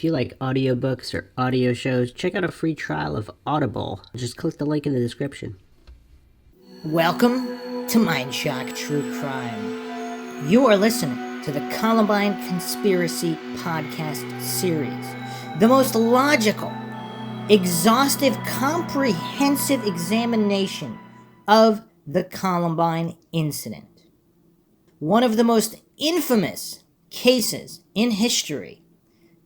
If you like audiobooks or audio shows, check out a free trial of Audible. Just click the link in the description. Welcome to Mindshock True Crime. You are listening to the Columbine Conspiracy Podcast Series, the most logical, exhaustive, comprehensive examination of the Columbine incident. One of the most infamous cases in history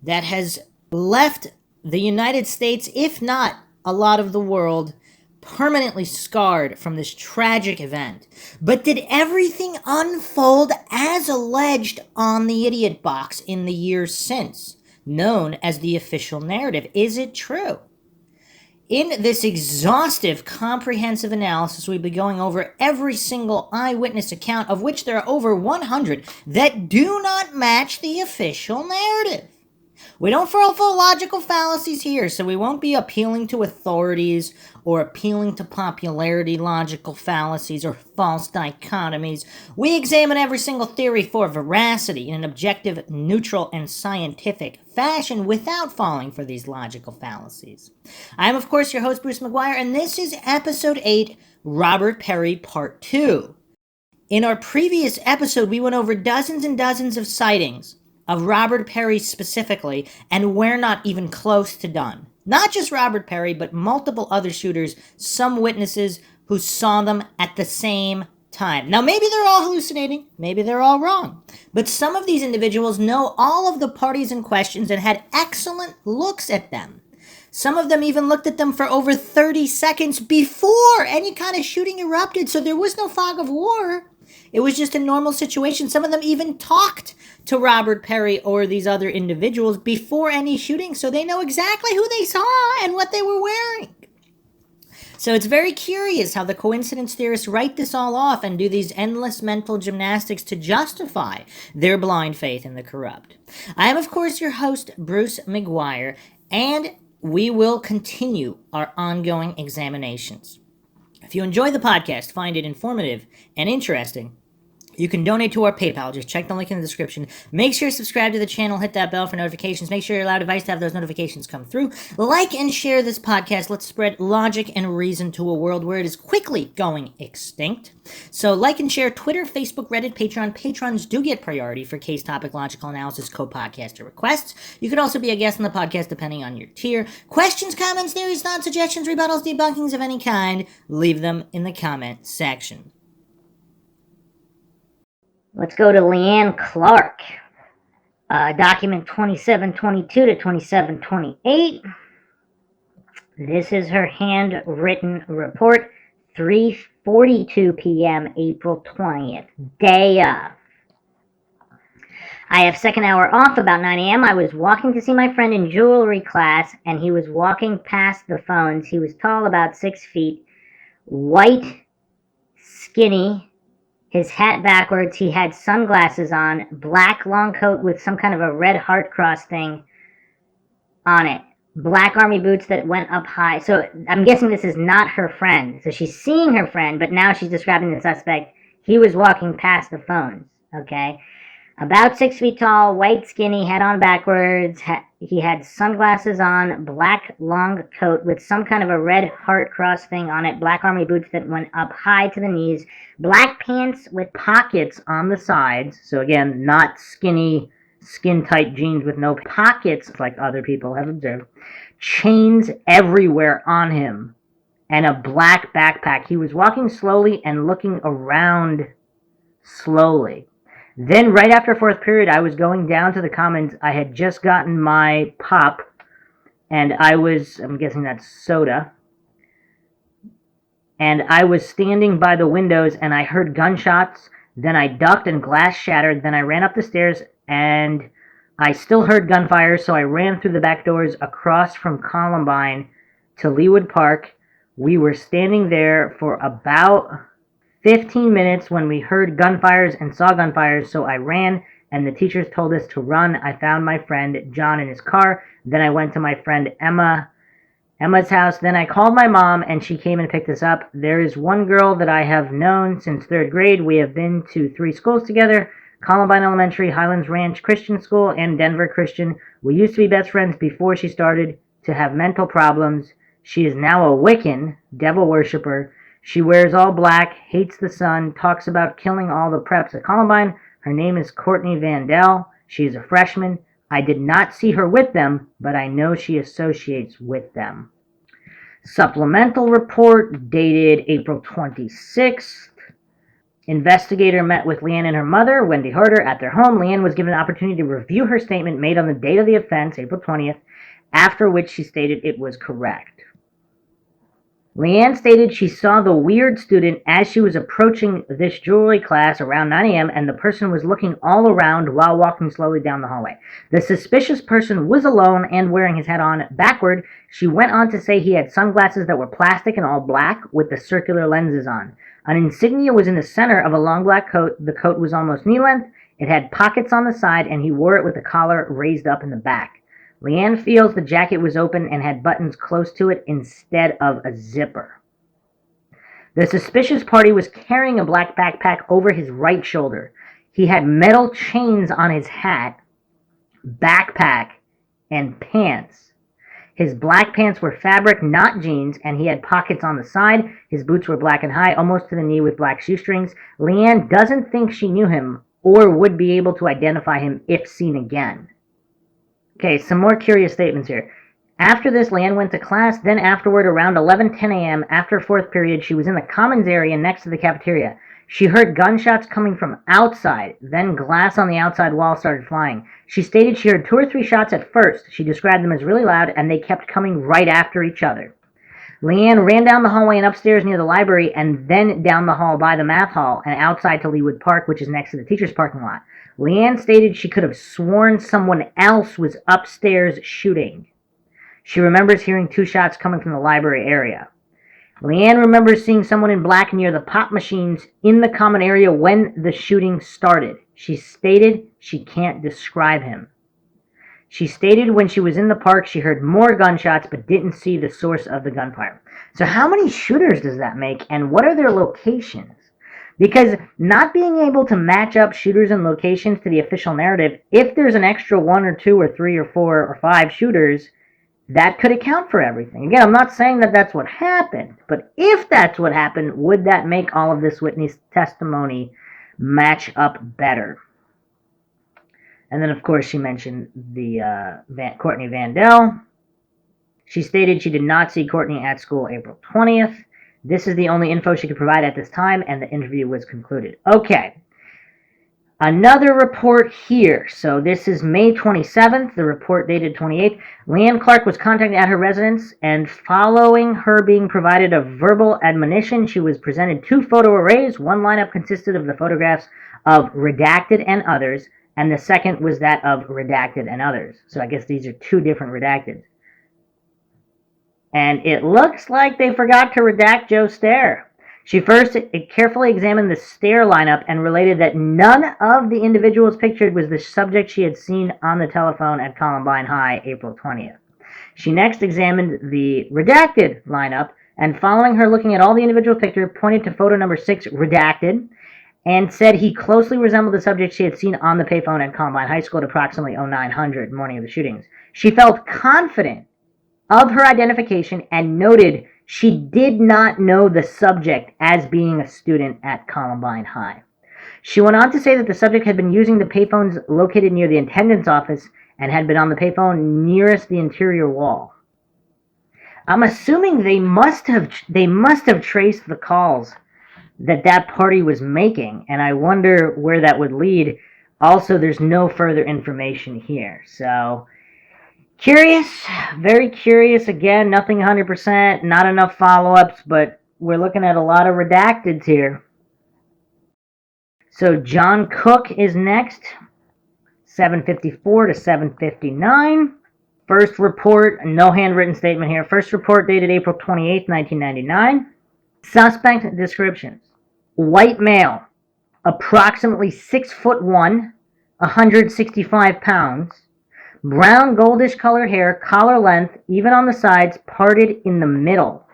that has left the United States, if not a lot of the world, permanently scarred from this tragic event. But did everything unfold as alleged on the idiot box in the years since, known as the official narrative? Is it true? In this exhaustive, comprehensive analysis, we'll be going over every single eyewitness account, of which there are over 100, that do not match the official narrative. We don't fall for logical fallacies here, so we won't be appealing to authorities or appealing to popularity logical fallacies or false dichotomies. We examine every single theory for veracity in an objective, neutral, and scientific fashion without falling for these logical fallacies. I am, of course, your host, Bruce McGuire, and this is Episode 8, Robert Perry Part 2. In our previous episode, we went over dozens and dozens of sightings of Robert Perry specifically, and we're not even close to done. Not just Robert Perry, but multiple other shooters, some witnesses who saw them at the same time. Now, maybe they're all hallucinating, maybe they're all wrong, but some of these individuals know all of the parties in question and had excellent looks at them. Some of them even looked at them for over 30 seconds before any kind of shooting erupted, so there was no fog of war. It was just a normal situation. Some of them even talked to Robert Perry or these other individuals before any shooting, so they know exactly who they saw and what they were wearing. So it's very curious how the coincidence theorists write this all off and do these endless mental gymnastics to justify their blind faith in the corrupt. I am, of course, your host, Bruce McGuire, and we will continue our ongoing examinations. If you enjoy the podcast, find it informative and interesting, you can donate to our PayPal. Just check the link in the description. Make sure to subscribe to the channel. Hit that bell for notifications. Make sure you allow a device to have those notifications come through. Like and share this podcast. Let's spread logic and reason to a world where it is quickly going extinct. So like and share Twitter, Facebook, Reddit, Patreon. Patrons do get priority for case topic logical analysis co-podcaster requests. You could also be a guest on the podcast depending on your tier. Questions, comments, theories, thoughts, suggestions, rebuttals, debunkings of any kind, leave them in the comment section. Let's go to Leanne Clark, document 2722 to 2728. This is her handwritten report, 3:42 p.m., April 20th, day of. I have second hour off, about 9 a.m. I was walking to see my friend in jewelry class, and he was walking past the phones. He was tall, about 6 feet, white, skinny, his hat backwards, he had sunglasses on, black long coat with some kind of a red heart cross thing on it, black army boots that went up high. So I'm guessing this is not her friend. So she's seeing her friend, but now she's describing the suspect. He was walking past the phones, okay? About 6 feet tall, white, skinny, head on backwards. He had sunglasses on, black long coat with some kind of a red heart cross thing on it, black army boots that went up high to the knees, black pants with pockets on the sides. So again, not skinny, skin-tight jeans with no pockets like other people have observed. Chains everywhere on him, and a black backpack. He was walking slowly and looking around slowly. Then, right after fourth period, I was going down to the commons. I had just gotten my pop, and I'm guessing that's soda, and I was standing by the windows, and I heard gunshots. Then I ducked, and glass shattered. Then I ran up the stairs, and I still heard gunfire, so I ran through the back doors across from Columbine to Leawood Park. We were standing there for about 15 minutes when we heard gunfires and saw gunfires, so I ran, and the teachers told us to run. I found my friend John in his car. Then I went to my friend Emma's house. Then I called my mom, and she came and picked us up. There is one girl that I have known since third grade. We have been to 3 schools together, Columbine Elementary, Highlands Ranch Christian School, and Denver Christian. We used to be best friends before she started to have mental problems. She is now a Wiccan, devil worshiper. She wears all black, hates the sun, talks about killing all the preps at Columbine. Her name is Courtney Vandell. She is a freshman. I did not see her with them, but I know she associates with them. Supplemental report dated April 26th. Investigator met with Leanne and her mother, Wendy Harder, at their home. Leanne was given an opportunity to review her statement made on the date of the offense, April 20th, after which she stated it was correct. Leanne stated she saw the weird student as she was approaching this jewelry class around 9 a.m. and the person was looking all around while walking slowly down the hallway. The suspicious person was alone and wearing his hat on backward. She went on to say he had sunglasses that were plastic and all black with the circular lenses on. An insignia was in the center of a long black coat. The coat was almost knee length. It had pockets on the side and he wore it with the collar raised up in the back. Leanne feels the jacket was open and had buttons close to it instead of a zipper. The suspicious party was carrying a black backpack over his right shoulder. He had metal chains on his hat, backpack, and pants. His black pants were fabric, not jeans, and he had pockets on the side. His boots were black and high, almost to the knee with black shoestrings. Leanne doesn't think she knew him or would be able to identify him if seen again. Okay, some more curious statements here. After this, Leanne went to class. Then afterward, around 11:10 a.m., after fourth period, she was in the commons area next to the cafeteria. She heard gunshots coming from outside. Then glass on the outside wall started flying. She stated she heard 2 or 3 shots at first. She described them as really loud, and they kept coming right after each other. Leanne ran down the hallway and upstairs near the library, and then down the hall by the math hall and outside to Leawood Park, which is next to the teacher's parking lot. Leanne stated she could have sworn someone else was upstairs shooting. She remembers hearing 2 shots coming from the library area. Leanne remembers seeing someone in black near the pop machines in the common area when the shooting started. She stated she can't describe him. She stated when she was in the park she heard more gunshots but didn't see the source of the gunfire. So how many shooters does that make, and what are their locations? Because not being able to match up shooters and locations to the official narrative, if there's an extra 1 or 2 or 3 or 4 or 5 shooters, that could account for everything. Again, I'm not saying that that's what happened, but if that's what happened, would that make all of this witness testimony match up better? And then, of course, she mentioned the Courtney Vandell. She stated she did not see Courtney at school April 20th. This is the only info she could provide at this time, and the interview was concluded. Okay. Another report here. So this is May 27th, the report dated 28th. Leanne Clark was contacted at her residence, and following her being provided a verbal admonition, she was presented 2 photo arrays. One lineup consisted of the photographs of redacted and others, and the second was that of redacted and others. So I guess these are 2 different redacteds. And it looks like they forgot to redact Joe Stair. She first carefully examined the Stair lineup and related that none of the individuals pictured was the subject she had seen on the telephone at Columbine High April 20th. She next examined the redacted lineup, and following her looking at all the individuals pictured, pointed to photo number 6, redacted, and said he closely resembled the subject she had seen on the payphone at Columbine High School at approximately 0900, morning of the shootings. She felt confident of her identification and noted she did not know the subject as being a student at Columbine High. She went on to say that the subject had been using the payphones located near the attendance office and had been on the payphone nearest the interior wall. I'm assuming they must have traced the calls that party was making, and I wonder where that would lead. Also, there's no further information here, so curious, very curious. Again, nothing 100%, not enough follow-ups, but we're looking at a lot of redacteds here. So John Cook is next, 7:54 to 7:59. First report, no handwritten statement here. First report dated April 28, 1999. Suspect descriptions: white male, approximately 6'1", 165 pounds. Brown goldish color hair, collar length, even on the sides, parted in the middle.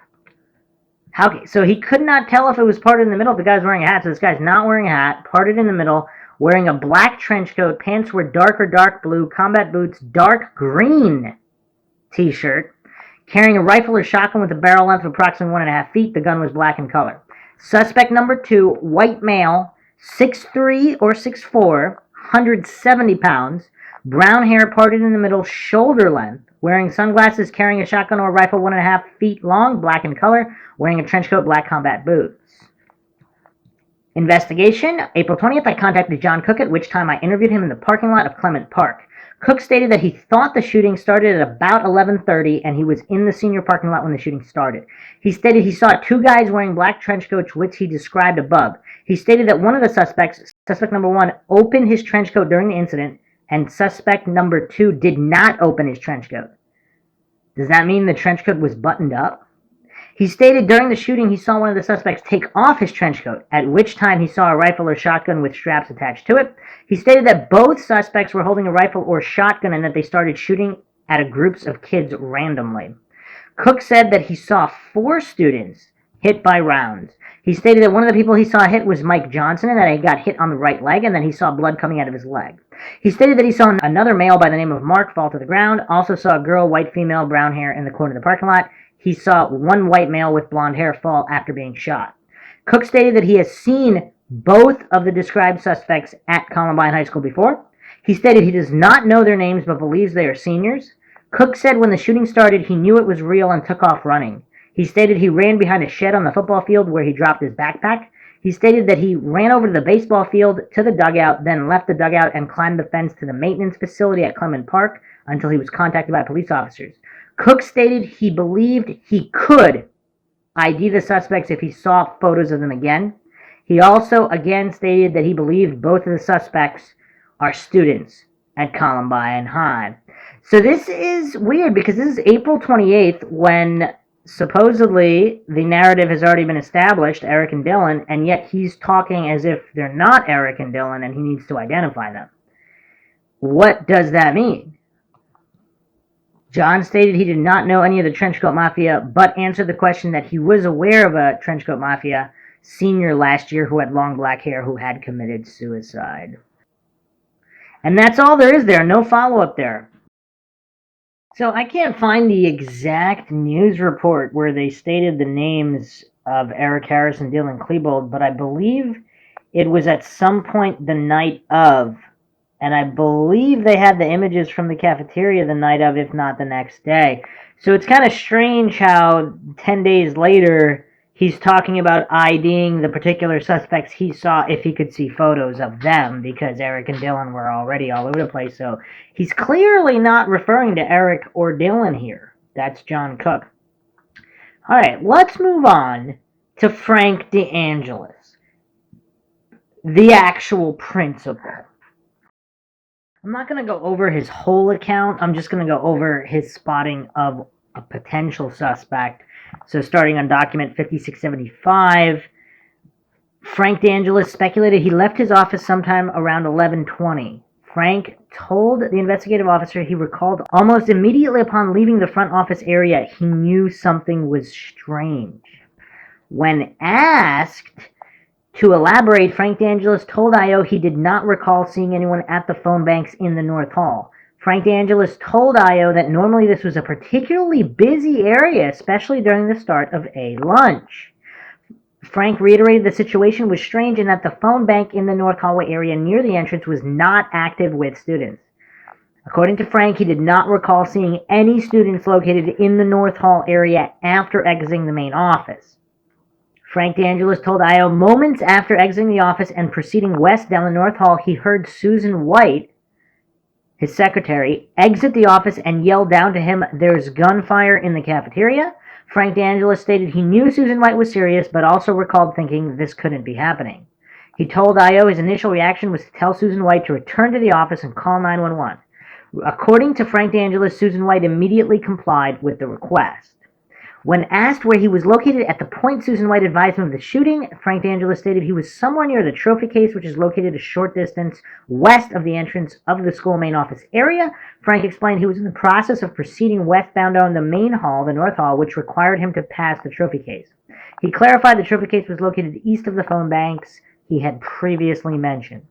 So he could not tell if it was parted in the middle if the guy's wearing a hat. So this guy's not wearing a hat, parted in the middle, wearing a black trench coat, pants were dark blue, combat boots, dark green t-shirt, carrying a rifle or shotgun with a barrel length of approximately 1.5 feet. The gun was black in color. Suspect number 2, white male, 6'3" or 6'4", 170 pounds, brown hair parted in the middle, shoulder length, wearing sunglasses, carrying a shotgun or rifle 1.5 feet long, black in color, wearing a trench coat, black combat boots. Investigation. April 20th, I contacted John Cook, at which time I interviewed him in the parking lot of Clement Park. Cook stated that he thought the shooting started at about 11:30 and he was in the senior parking lot when the shooting started. He stated he saw 2 guys wearing black trench coats, which he described above. He stated that one of the suspects, suspect number 1, opened his trench coat during the incident, and suspect number 2 did not open his trench coat. Does that mean the trench coat was buttoned up? He stated during the shooting he saw one of the suspects take off his trench coat, at which time he saw a rifle or shotgun with straps attached to it. He stated that both suspects were holding a rifle or shotgun and that they started shooting at groups of kids randomly. Cook said that he saw 4 students hit by rounds. He stated that one of the people he saw hit was Mike Johnson and that he got hit on the right leg and that he saw blood coming out of his leg. He stated that he saw another male by the name of Mark fall to the ground, also saw a girl, white female, brown hair in the corner of the parking lot. He saw one white male with blonde hair fall after being shot. Cook stated that he has seen both of the described suspects at Columbine High School before. He stated he does not know their names but believes they are seniors. Cook said when the shooting started, he knew it was real and took off running. He stated he ran behind a shed on the football field where he dropped his backpack. He stated that he ran over to the baseball field to the dugout, then left the dugout and climbed the fence to the maintenance facility at Clement Park until he was contacted by police officers. Cook stated he believed he could ID the suspects if he saw photos of them again. He also again stated that he believed both of the suspects are students at Columbine High. So this is weird because this is April 28th when supposedly the narrative has already been established, Eric and Dylan, and yet he's talking as if they're not Eric and Dylan and he needs to identify them. What does that mean? John stated he did not know any of the Trenchcoat Mafia, but answered the question that he was aware of a Trenchcoat Mafia senior last year who had long black hair who had committed suicide. And that's all there is there, no follow-up there. So I can't find the exact news report where they stated the names of Eric Harris and Dylan Klebold, but I believe it was at some point the night of, and I believe they had the images from the cafeteria the night of, if not the next day. So it's kind of strange how 10 days later he's talking about IDing the particular suspects he saw if he could see photos of them, because Eric and Dylan were already all over the place. So he's clearly not referring to Eric or Dylan here. That's John Cook. All right, let's move on to Frank DeAngelis, the actual principal. I'm not going to go over his whole account. I'm just going to go over his spotting of a potential suspect. So starting on document 5675, Frank DeAngelis speculated he left his office sometime around 11:20. Frank told the investigative officer he recalled almost immediately upon leaving the front office area he knew something was strange. When asked to elaborate, Frank DeAngelis told IO he did not recall seeing anyone at the phone banks in the North Hall. Frank DeAngelis told IO that normally this was a particularly busy area, especially during the start of a lunch. Frank reiterated the situation was strange and that the phone bank in the North Hallway area near the entrance was not active with students. According to Frank, he did not recall seeing any students located in the North Hall area after exiting the main office. Frank DeAngelis told IO moments after exiting the office and proceeding west down the North Hall, he heard Susan White, his secretary, exit the office and yell down to him, "There's gunfire in the cafeteria." Frank DeAngelis stated he knew Susan White was serious, but also recalled thinking this couldn't be happening. He told IO his initial reaction was to tell Susan White to return to the office and call 911. According to Frank DeAngelis, Susan White immediately complied with the request. When asked where he was located at the point Susan White advised him of the shooting, Frank DeAngelis stated he was somewhere near the trophy case, which is located a short distance west of the entrance of the school main office area. Frank explained he was in the process of proceeding westbound down the main hall, the North Hall, which required him to pass the trophy case. He clarified the trophy case was located east of the phone banks he had previously mentioned.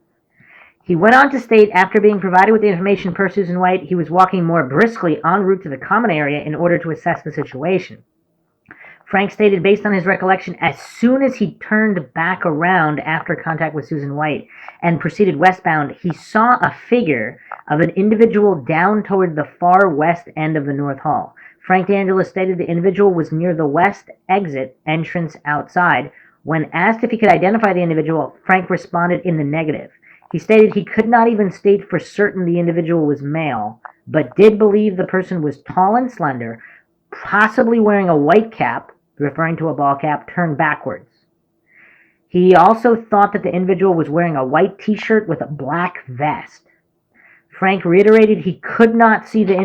He went on to state, after being provided with the information per Susan White, he was walking more briskly en route to the common area in order to assess the situation. Frank stated, based on his recollection, as soon as he turned back around after contact with Susan White and proceeded westbound, he saw a figure of an individual down toward the far west end of the North Hall. Frank DeAngelis stated the individual was near the west exit entrance outside. When asked if he could identify the individual, Frank responded in the negative. He stated he could not even state for certain the individual was male, but did believe the person was tall and slender, possibly wearing a white cap, referring to a ball cap, turned backwards. He also thought that the individual was wearing a white t-shirt with a black vest. Frank reiterated he could not see the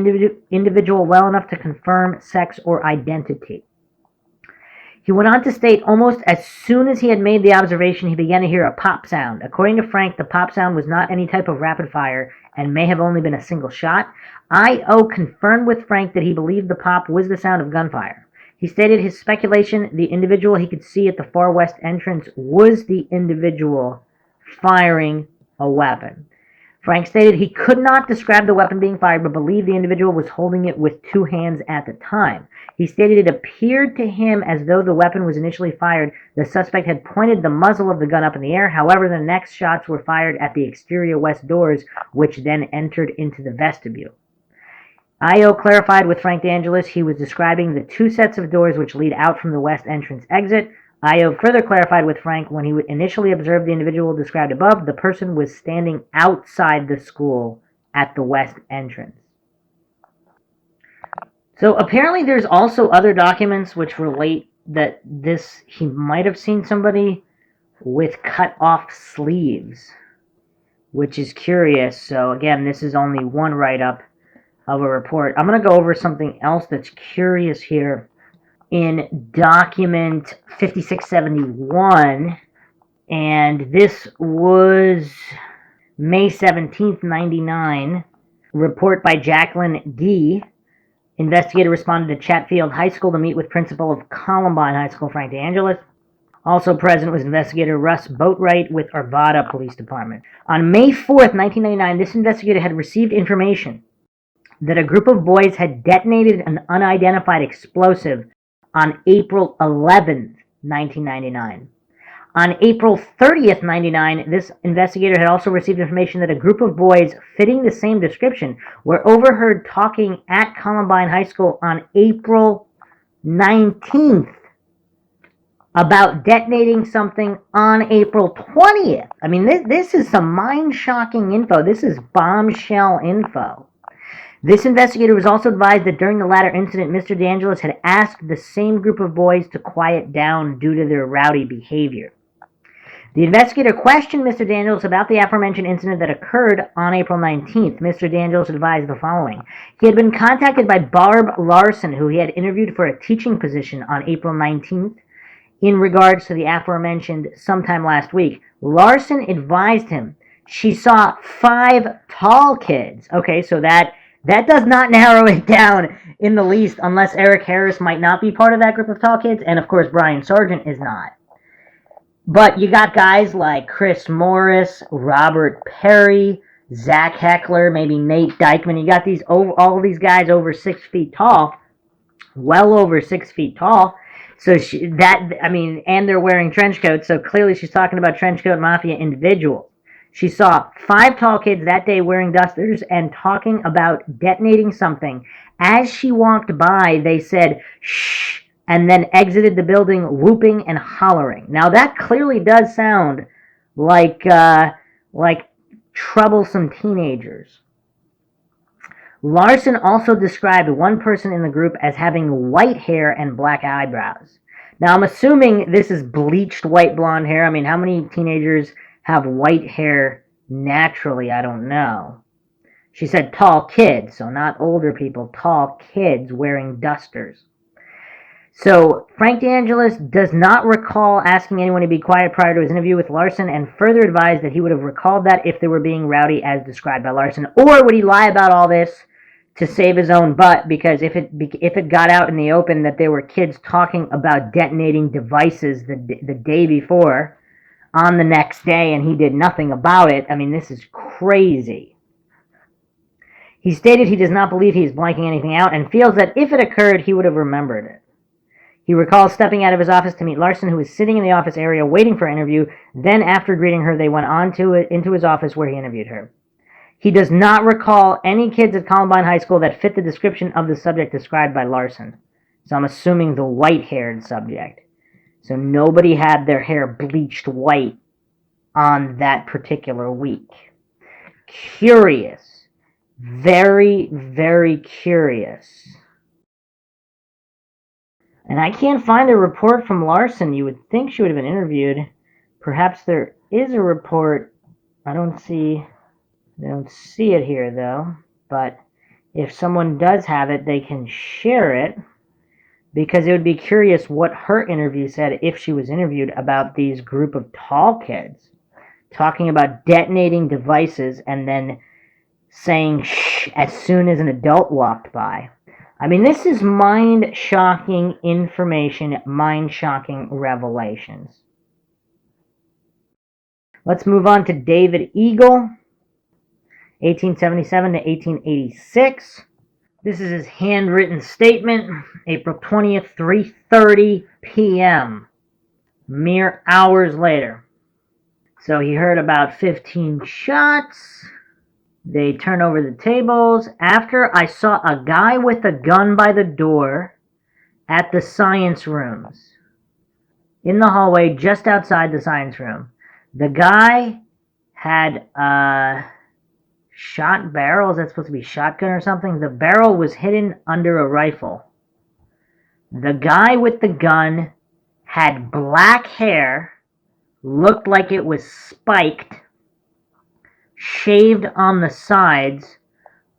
individual well enough to confirm sex or identity. He went on to state, almost as soon as he had made the observation, he began to hear a pop sound. According to Frank, the pop sound was not any type of rapid fire and may have only been a single shot. I.O. confirmed with Frank that he believed the pop was the sound of gunfire. He stated his speculation, the individual he could see at the far west entrance was the individual firing a weapon. Frank stated he could not describe the weapon being fired, but believed the individual was holding it with two hands at the time. He stated it appeared to him as though the weapon was initially fired. The suspect had pointed the muzzle of the gun up in the air. However, the next shots were fired at the exterior west doors, which then entered into the vestibule. I.O. clarified with Frank DeAngelis he was describing the two sets of doors which lead out from the west entrance exit. I.O. further clarified with Frank when he initially observed the individual described above, the person was standing outside the school at the west entrance. So apparently there's also other documents which relate that he might have seen somebody with cut off sleeves, which is curious. So again, this is only one write-up of a report. I'm going to go over something else that's curious here. In document 5671, and this was May 17th, 99, report by Jacqueline D. Investigator responded to Hatfield High School to meet with principal of Columbine High School, Frank DeAngelis. Also present was investigator Russ Boatwright with Arvada Police Department. On May 4th, 1999, this investigator had received information that a group of boys had detonated an unidentified explosive on April 11th, 1999. On April 30th, 1999, this investigator had also received information that a group of boys fitting the same description were overheard talking at Columbine High School on April 19th about detonating something on April 20th. I mean, this is some mind-shocking info. This is bombshell info. This investigator was also advised that during the latter incident, Mr. DeAngelis had asked the same group of boys to quiet down due to their rowdy behavior. The investigator questioned Mr. DeAngelis about the aforementioned incident that occurred on April 19th. Mr. DeAngelis advised the following. He had been contacted by Barb Larson, who he had interviewed for a teaching position on April 19th in regards to the aforementioned sometime last week. Larson advised him she saw 5 tall kids. Okay, so that does not narrow it down in the least, unless Eric Harris might not be part of that group of tall kids, and of course Brian Sargent is not. But you got guys like Chris Morris, Robert Perry, Zach Heckler, maybe Nate Dykeman. You got all these guys over 6 feet tall, well over 6 feet tall. So and they're wearing trench coats, so clearly she's talking about Trenchcoat Mafia individuals. She saw 5 tall kids that day wearing dusters and talking about detonating something. As she walked by, they said, shh, and then exited the building whooping and hollering. Now that clearly does sound like troublesome teenagers. Larson also described one person in the group as having white hair and black eyebrows. Now I'm assuming this is bleached white blonde hair. I mean, how many teenagers have white hair naturally? I don't know. She said tall kids, so not older people, tall kids wearing dusters. So Frank DeAngelis does not recall asking anyone to be quiet prior to his interview with Larson, and further advised that he would have recalled that if they were being rowdy as described by Larson. Or would he lie about all this to save his own butt? Because if it got out in the open that there were kids talking about detonating devices the day before, on the next day, and he did nothing about it, I mean, this is crazy. He stated he does not believe he is blanking anything out and feels that if it occurred, he would have remembered it. He recalls stepping out of his office to meet Larson, who was sitting in the office area waiting for an interview. Then, after greeting her, they went on into his office where he interviewed her. He does not recall any kids at Columbine High School that fit the description of the subject described by Larson. So I'm assuming the white-haired subject. So nobody had their hair bleached white on that particular week. Curious. Very, very curious. And I can't find a report from Larson. You would think she would have been interviewed. Perhaps there is a report. I don't see it here, though. But if someone does have it, they can share it. Because it would be curious what her interview said if she was interviewed about these group of tall kids. Talking about detonating devices and then saying shh as soon as an adult walked by. I mean, this is mind-shocking information, mind-shocking revelations. Let's move on to David Eagle, 1877 to 1886. This is his handwritten statement, April 20th, 3:30 p.m., mere hours later. So he heard about 15 shots. They turn over the tables. After I saw a guy with a gun by the door at the science rooms. In the hallway just outside the science room. The guy had a shot barrel. Is that supposed to be shotgun or something? The barrel was hidden under a rifle. The guy with the gun had black hair, looked like it was spiked, shaved on the sides,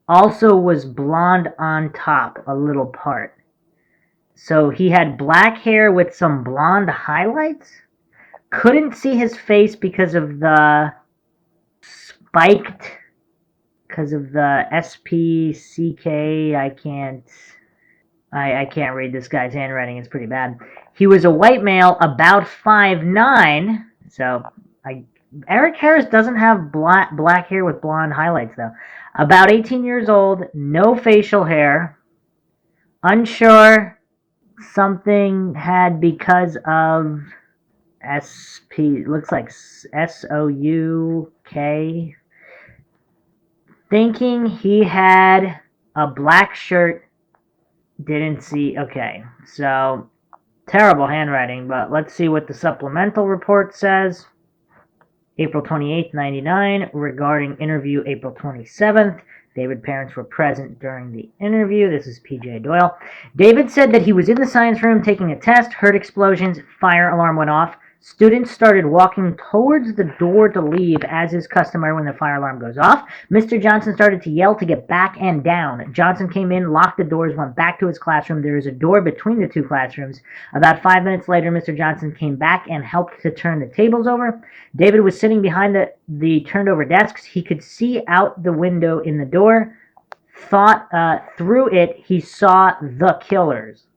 also was blonde on top, a little part. So he had black hair with some blonde highlights. Couldn't see his face because of the spiked, because of the SPCK. I can't read this guy's handwriting. It's pretty bad. He was a white male, about 5'9". So Eric Harris doesn't have black hair with blonde highlights, though. About 18 years old, no facial hair. Unsure something had because of looks like SOUK. Thinking he had a black shirt. Didn't see. Okay, so terrible handwriting, but let's see what the supplemental report says. April 28th, 99, regarding interview April 27th. David's parents were present during the interview. This is P.J. Doyle. David said that he was in the science room taking a test, heard explosions, fire alarm went off. Students started walking towards the door to leave, as is customary when the fire alarm goes off. Mr. Johnson started to yell to get back and down. Johnson came in, locked the doors, went back to his classroom. There is a door between the two classrooms. About 5 minutes later, Mr. Johnson came back and helped to turn the tables over. David was sitting behind the turned-over desks. He could see out the window in the door. Through it, he saw the killers.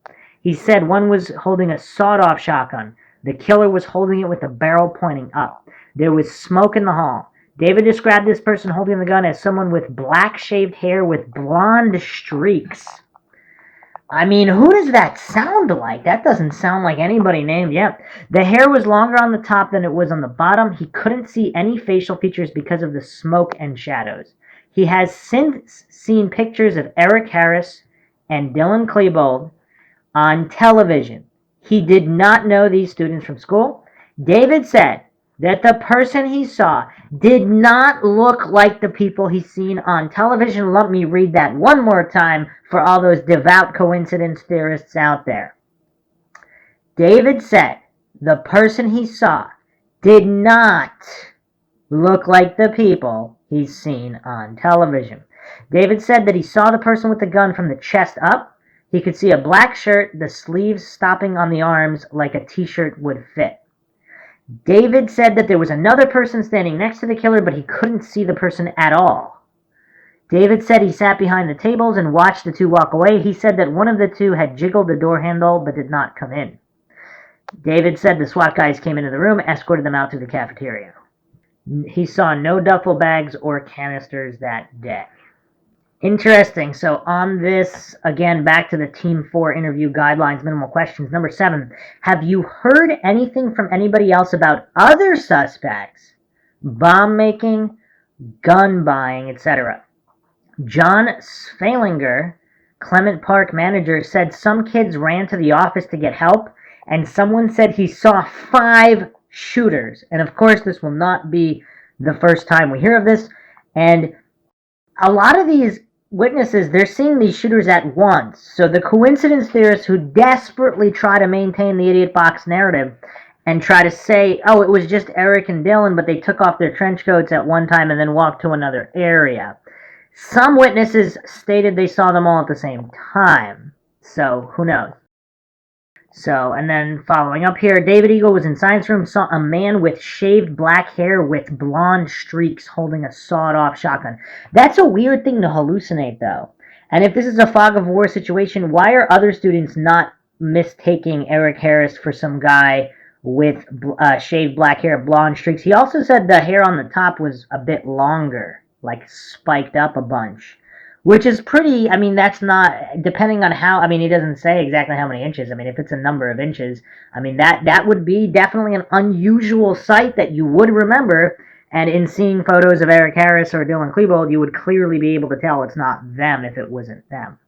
He said one was holding a sawed-off shotgun. The killer was holding it with the barrel pointing up. There was smoke in the hall. David described this person holding the gun as someone with black shaved hair with blonde streaks. I mean, who does that sound like? That doesn't sound like anybody named yet. The hair was longer on the top than it was on the bottom. He couldn't see any facial features because of the smoke and shadows. He has since seen pictures of Eric Harris and Dylan Klebold on television. He did not know these students from school. David said that the person he saw did not look like the people he's seen on television. Let me read that one more time for all those devout coincidence theorists out there. David said the person he saw did not look like the people he's seen on television. David said that he saw the person with the gun from the chest up. He could see a black shirt, the sleeves stopping on the arms like a t-shirt would fit. David said that there was another person standing next to the killer, but he couldn't see the person at all. David said he sat behind the tables and watched the two walk away. He said that one of the two had jiggled the door handle but did not come in. David said the SWAT guys came into the room, escorted them out to the cafeteria. He saw no duffel bags or canisters that day. Interesting. So on this, again, back to the Team 4 interview guidelines, minimal questions. Number 7, have you heard anything from anybody else about other suspects? Bomb making, gun buying, etc. John Sfalinger, Clement Park manager, said some kids ran to the office to get help, and someone said he saw 5 shooters. And of course, this will not be the first time we hear of this. And a lot of these witnesses, they're seeing these shooters at once. So the coincidence theorists who desperately try to maintain the idiot box narrative and try to say, oh, it was just Eric and Dylan, but they took off their trench coats at one time and then walked to another area. Some witnesses stated they saw them all at the same time. So, who knows? So, and then following up here, David Eagle was in science room, saw a man with shaved black hair with blonde streaks holding a sawed-off shotgun. That's a weird thing to hallucinate, though. And if this is a fog of war situation, why are other students not mistaking Eric Harris for some guy with shaved black hair, blonde streaks? He also said the hair on the top was a bit longer, like spiked up a bunch. Which is pretty, I mean, that's not, depending on how, I mean, he doesn't say exactly how many inches. I mean, if it's a number of inches, I mean, that would be definitely an unusual sight that you would remember. And in seeing photos of Eric Harris or Dylan Klebold, you would clearly be able to tell it's not them if it wasn't them.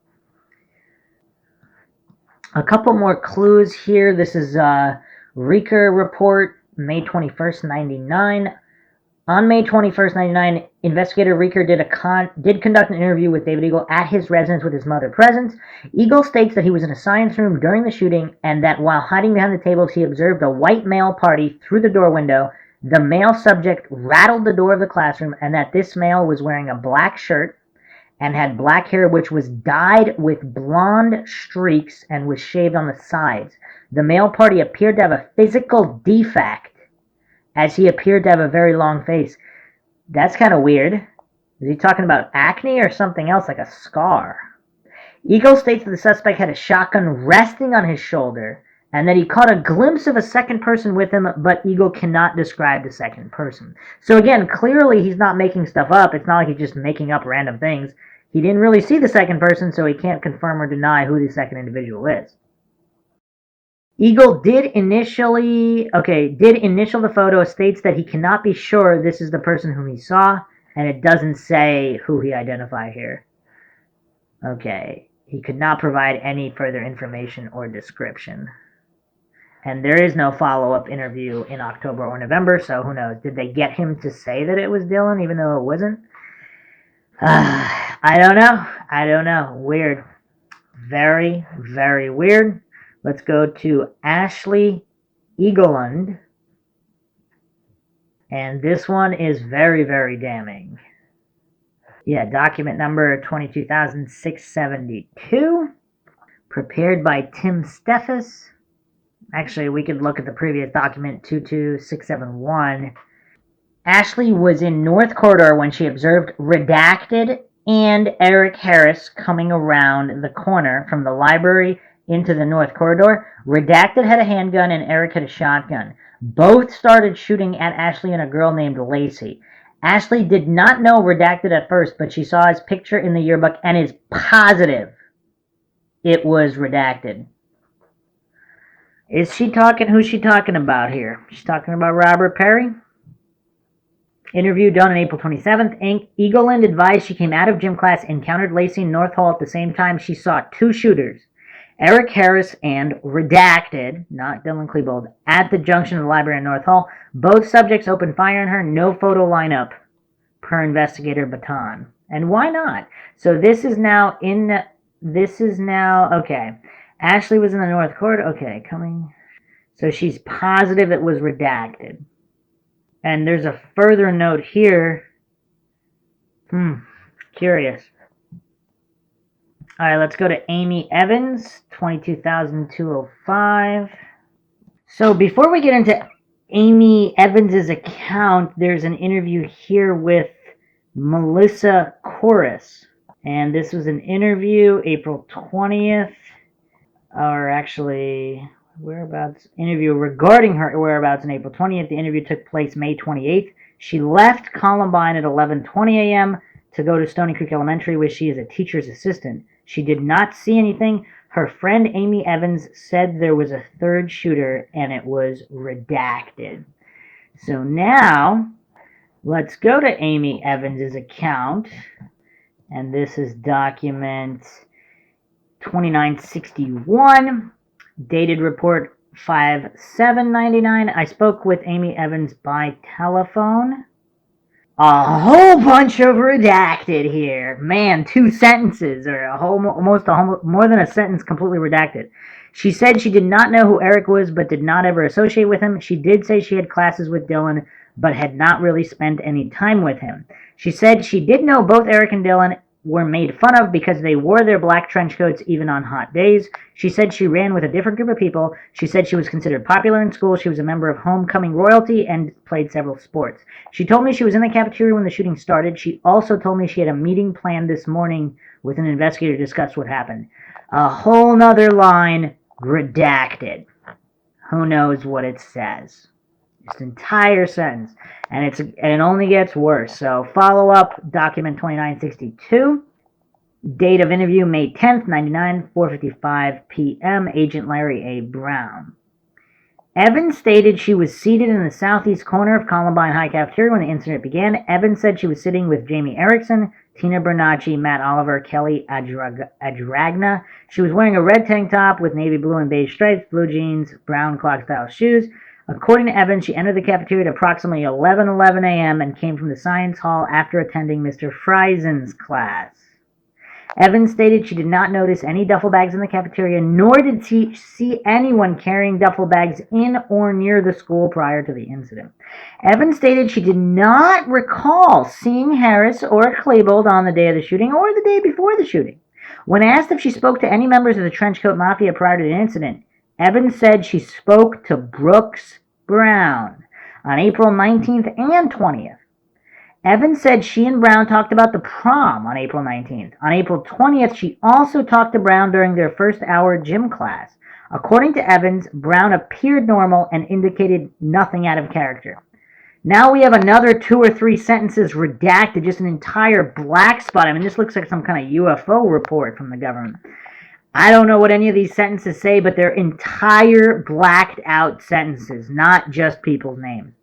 A couple more clues here. This is Rieker report, May 21st, 99. On May 21st, 99, investigator Rieker did conduct an interview with David Eagle at his residence with his mother present. Eagle states that he was in a science room during the shooting and that while hiding behind the tables, he observed a white male party through the door window. The male subject rattled the door of the classroom and that this male was wearing a black shirt and had black hair which was dyed with blonde streaks and was shaved on the sides. The male party appeared to have a physical defect, as he appeared to have a very long face. That's kind of weird. Is he talking about acne or something else, like a scar? Eagle states that the suspect had a shotgun resting on his shoulder, and that he caught a glimpse of a second person with him, but Eagle cannot describe the second person. So again, clearly he's not making stuff up. It's not like he's just making up random things. He didn't really see the second person, so he can't confirm or deny who the second individual is. Eagle did initial the photo, states that he cannot be sure this is the person whom he saw, and it doesn't say who he identified here. Okay, he could not provide any further information or description. And there is no follow-up interview in October or November, so who knows? Did they get him to say that it was Dylan, even though it wasn't? I don't know. Weird. Very, very weird. Let's go to Ashley Eaglund. And this one is very, very damning. Yeah, document number 22,672. Prepared by Tim Steffes. Actually, we could look at the previous document, 22671. Ashley was in North Corridor when she observed Redacted and Eric Harris coming around the corner from the library into the North Corridor. Redacted had a handgun and Eric had a shotgun. Both started shooting at Ashley and a girl named Lacey. Ashley did not know Redacted at first, but she saw his picture in the yearbook and is positive it was Redacted. Who's she talking about here? She's talking about Robert Perry? Interview done on April 27th. Eaglund advised she came out of gym class, encountered Lacey in North Hall at the same time. She saw 2 shooters, Eric Harris and Redacted, not Dylan Klebold, at the junction of the library in North Hall. Both subjects opened fire on her. No photo lineup, per investigator Baton. And why not? So this is now, okay. Ashley was in the North Corridor. Okay, coming. So she's positive it was Redacted. And there's a further note here. Curious. All right, let's go to Amy Evans, 22,205. So before we get into Amy Evans's account, there's an interview here with Melissa Corus. And this was an interview April 20th, or actually, interview regarding her whereabouts on April 20th. The interview took place May 28th. She left Columbine at 11:20 a.m. to go to Stony Creek Elementary, where she is a teacher's assistant. She did not see anything. Her friend Amy Evans said there was a third shooter, and it was redacted. So now, let's go to Amy Evans' account, and this is document 2961, dated report 5/7/99. I spoke with Amy Evans by telephone. A whole bunch of redacted here. Man, 2 sentences, or more than a sentence completely redacted. She said she did not know who Eric was, but did not ever associate with him. She did say she had classes with Dylan, but had not really spent any time with him. She said she did know both Eric and Dylan were made fun of because they wore their black trench coats even on hot days. She said she ran with a different group of people. She said she was considered popular in school. She was a member of homecoming royalty and played several sports. She told me she was in the cafeteria when the shooting started. She also told me she had a meeting planned this morning with an investigator to discuss what happened. A whole nother line redacted. Who knows what it says? Just an entire sentence. And it only gets worse. So follow up, document 2962. Date of interview, May 10th, 99, 4:55 p.m. Agent Larry A. Brown. Evans stated she was seated in the southeast corner of Columbine High cafeteria when the incident began. Evans said she was sitting with Jamie Erickson, Tina Bernacci, Matt Oliver, Kelly Adragna. She was wearing a red tank top with navy blue and beige stripes, blue jeans, brown clog-style shoes. According to Evans, she entered the cafeteria at approximately 11:11 a.m. and came from the science hall after attending Mr. Freisen's class. Evans stated she did not notice any duffel bags in the cafeteria, nor did she see anyone carrying duffel bags in or near the school prior to the incident. Evans stated she did not recall seeing Harris or Klebold on the day of the shooting or the day before the shooting. When asked if she spoke to any members of the Trenchcoat Mafia prior to the incident, Evans said she spoke to Brooks Brown on April 19th and 20th. Evans said she and Brown talked about the prom on April 19th. On April 20th, she also talked to Brown during their first-hour gym class. According to Evans, Brown appeared normal and indicated nothing out of character. Now we have another 2 or 3 sentences redacted, just an entire black spot. I mean, this looks like some kind of UFO report from the government. I don't know what any of these sentences say, but they're entire blacked-out sentences, not just people's names.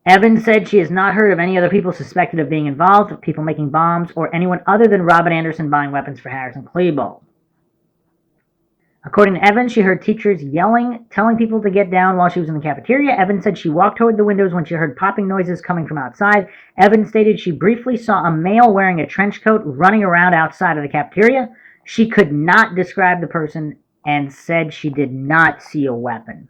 Evans said she has not heard of any other people suspected of being involved, people making bombs, or anyone other than Robin Anderson buying weapons for Harris and Klebold. According to Evans, she heard teachers yelling, telling people to get down while she was in the cafeteria. Evans said she walked toward the windows when she heard popping noises coming from outside. Evans stated she briefly saw a male wearing a trench coat running around outside of the cafeteria. She could not describe the person and said she did not see a weapon.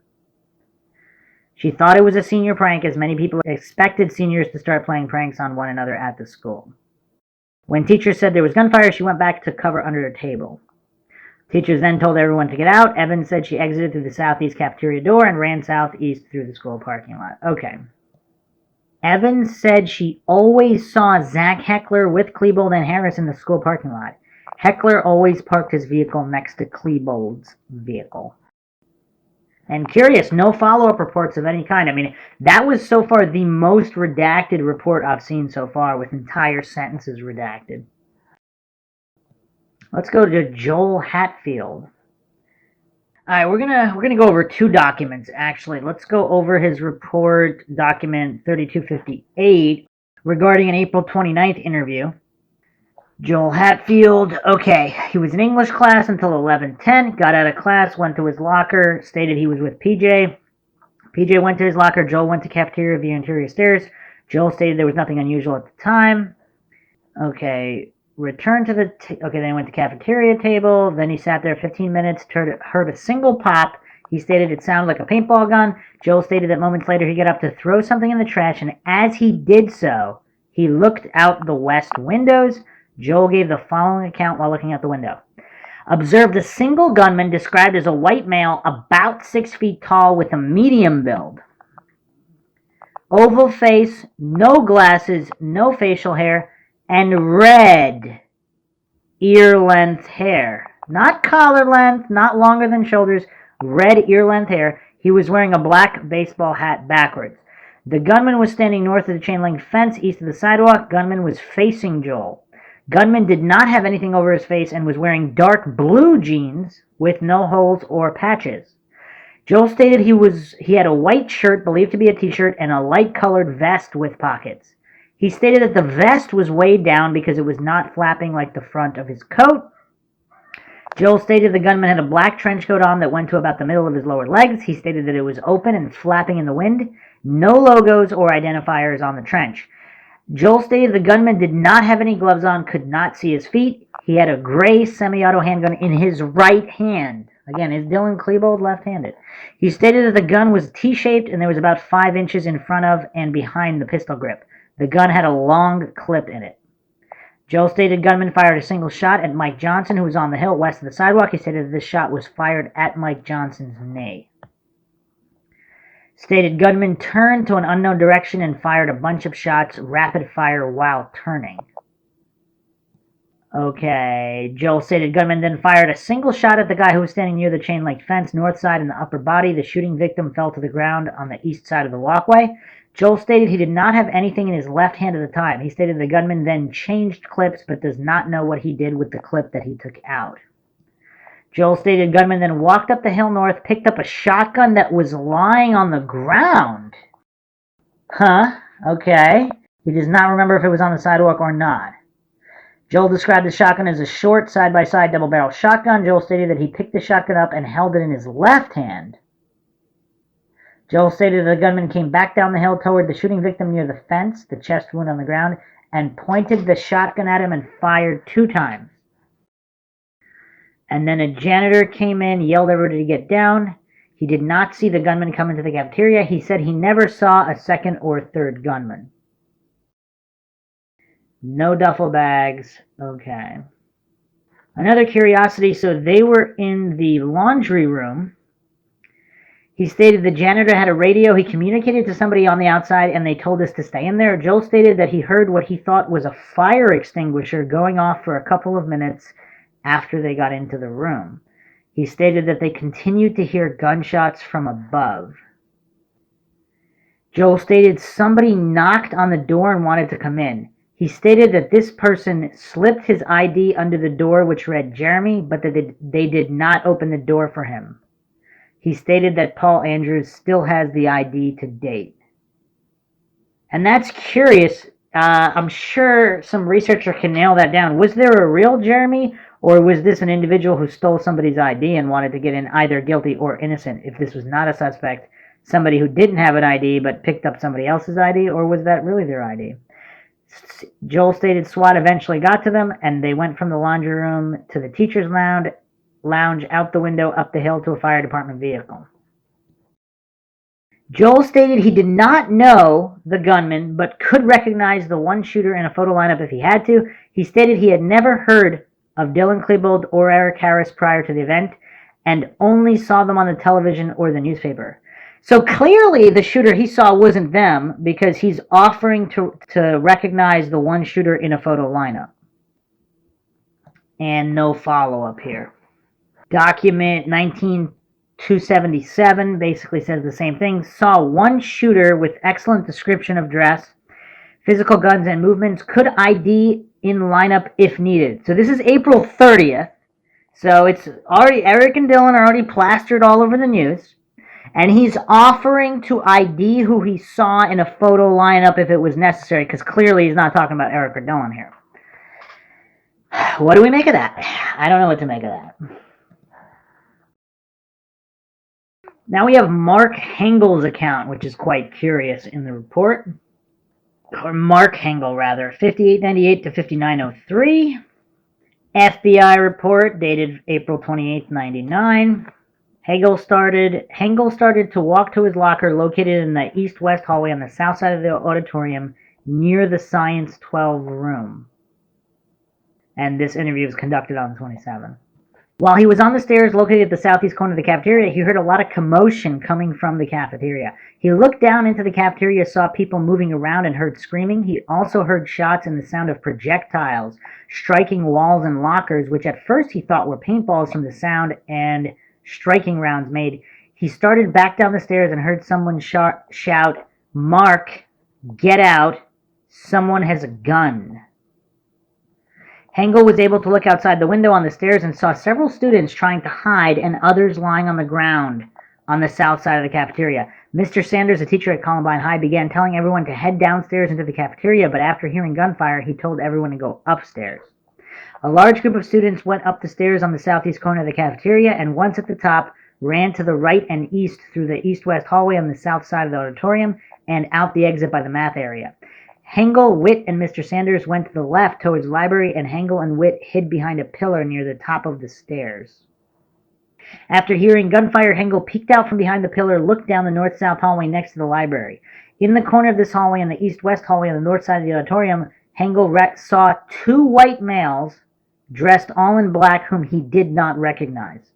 She thought it was a senior prank, as many people expected seniors to start playing pranks on one another at the school. When teachers said there was gunfire, she went back to cover under a table. Teachers then told everyone to get out. Evans said she exited through the southeast cafeteria door and ran southeast through the school parking lot. Okay. Evans said she always saw Zach Heckler with Klebold and Harris in the school parking lot. Heckler always parked his vehicle next to Klebold's vehicle. And curious, no follow-up reports of any kind. I mean, that was so far the most redacted report I've seen so far, with entire sentences redacted. Let's go to Joel Hatfield. Alright, we're gonna go over 2 documents, actually. Let's go over his report, document 3258, regarding an April 29th interview. Joel Hatfield, okay, he was in English class until 11:10, got out of class, went to his locker, stated he was with PJ. PJ went to his locker, Joel went to cafeteria via interior stairs. Joel stated there was nothing unusual at the time. Okay, returned to the, then he went to cafeteria table, then he sat there 15 minutes, heard a single pop. He stated it sounded like a paintball gun. Joel stated that moments later he got up to throw something in the trash, and as he did so, he looked out the west windows. Joel gave the following account while looking out the window. Observed a single gunman described as a white male about 6 feet tall with a medium build. Oval face, no glasses, no facial hair, and red ear-length hair. Not collar length, not longer than shoulders, red ear-length hair. He was wearing a black baseball hat backwards. The gunman was standing north of the chain-link fence, east of the sidewalk. Gunman was facing Joel. Gunman did not have anything over his face and was wearing dark blue jeans with no holes or patches. Joel stated he had a white shirt, believed to be a t-shirt, and a light-colored vest with pockets. He stated that the vest was weighed down because it was not flapping like the front of his coat. Joel stated the gunman had a black trench coat on that went to about the middle of his lower legs. He stated that it was open and flapping in the wind. No logos or identifiers on the trench. Joel stated the gunman did not have any gloves on, could not see his feet. He had a gray semi-auto handgun in his right hand. Again, is Dylan Klebold left-handed? He stated that the gun was T-shaped and there was about 5 inches in front of and behind the pistol grip. The gun had a long clip in it. Joel stated gunman fired a single shot at Mike Johnson, who was on the hill west of the sidewalk. He stated that this shot was fired at Mike Johnson's knee. Stated gunman turned to an unknown direction and fired a bunch of shots, rapid fire, while turning. Okay, Joel stated gunman then fired a single shot at the guy who was standing near the chain-link fence, north side in the upper body. The shooting victim fell to the ground on the east side of the walkway. Joel stated he did not have anything in his left hand at the time. He stated the gunman then changed clips but does not know what he did with the clip that he took out. Joel stated gunman then walked up the hill north, picked up a shotgun that was lying on the ground. Okay. He does not remember if it was on the sidewalk or not. Joel described the shotgun as a short, side-by-side double-barrel shotgun. Joel stated that he picked the shotgun up and held it in his left hand. Joel stated the gunman came back down the hill toward the shooting victim near the fence, the chest wound on the ground, and pointed the shotgun at him and fired 2 times. And then a janitor came in, yelled everybody to get down. He did not see the gunman come into the cafeteria. He said he never saw a second or third gunman. No duffel bags. Okay. Another curiosity, so they were in the laundry room. He stated the janitor had a radio. He communicated to somebody on the outside, and they told us to stay in there. Joel stated that he heard what he thought was a fire extinguisher going off for a couple of minutes after they got into the room. He stated that they continued to hear gunshots from above. Joel stated somebody knocked on the door and wanted to come in. He stated that this person slipped his ID under the door, which read Jeremy, but that they did not open the door for him. He stated that Paul Andrews still has the ID to date. And that's curious. I'm sure some researcher can nail that down. Was there a real Jeremy, or was this an individual who stole somebody's ID and wanted to get in either guilty or innocent? If this was not a suspect, somebody who didn't have an ID but picked up somebody else's ID, or was that really their ID? Joel stated SWAT eventually got to them, and they went from the laundry room to the teacher's lounge, out the window, up the hill to a fire department vehicle. Joel stated he did not know the gunman, but could recognize the one shooter in a photo lineup if he had to. He stated he had never heard of Dylan Klebold or Eric Harris prior to the event, and only saw them on the television or the newspaper. So clearly the shooter he saw wasn't them, because he's offering to recognize the one shooter in a photo lineup. And no follow-up here. Document 19277 basically says the same thing. Saw one shooter with excellent description of dress, physical guns and movements, could ID in lineup if needed. So this is April 30th. So it's already, Eric and Dylan are already plastered all over the news. And he's offering to ID who he saw in a photo lineup if it was necessary, because clearly he's not talking about Eric or Dylan here. What do we make of that? I don't know what to make of that. Now we have Mark Hengel's account, which is quite curious in the report. Or Mark Hengel, rather. 5898 to 5903. FBI report dated April 28th, 99. Hengel started to walk to his locker located in the east-west hallway on the south side of the auditorium near the Science 12 room. And this interview was conducted on the 27th. While he was on the stairs located at the southeast corner of the cafeteria, he heard a lot of commotion coming from the cafeteria. He looked down into the cafeteria, saw people moving around, and heard screaming. He also heard shots and the sound of projectiles striking walls and lockers, which at first he thought were paintballs from the sound and striking rounds made. He started back down the stairs and heard someone shout, Mark, get out. Someone has a gun. Hengel was able to look outside the window on the stairs and saw several students trying to hide and others lying on the ground on the south side of the cafeteria. Mr. Sanders, a teacher at Columbine High, began telling everyone to head downstairs into the cafeteria, but after hearing gunfire, he told everyone to go upstairs. A large group of students went up the stairs on the southeast corner of the cafeteria, and once at the top, ran to the right and east through the east-west hallway on the south side of the auditorium and out the exit by the math area. Hengel, Witt, and Mr. Sanders went to the left towards the library, and Hengel and Witt hid behind a pillar near the top of the stairs. After hearing gunfire, Hengel peeked out from behind the pillar, looked down the north-south hallway next to the library. In the corner of this hallway and the east-west hallway on the north side of the auditorium, Hengel saw two white males dressed all in black whom he did not recognize.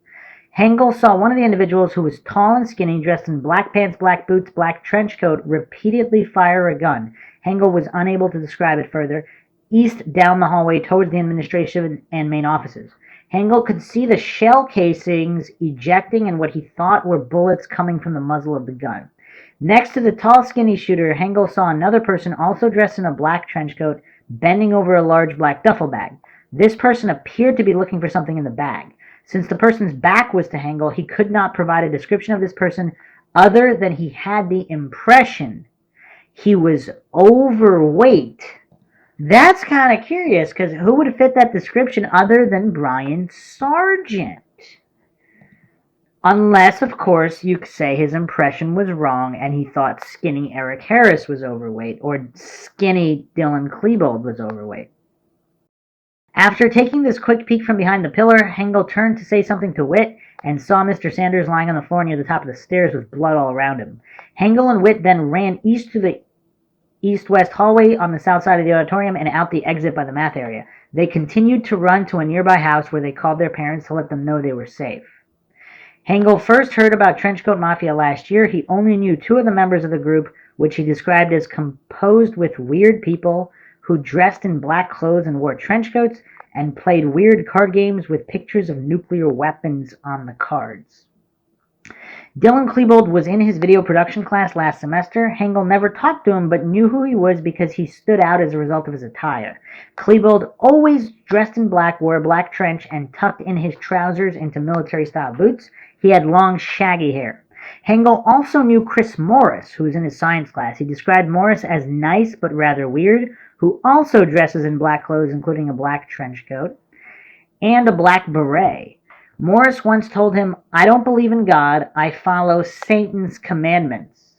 Hengel saw one of the individuals, who was tall and skinny, dressed in black pants, black boots, black trench coat, repeatedly fire a gun. Hengel was unable to describe it further, east down the hallway towards the administration and main offices. Hengel could see the shell casings ejecting and what he thought were bullets coming from the muzzle of the gun. Next to the tall, skinny shooter, Hengel saw another person also dressed in a black trench coat, bending over a large black duffel bag. This person appeared to be looking for something in the bag. Since the person's back was to Hengel, he could not provide a description of this person other than he had the impression he was overweight. That's kind of curious, because who would fit that description other than Brian Sargent? Unless, of course, you could say his impression was wrong and he thought skinny Eric Harris was overweight, or skinny Dylan Klebold was overweight. After taking this quick peek from behind the pillar, Hengel turned to say something to Witt and saw Mr. Sanders lying on the floor near the top of the stairs with blood all around him. Hengel and Witt then ran east through the east-west hallway on the south side of the auditorium and out the exit by the math area. They continued to run to a nearby house where they called their parents to let them know they were safe. Hengel first heard about Trenchcoat Mafia last year. He only knew two of the members of the group, which he described as composed with weird people who dressed in black clothes and wore trench coats and played weird card games with pictures of nuclear weapons on the cards. Dylan Klebold was in his video production class last semester. Hengel never talked to him, but knew who he was because he stood out as a result of his attire. Klebold always dressed in black, wore a black trench, and tucked in his trousers into military-style boots. He had long, shaggy hair. Hengel also knew Chris Morris, who was in his science class. He described Morris as nice but rather weird, who also dresses in black clothes, including a black trench coat and a black beret. Morris once told him, "I don't believe in God, I follow Satan's commandments.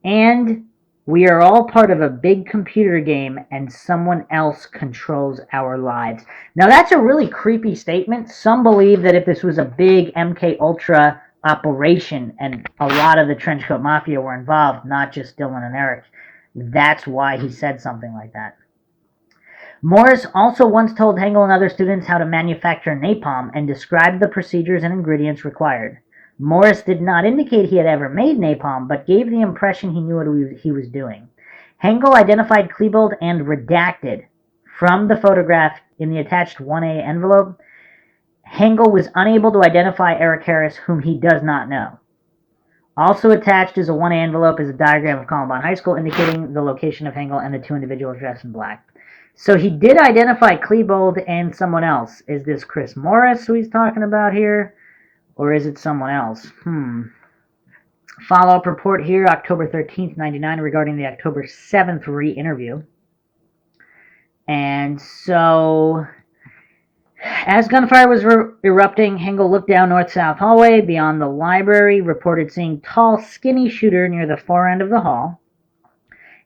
And we are all part of a big computer game and someone else controls our lives." Now that's a really creepy statement. Some believe that if this was a big MK Ultra operation and a lot of the Trenchcoat Mafia were involved, not just Dylan and Eric, that's why he said something like that. Morris also once told Hengel and other students how to manufacture napalm and described the procedures and ingredients required. Morris did not indicate he had ever made napalm, but gave the impression he knew what he was doing. Hengel identified Klebold and redacted from the photograph in the attached 1A envelope. Hengel was unable to identify Eric Harris, whom he does not know. Also attached as a 1A envelope is a diagram of Columbine High School indicating the location of Hengel and the two individuals dressed in black. So he did identify Klebold and someone else. Is this Chris Morris who he's talking about here? Or is it someone else? Follow-up report here, October 13th, 1999, regarding the October 7th re-interview. And so, as gunfire was erupting, Hengel looked down north-south hallway beyond the library, reported seeing tall, skinny shooter near the far end of the hall.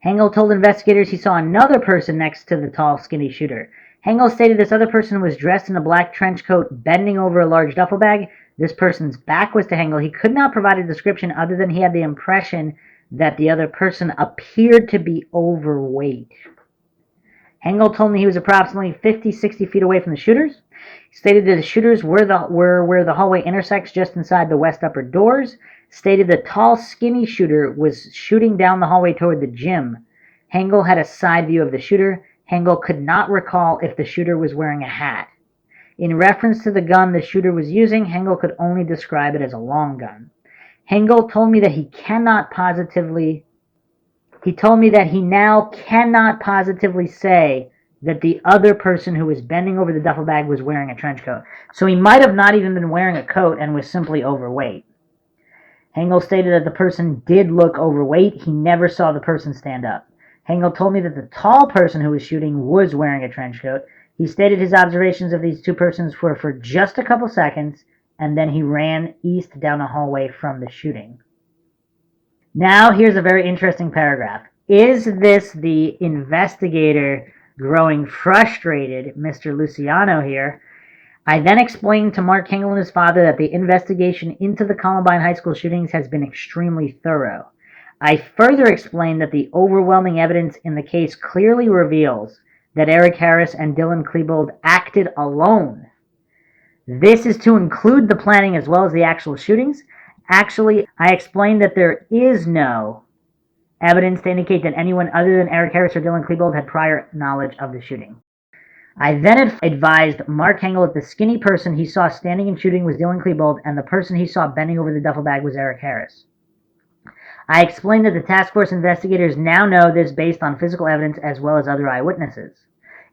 Hengel told investigators he saw another person next to the tall, skinny shooter. Hengel stated this other person was dressed in a black trench coat, bending over a large duffel bag. This person's back was to Hengel. He could not provide a description other than he had the impression that the other person appeared to be overweight. Hengel told me he was approximately 50-60 feet away from the shooters. He stated that the shooters were where the hallway intersects just inside the west upper doors. Stated the tall, skinny shooter was shooting down the hallway toward the gym. Hengel had a side view of the shooter. Hengel could not recall if the shooter was wearing a hat. In reference to the gun the shooter was using, Hengel could only describe it as a long gun. Hengel told me that he cannot positively He told me that he now cannot positively say that the other person who was bending over the duffel bag was wearing a trench coat. So he might have not even been wearing a coat and was simply overweight. Hengel stated that the person did look overweight. He never saw the person stand up. Hengel told me that the tall person who was shooting was wearing a trench coat. He stated his observations of these two persons were for just a couple seconds, and then he ran east down a hallway from the shooting. Now, here's a very interesting paragraph. Is this the investigator growing frustrated, Mr. Luciano here? I then explained to Mark Hengel and his father that the investigation into the Columbine High School shootings has been extremely thorough. I further explained that the overwhelming evidence in the case clearly reveals that Eric Harris and Dylan Klebold acted alone. This is to include the planning as well as the actual shootings. Actually, I explained that there is no evidence to indicate that anyone other than Eric Harris or Dylan Klebold had prior knowledge of the shooting. I then advised Mark Hengel that the skinny person he saw standing and shooting was Dylan Klebold, and the person he saw bending over the duffel bag was Eric Harris. I explained that the task force investigators now know this based on physical evidence as well as other eyewitnesses.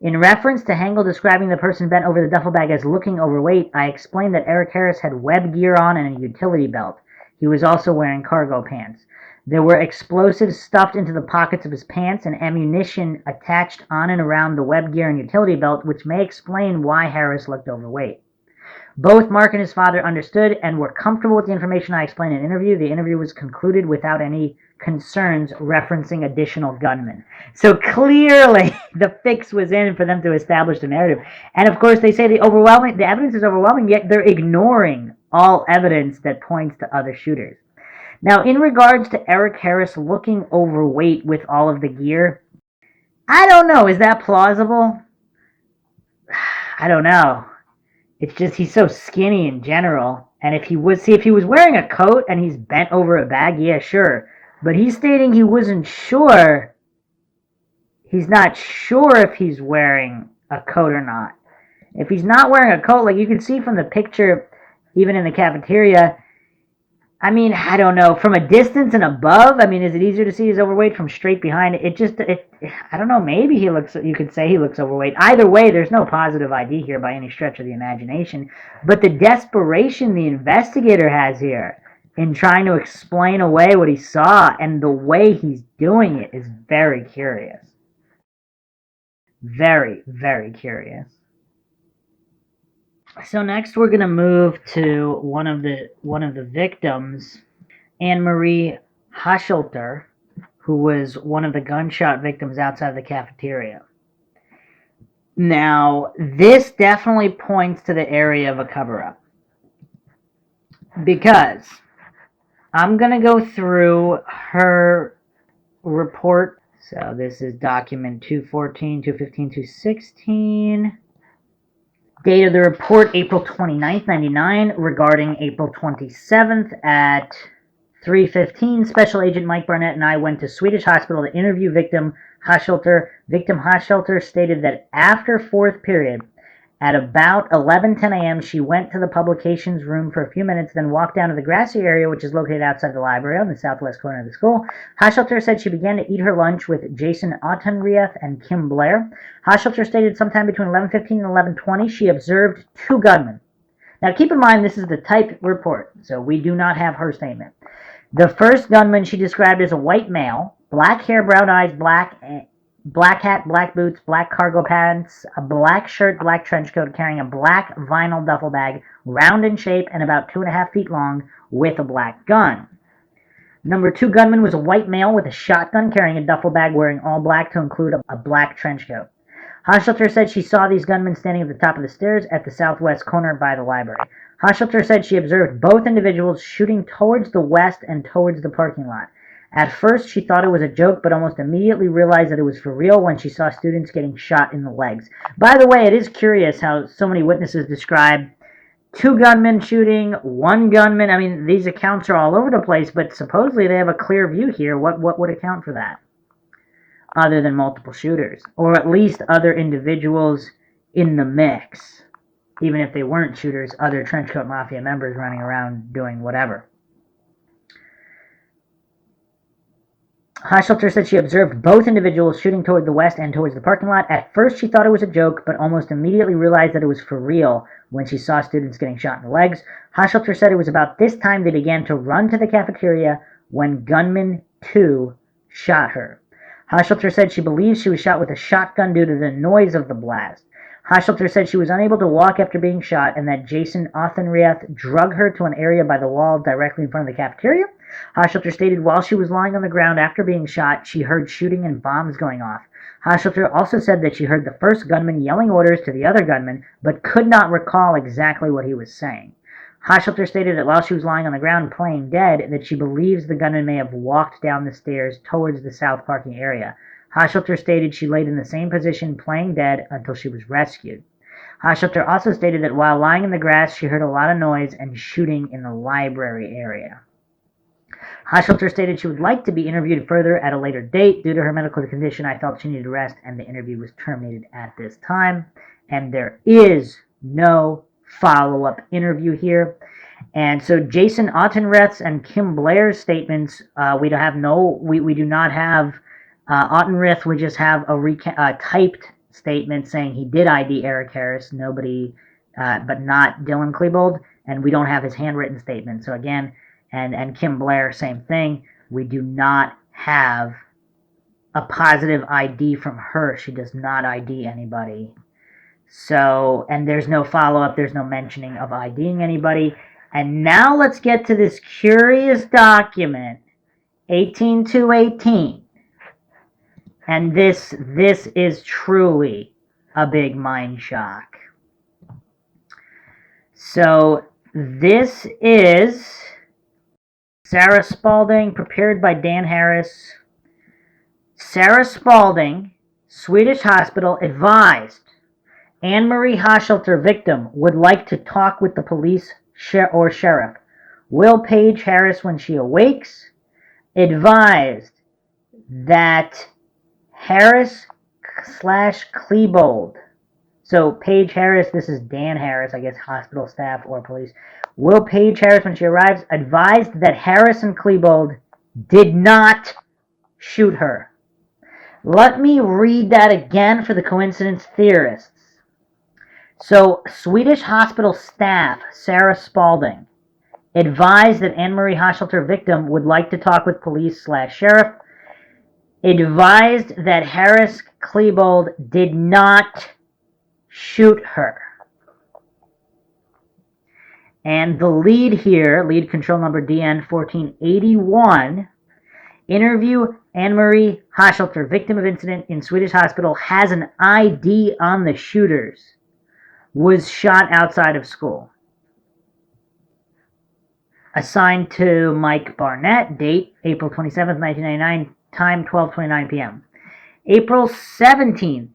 In reference to Hengel describing the person bent over the duffel bag as looking overweight, I explained that Eric Harris had web gear on and a utility belt. He was also wearing cargo pants. There were explosives stuffed into the pockets of his pants and ammunition attached on and around the web gear and utility belt, which may explain why Harris looked overweight. Both Mark and his father understood and were comfortable with the information I explained in the interview. The interview was concluded without any concerns referencing additional gunmen. So clearly the fix was in for them to establish the narrative. And of course they say the evidence is overwhelming, yet they're ignoring all evidence that points to other shooters. Now, in regards to Eric Harris looking overweight with all of the gear, I don't know. Is that plausible? I don't know. It's just he's so skinny in general. And if he was wearing a coat and he's bent over a bag, yeah, sure. But he's stating he wasn't sure. He's not sure if he's wearing a coat or not. If he's not wearing a coat, like you can see from the picture, even in the cafeteria, I mean, I don't know. From a distance and above, I mean, is it easier to see he's overweight from straight behind? I don't know. Maybe you could say he looks overweight. Either way, there's no positive ID here by any stretch of the imagination. But the desperation the investigator has here in trying to explain away what he saw and the way he's doing it is very curious. Very, very curious. So next we're going to move to one of the victims, Anne-Marie Hochhalter, who was one of the gunshot victims outside the cafeteria. Now, this definitely points to the area of a cover-up, because I'm going to go through her report. So this is document 214, 215, 216. Date of the report, April 29th, 99, regarding April 27th at 3:15. Special Agent Mike Barnett and I went to Swedish Hospital to interview victim Hochhalter. Victim Hochhalter stated that after fourth period, at about 11:10 a.m., she went to the publications room for a few minutes, then walked down to the grassy area, which is located outside the library on the southwest corner of the school. Hochhalter said she began to eat her lunch with Jason Autenrieth and Kim Blair. Hochhalter stated sometime between 11:15 and 11:20 she observed two gunmen. Now keep in mind this is the typed report, so we do not have her statement. The first gunman she described as a white male, black hair, brown eyes, black hat, black boots, black cargo pants, a black shirt, black trench coat, carrying a black vinyl duffel bag, round in shape and about 2.5 feet long, with a black gun. Number two gunman was a white male with a shotgun, carrying a duffel bag, wearing all black to include a black trench coat. Hochhalter said she saw these gunmen standing at the top of the stairs at the southwest corner by the library. Hochhalter said she observed both individuals shooting towards the west and towards the parking lot. At first, she thought it was a joke, but almost immediately realized that it was for real when she saw students getting shot in the legs. By the way, it is curious how so many witnesses describe two gunmen shooting, one gunman. I mean, these accounts are all over the place, but supposedly they have a clear view here. What would account for that? Other than multiple shooters, or at least other individuals in the mix. Even if they weren't shooters, other Trenchcoat Mafia members running around doing whatever. Hochhalter said she observed both individuals shooting toward the west and towards the parking lot. At first, she thought it was a joke, but almost immediately realized that it was for real when she saw students getting shot in the legs. Hochhalter said it was about this time they began to run to the cafeteria when gunman 2 shot her. Hochhalter said she believes she was shot with a shotgun due to the noise of the blast. Hochhalter said she was unable to walk after being shot and that Jason Othenrieth drug her to an area by the wall directly in front of the cafeteria. Hochhalter stated while she was lying on the ground after being shot, she heard shooting and bombs going off. Hochhalter also said that she heard the first gunman yelling orders to the other gunman, but could not recall exactly what he was saying. Hochhalter stated that while she was lying on the ground playing dead, that she believes the gunman may have walked down the stairs towards the south parking area. Hochhalter stated she laid in the same position playing dead until she was rescued. Hochhalter also stated that while lying in the grass, she heard a lot of noise and shooting in the library area. Hochhalter stated she would like to be interviewed further at a later date. Due to her medical condition, I felt she needed rest, and the interview was terminated at this time. And there is no follow-up interview here. And so Jason Ottenreth's and Kim Blair's statements, we do not have Ottenreth. We just have a typed statement saying he did ID Eric Harris, but not Dylan Klebold, and we don't have his handwritten statement. So again, and Kim Blair, same thing. We do not have a positive ID from her. She does not ID anybody. So, and there's no follow-up. There's no mentioning of IDing anybody. And now let's get to this curious document, 18218. And this is truly a big mind shock. So this is Sarah Spalding, prepared by Dan Harris. Sarah Spalding, Swedish hospital, advised Anne-Marie Hochhalter, victim, would like to talk with the police or sheriff. Will Paige Harris, when she awakes, advised that Harris/Klebold. So Paige Harris, this is Dan Harris, I guess hospital staff or police. Will Paige Harris, when she arrives, advised that Harris and Klebold did not shoot her. Let me read that again for the coincidence theorists. So Swedish hospital staff, Sarah Spalding, advised that Anne-Marie Hochhalter, victim, would like to talk with police/sheriff. Advised that Harris Klebold did not shoot her. And the lead here, lead control number DN 1481, interview Anne-Marie Hochhalter, victim of incident in Swedish hospital, has an ID on the shooters, was shot outside of school. Assigned to Mike Barnett, date April 27th, 1999, time 12:29 p.m. April 17th,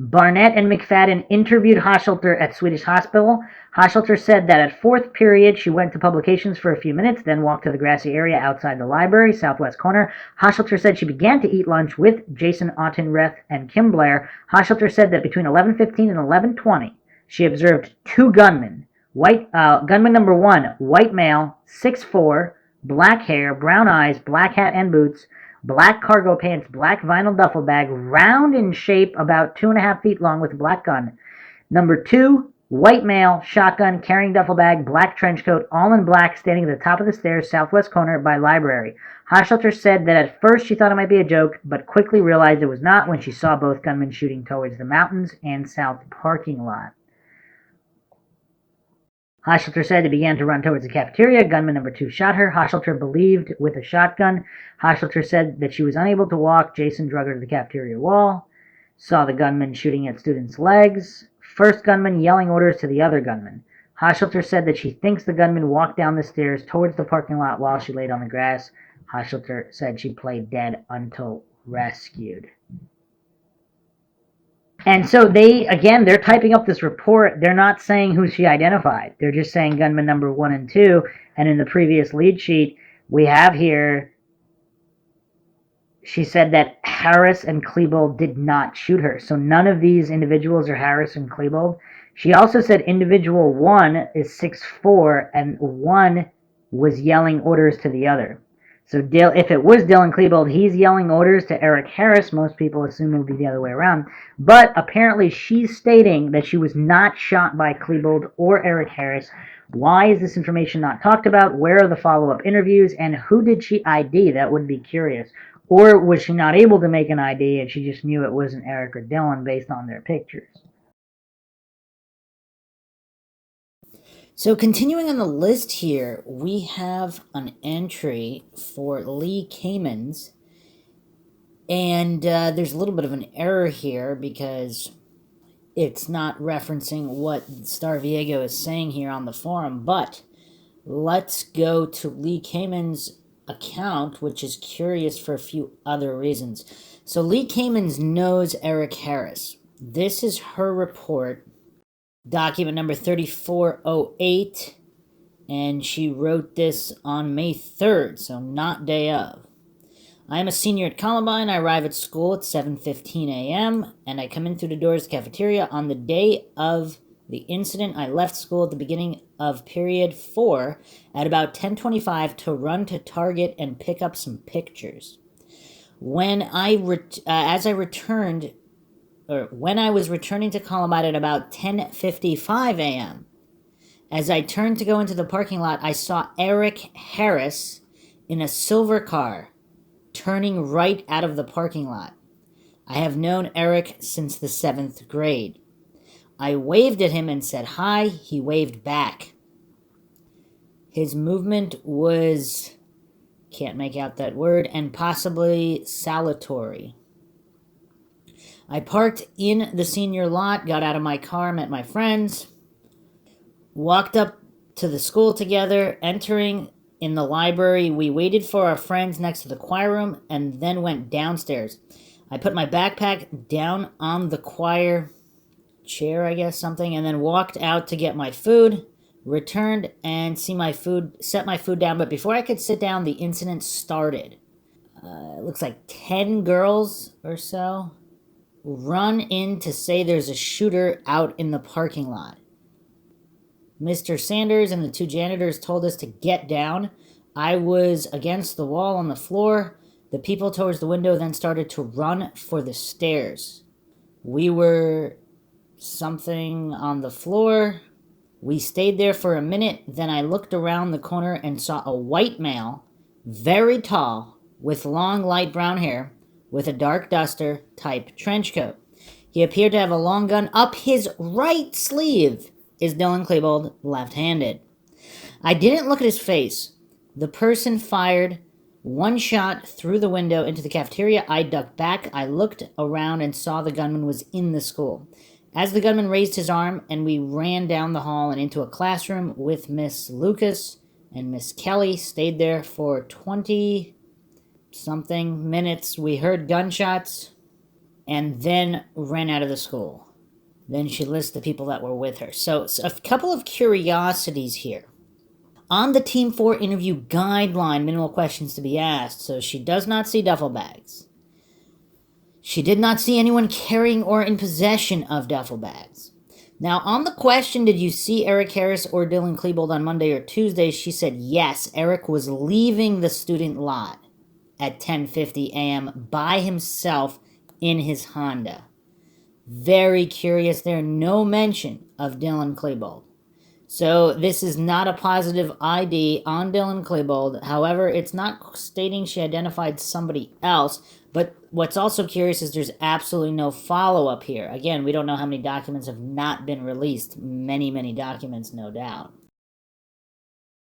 Barnett and McFadden interviewed Hochhalter at Swedish Hospital. Hochhalter said that at fourth period, she went to publications for a few minutes, then walked to the grassy area outside the library, southwest corner. Hochhalter said she began to eat lunch with Jason Ottenreth and Kim Blair. Hochhalter said that between 11:15 and 11:20, she observed two gunmen. Gunman number 1, white male, 6'4", black hair, brown eyes, black hat and boots, black cargo pants, black vinyl duffel bag, round in shape, about 2.5 feet long, with a black gun. Number 2, white male, shotgun, carrying duffel bag, black trench coat, all in black, standing at the top of the stairs, southwest corner by library. Hochhalter said that at first she thought it might be a joke, but quickly realized it was not when she saw both gunmen shooting towards the mountains and south parking lot. Hochhalter said he began to run towards the cafeteria. Gunman number 2 shot her. Hochhalter believed with a shotgun. Hochhalter said that she was unable to walk. Jason drug her to the cafeteria wall. Saw the gunman shooting at students' legs. First gunman yelling orders to the other gunman. Hochhalter said that she thinks the gunman walked down the stairs towards the parking lot while she laid on the grass. Hochhalter said she played dead until rescued. And so they're typing up this report. They're not saying who she identified. They're just saying gunman number 1 and 2. And in the previous lead sheet, we have here, she said that Harris and Klebold did not shoot her. So none of these individuals are Harris and Klebold. She also said individual 1 is 6'4", and 1 was yelling orders to the other. So if it was Dylan Klebold, he's yelling orders to Eric Harris. Most people assume it would be the other way around. But apparently she's stating that she was not shot by Klebold or Eric Harris. Why is this information not talked about? Where are the follow-up interviews? And who did she ID? That would be curious. Or was she not able to make an ID and she just knew it wasn't Eric or Dylan based on their pictures? So continuing on the list here, we have an entry for Lee Caims, and there's a little bit of an error here because it's not referencing what Star Viego is saying here on the forum, but let's go to Lee Caims' account, which is curious for a few other reasons. So Lee Caims knows Eric Harris. This is her report, document number 3408, and she wrote this on May 3rd, so not day of. I am a senior at Columbine. I arrive at school at 7:15 a.m., and I come in through the doors of the cafeteria. On the day of the incident, I left school at the beginning of period 4 at about 10:25 to run to Target and pick up some pictures. When I was returning to Columbine at about 10:55 a.m., as I turned to go into the parking lot, I saw Eric Harris in a silver car turning right out of the parking lot. I have known Eric since the 7th grade. I waved at him and said hi. He waved back. His movement was, can't make out that word, and possibly salutatory. I parked in the senior lot, got out of my car, met my friends, walked up to the school together. Entering in the library, we waited for our friends next to the choir room and then went downstairs. I put my backpack down on the choir chair, I guess, something, and then walked out to get my food, returned and set my food down, but before I could sit down, the incident started. It looks like 10 girls or so run in to say there's a shooter out in the parking lot. Mr. Sanders and the 2 janitors told us to get down. I was against the wall on the floor. The people towards the window then started to run for the stairs. We were something on the floor. We stayed there for a minute. Then I looked around the corner and saw a white male, very tall, with long light brown hair, with a dark duster type trench coat. He appeared to have a long gun up his right sleeve. Is Dylan Klebold left-handed? I didn't look at his face. The person fired one shot through the window into the cafeteria. I ducked back. I looked around and saw the gunman was in the school. As the gunman raised his arm, and we ran down the hall and into a classroom with Miss Lucas and Miss Kelly, stayed there for 20-something minutes. We heard gunshots and then ran out of the school. Then she lists the people that were with her. So a couple of curiosities here. On the Team 4 interview guideline, minimal questions to be asked. So she does not see duffel bags. She did not see anyone carrying or in possession of duffel bags. Now, on the question, did you see Eric Harris or Dylan Klebold on Monday or Tuesday? She said yes, Eric was leaving the student lot at 10:50 a.m. by himself in his Honda. Very curious there. No mention of Dylan Klebold. So this is not a positive ID on Dylan Klebold. However, it's not stating she identified somebody else. But what's also curious is there's absolutely no follow-up here. Again, we don't know how many documents have not been released. Many, many documents, no doubt.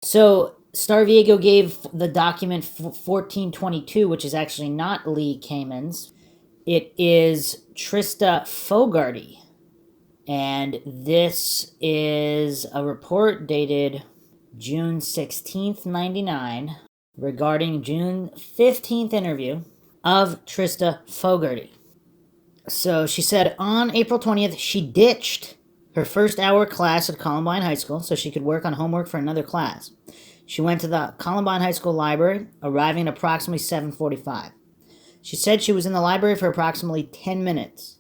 So Star Viego gave the document 1422, which is actually not Lee Caims. It is Trista Fogarty. And this is a report dated June 16th, 99, regarding June 15th interview of Trista Fogarty. So she said on April 20th, she ditched her first hour class at Columbine High School so she could work on homework for another class. She went to the Columbine High School library, arriving at approximately 7:45. She said she was in the library for approximately 10 minutes.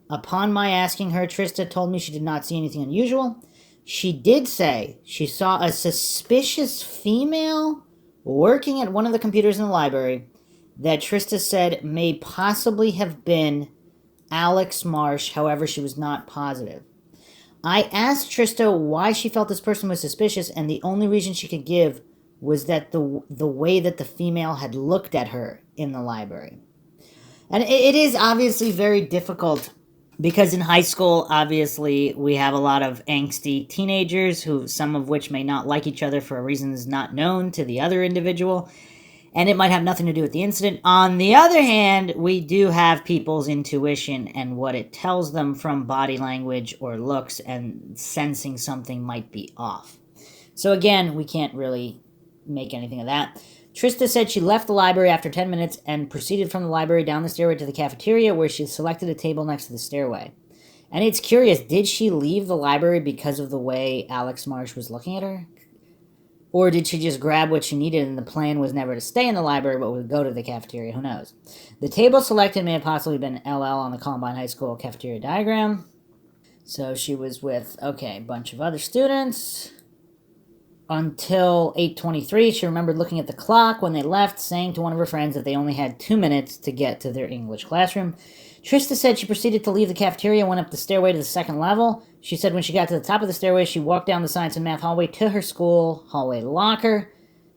Upon my asking her, Trista told me she did not see anything unusual. She did say she saw a suspicious female working at one of the computers in the library that Trista said may possibly have been Alex Marsh, however, she was not positive. I asked Trista why she felt this person was suspicious, and the only reason she could give was that the way that the female had looked at her in the library. And it is obviously very difficult because in high school, obviously, we have a lot of angsty teenagers who, some of which may not like each other for reasons not known to the other individual, and it might have nothing to do with the incident. On the other hand, we do have people's intuition and what it tells them from body language or looks, and sensing something might be off. So again, we can't really make anything of that. Trista said she left the library after 10 minutes and proceeded from the library down the stairway to the cafeteria, where she selected a table next to the stairway. And it's curious, did she leave the library because of the way Alex Marsh was looking at her? Or did she just grab what she needed and the plan was never to stay in the library but would go to the cafeteria? Who knows? The table selected may have possibly been LL on the Columbine High School cafeteria diagram. So she was with, a bunch of other students. Until 8:23, she remembered looking at the clock when they left, saying to one of her friends that they only had 2 minutes to get to their English classroom. Trista said she proceeded to leave the cafeteria and went up the stairway to the second level. She said when she got to the top of the stairway, she walked down the science and math hallway to her school hallway locker.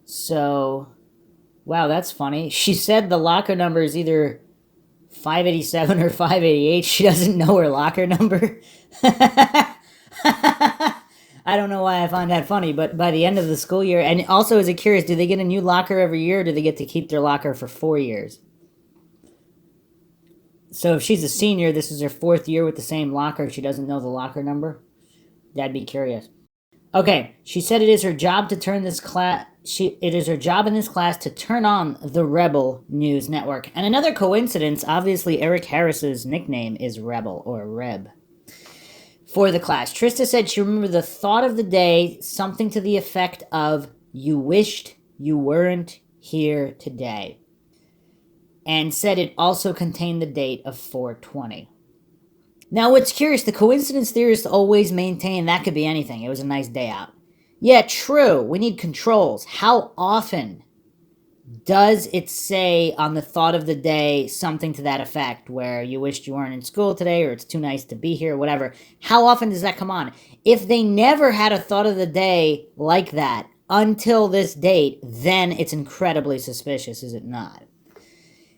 So, wow, that's funny. She said the locker number is either 587 or 588. She doesn't know her locker number. I don't know why I find that funny, but by the end of the school year, and also is it curious, do they get a new locker every year, or do they get to keep their locker for 4 years? So if she's a senior, this is her 4th year with the same locker, she doesn't know the locker number? That'd be curious. Okay, she said it is her job to turn this class. It is her job in this class to turn on the Rebel News Network. And another coincidence, obviously Eric Harris's nickname is Rebel or Reb. For the class, Trista said she remembered the thought of the day, something to the effect of, "You wished you weren't here today," and said it also contained the date of 4/20. Now, what's curious, the coincidence theorists always maintain that could be anything. It was a nice day out. Yeah, true, we need controls. How often does it say on the thought of the day something to that effect, where you wished you weren't in school today, or it's too nice to be here, whatever? How often does that come on? If they never had a thought of the day like that until this date, then it's incredibly suspicious, is it not?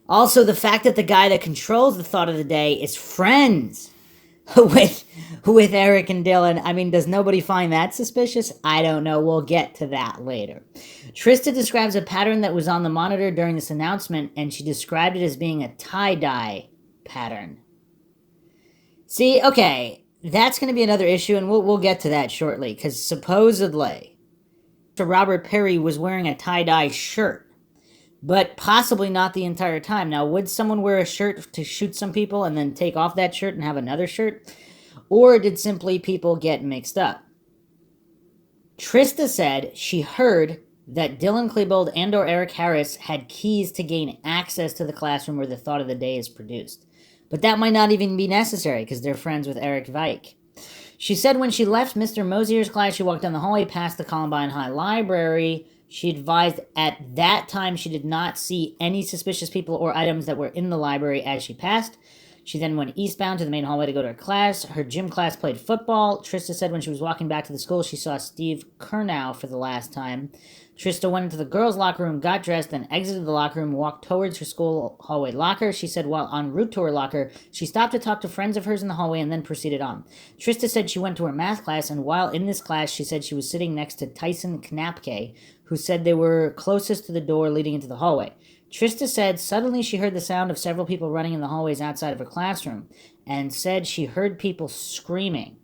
Also, the fact that the guy that controls the thought of the day is friends with Eric and Dylan. I mean, does nobody find that suspicious? I don't know. We'll get to that later. Trista describes a pattern that was on the monitor during this announcement, and she described it as being a tie-dye pattern. See, okay, that's going to be another issue, and we'll get to that shortly, because supposedly Robert Perry was wearing a tie-dye shirt, but possibly not the entire time. Now, would someone wear a shirt to shoot some people and then take off that shirt and have another shirt? Or did simply people get mixed up? Trista said she heard that Dylan Klebold and or Eric Harris had keys to gain access to the classroom where the thought of the day is produced. But that might not even be necessary because they're friends with Eric Veik. She said when she left Mr. Mosier's class, she walked down the hallway past the Columbine High Library. She advised at that time she did not see any suspicious people or items that were in the library as she passed. She then went eastbound to the main hallway to go to her class. Her gym class played football. Trista said when she was walking back to the school, she saw Steve Kernow for the last time. Trista went into the girls' locker room, got dressed, then exited the locker room, walked towards her school hallway locker. She said while en route to her locker, she stopped to talk to friends of hers in the hallway and then proceeded on. Trista said she went to her math class, and while in this class, she said she was sitting next to Tyson Knapke, who said they were closest to the door leading into the hallway. Trista said suddenly she heard the sound of several people running in the hallways outside of her classroom, and said she heard people screaming.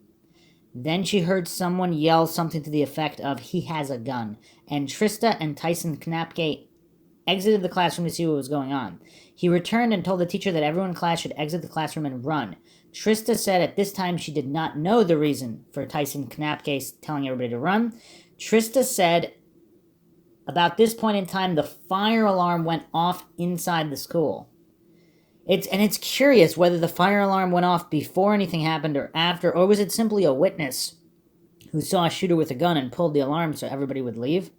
Then she heard someone yell something to the effect of, "He has a gun," and Trista and Tyson Knapke exited the classroom to see what was going on. He returned and told the teacher that everyone in class should exit the classroom and run. Trista said at this time she did not know the reason for Tyson Knapke telling everybody to run. Trista said about this point in time, the fire alarm went off inside the school. It's curious whether the fire alarm went off before anything happened or after, or was it simply a witness who saw a shooter with a gun and pulled the alarm so everybody would leave?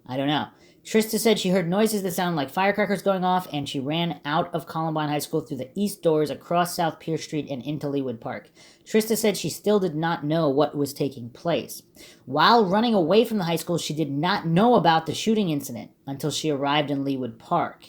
I don't know. Trista said she heard noises that sounded like firecrackers going off, and she ran out of Columbine High School through the east doors across South Pierce Street and into Leawood Park. Trista said she still did not know what was taking place. While running away from the high school, she did not know about the shooting incident until she arrived in Leawood Park.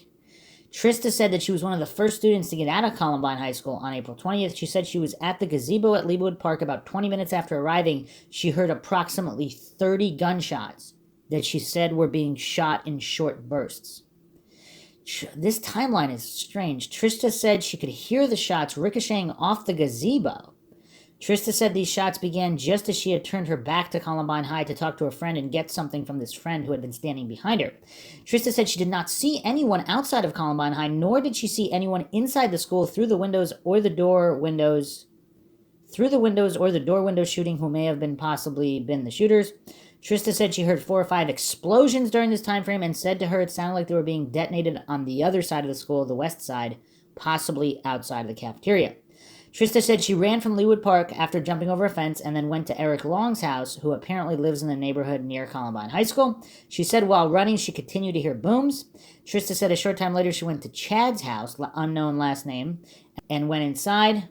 Trista said that she was one of the first students to get out of Columbine High School on April 20th. She said she was at the gazebo at Leawood Park about 20 minutes after arriving. She heard approximately 30 gunshots that she said were being shot in short bursts. This timeline is strange. Trista said she could hear the shots ricocheting off the gazebo. Trista said these shots began just as she had turned her back to Columbine High to talk to a friend and get something from this friend who had been standing behind her. Trista said she did not see anyone outside of Columbine High, nor did she see anyone inside the school through the windows or the door windows shooting who may have been possibly been the shooters. Trista said she heard 4 or 5 explosions during this time frame and said to her it sounded like they were being detonated on the other side of the school, the west side, possibly outside of the cafeteria. Trista said she ran from Leawood Park after jumping over a fence and then went to Eric Long's house, who apparently lives in the neighborhood near Columbine High School. She said while running, she continued to hear booms. Trista said a short time later she went to Chad's house, unknown last name, and went inside.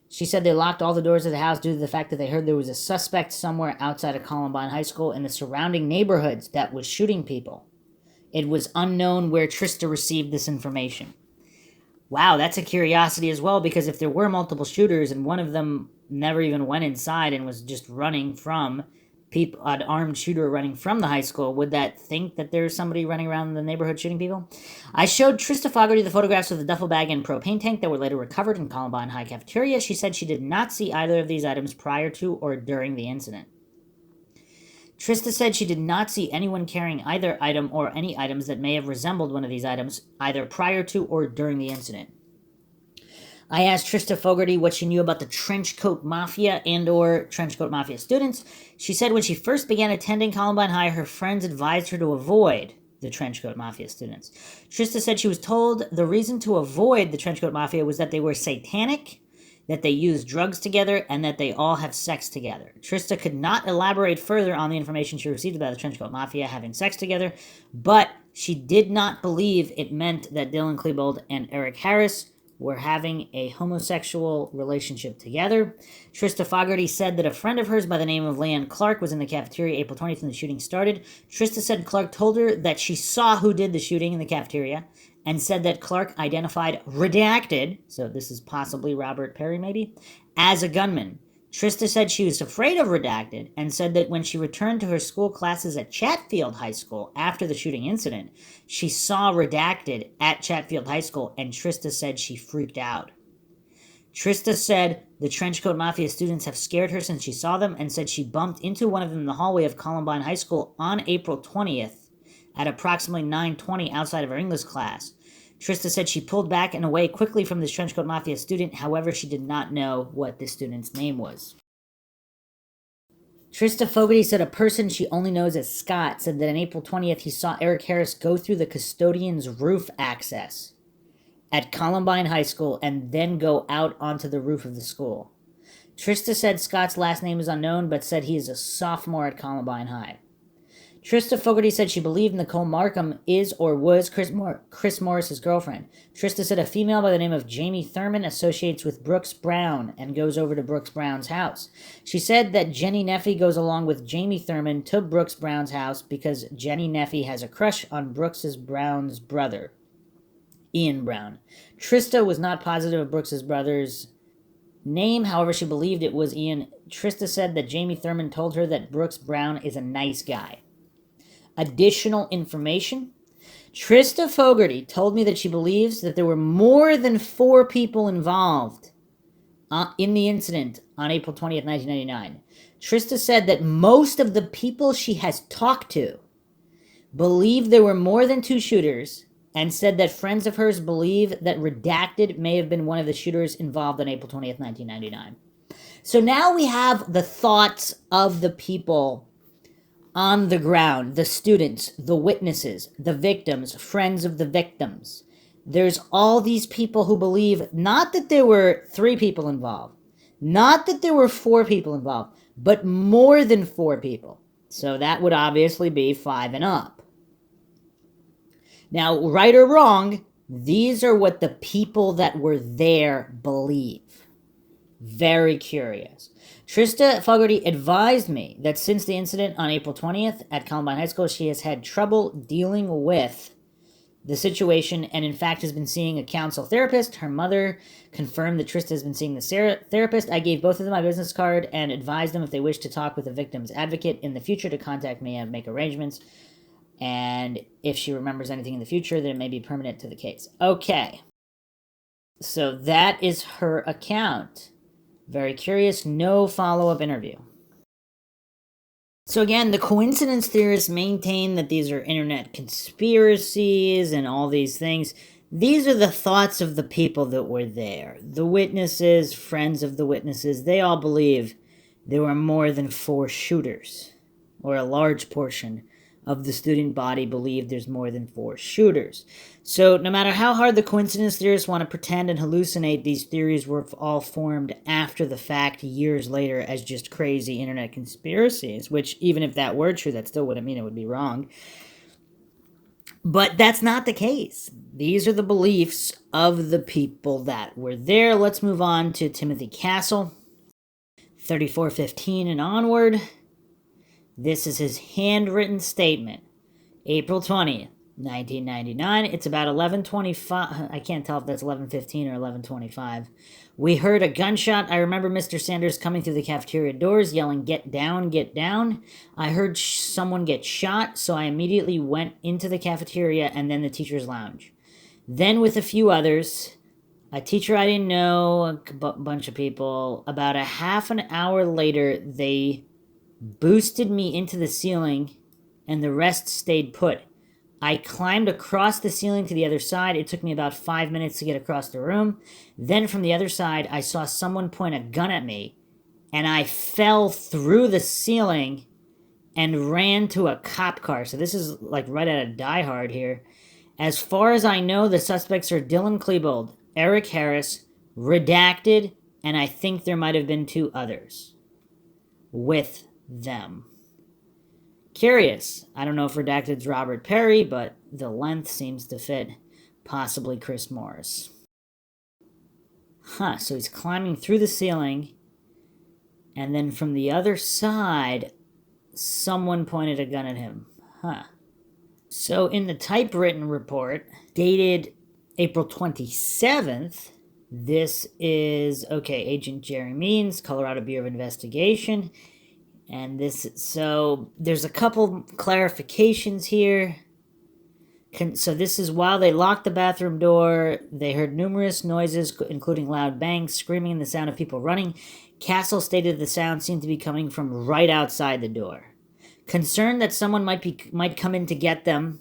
She said they locked all the doors of the house due to the fact that they heard there was a suspect somewhere outside of Columbine High School in the surrounding neighborhoods that was shooting people. It was unknown where Trista received this information. Wow, that's a curiosity as well, because if there were multiple shooters and one of them never even went inside and was just running from people, an armed shooter running from the high school, would that think that there's somebody running around the neighborhood shooting people? I showed Trista Fogarty the photographs of the duffel bag and propane tank that were later recovered in Columbine High cafeteria. She said she did not see either of these items prior to or during the incident. Trista said she did not see anyone carrying either item or any items that may have resembled one of these items either prior to or during the incident. I asked Trista Fogarty what she knew about the Trenchcoat Mafia and or Trenchcoat Mafia students. She said when she first began attending Columbine High, her friends advised her to avoid the Trenchcoat Mafia students. Trista said she was told the reason to avoid the Trenchcoat Mafia was that they were satanic, that they used drugs together, and that they all have sex together. Trista could not elaborate further on the information she received about the Trenchcoat Mafia having sex together, but she did not believe it meant that Dylan Klebold and Eric Harris were having a homosexual relationship together. Trista Fogarty said that a friend of hers by the name of Leanne Clark was in the cafeteria April 20th when the shooting started. Trista said Clark told her that she saw who did the shooting in the cafeteria and said that Clark identified redacted, so this is possibly Robert Perry maybe, as a gunman. Trista said she was afraid of redacted and said that when she returned to her school classes at Hatfield High School after the shooting incident, she saw redacted at Hatfield High School, and Trista said she freaked out. Trista said the Trenchcoat Mafia students have scared her since she saw them and said she bumped into one of them in the hallway of Columbine High School on April 20th at approximately 9:20 outside of her English class. Trista said she pulled back and away quickly from this Trenchcoat Mafia student. However, she did not know what the student's name was. Trista Fogarty said a person she only knows as Scott said that on April 20th he saw Eric Harris go through the custodian's roof access at Columbine High School and then go out onto the roof of the school. Trista said Scott's last name is unknown, but said he is a sophomore at Columbine High. Trista Fogarty said she believed Nicole Markham is or was Chris Morris's girlfriend. Trista said a female by the name of Jamie Thurman associates with Brooks Brown and goes over to Brooks Brown's house. She said that Jenny Neffy goes along with Jamie Thurman to Brooks Brown's house because Jenny Neffy has a crush on Brooks Brown's brother, Ian Brown. Trista was not positive of Brooks' brother's name, however, she believed it was Ian. Trista said that Jamie Thurman told her that Brooks Brown is a nice guy. Additional information. Trista Fogarty told me that she believes that there were more than 4 people involved in the incident on April 20th, 1999. Trista said that most of the people she has talked to believe there were more than 2 shooters and said that friends of hers believe that redacted may have been one of the shooters involved on April 20th, 1999. So now we have the thoughts of the people on the ground, the students, the witnesses, the victims, friends of the victims. There's all these people who believe not that there were 3 people involved, not that there were 4 people involved, but more than 4 people. So that would obviously be 5 and up. Now, right or wrong, these are what the people that were there believe. Very curious. Trista Fogarty advised me that since the incident on April 20th at Columbine High School, she has had trouble dealing with the situation and in fact has been seeing a counsel therapist. Her mother confirmed that Trista has been seeing the therapist. I gave both of them my business card and advised them if they wish to talk with the victim's advocate in the future to contact me and make arrangements. And if she remembers anything in the future, then it may be permanent to the case. Okay. So that is her account. Very curious. No follow-up interview. So again, the coincidence theorists maintain that these are internet conspiracies and all these things. These are the thoughts of the people that were there. The witnesses, friends of the witnesses, they all believe there were more than 4 shooters, or a large portion of the student body believed there's more than 4 shooters. So no matter how hard the coincidence theorists want to pretend and hallucinate, these theories were all formed after the fact years later as just crazy internet conspiracies, which even if that were true, that still wouldn't mean it would be wrong. But that's not the case. These are the beliefs of the people that were there. Let's move on to Timothy Castle, 3415 and onward. This is his handwritten statement, April 20th, 1999. It's about 11:25. I can't tell if that's 11:15 or 11:25. We heard a gunshot. I remember Mr. Sanders coming through the cafeteria doors, yelling, "Get down, get down." I heard someone get shot, so I immediately went into the cafeteria and then the teacher's lounge. Then with a few others, a teacher I didn't know, a bunch of people, about a half an hour later, they boosted me into the ceiling, and the rest stayed put. I climbed across the ceiling to the other side. It took me about 5 minutes to get across the room. Then from the other side, I saw someone point a gun at me, and I fell through the ceiling and ran to a cop car. So this is like right out of Die Hard here. As far as I know, the suspects are Dylan Klebold, Eric Harris, redacted, and I think there might have been 2 others with them. Curious. I don't know if redacted's Robert Perry, but the length seems to fit possibly Chris Morris. So he's climbing through the ceiling, and then from the other side, someone pointed a gun at him. So in the typewritten report, dated April 27th, this is, Agent Jerry Means, Colorado Bureau of Investigation. And so there's a couple clarifications here. So this is while they locked the bathroom door, they heard numerous noises, including loud bangs, screaming, and the sound of people running. Castle stated the sound seemed to be coming from right outside the door. Concerned that someone might come in to get them,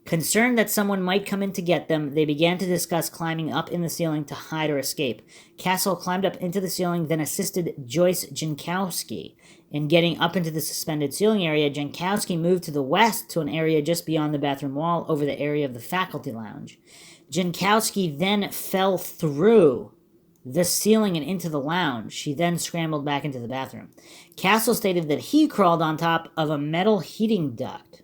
they began to discuss climbing up in the ceiling to hide or escape. Castle climbed up into the ceiling, then assisted Joyce Jankowski in getting up into the suspended ceiling area. Jankowski moved to the west to an area just beyond the bathroom wall over the area of the faculty lounge. Jankowski then fell through the ceiling and into the lounge. She then scrambled back into the bathroom. Castle stated that he crawled on top of a metal heating duct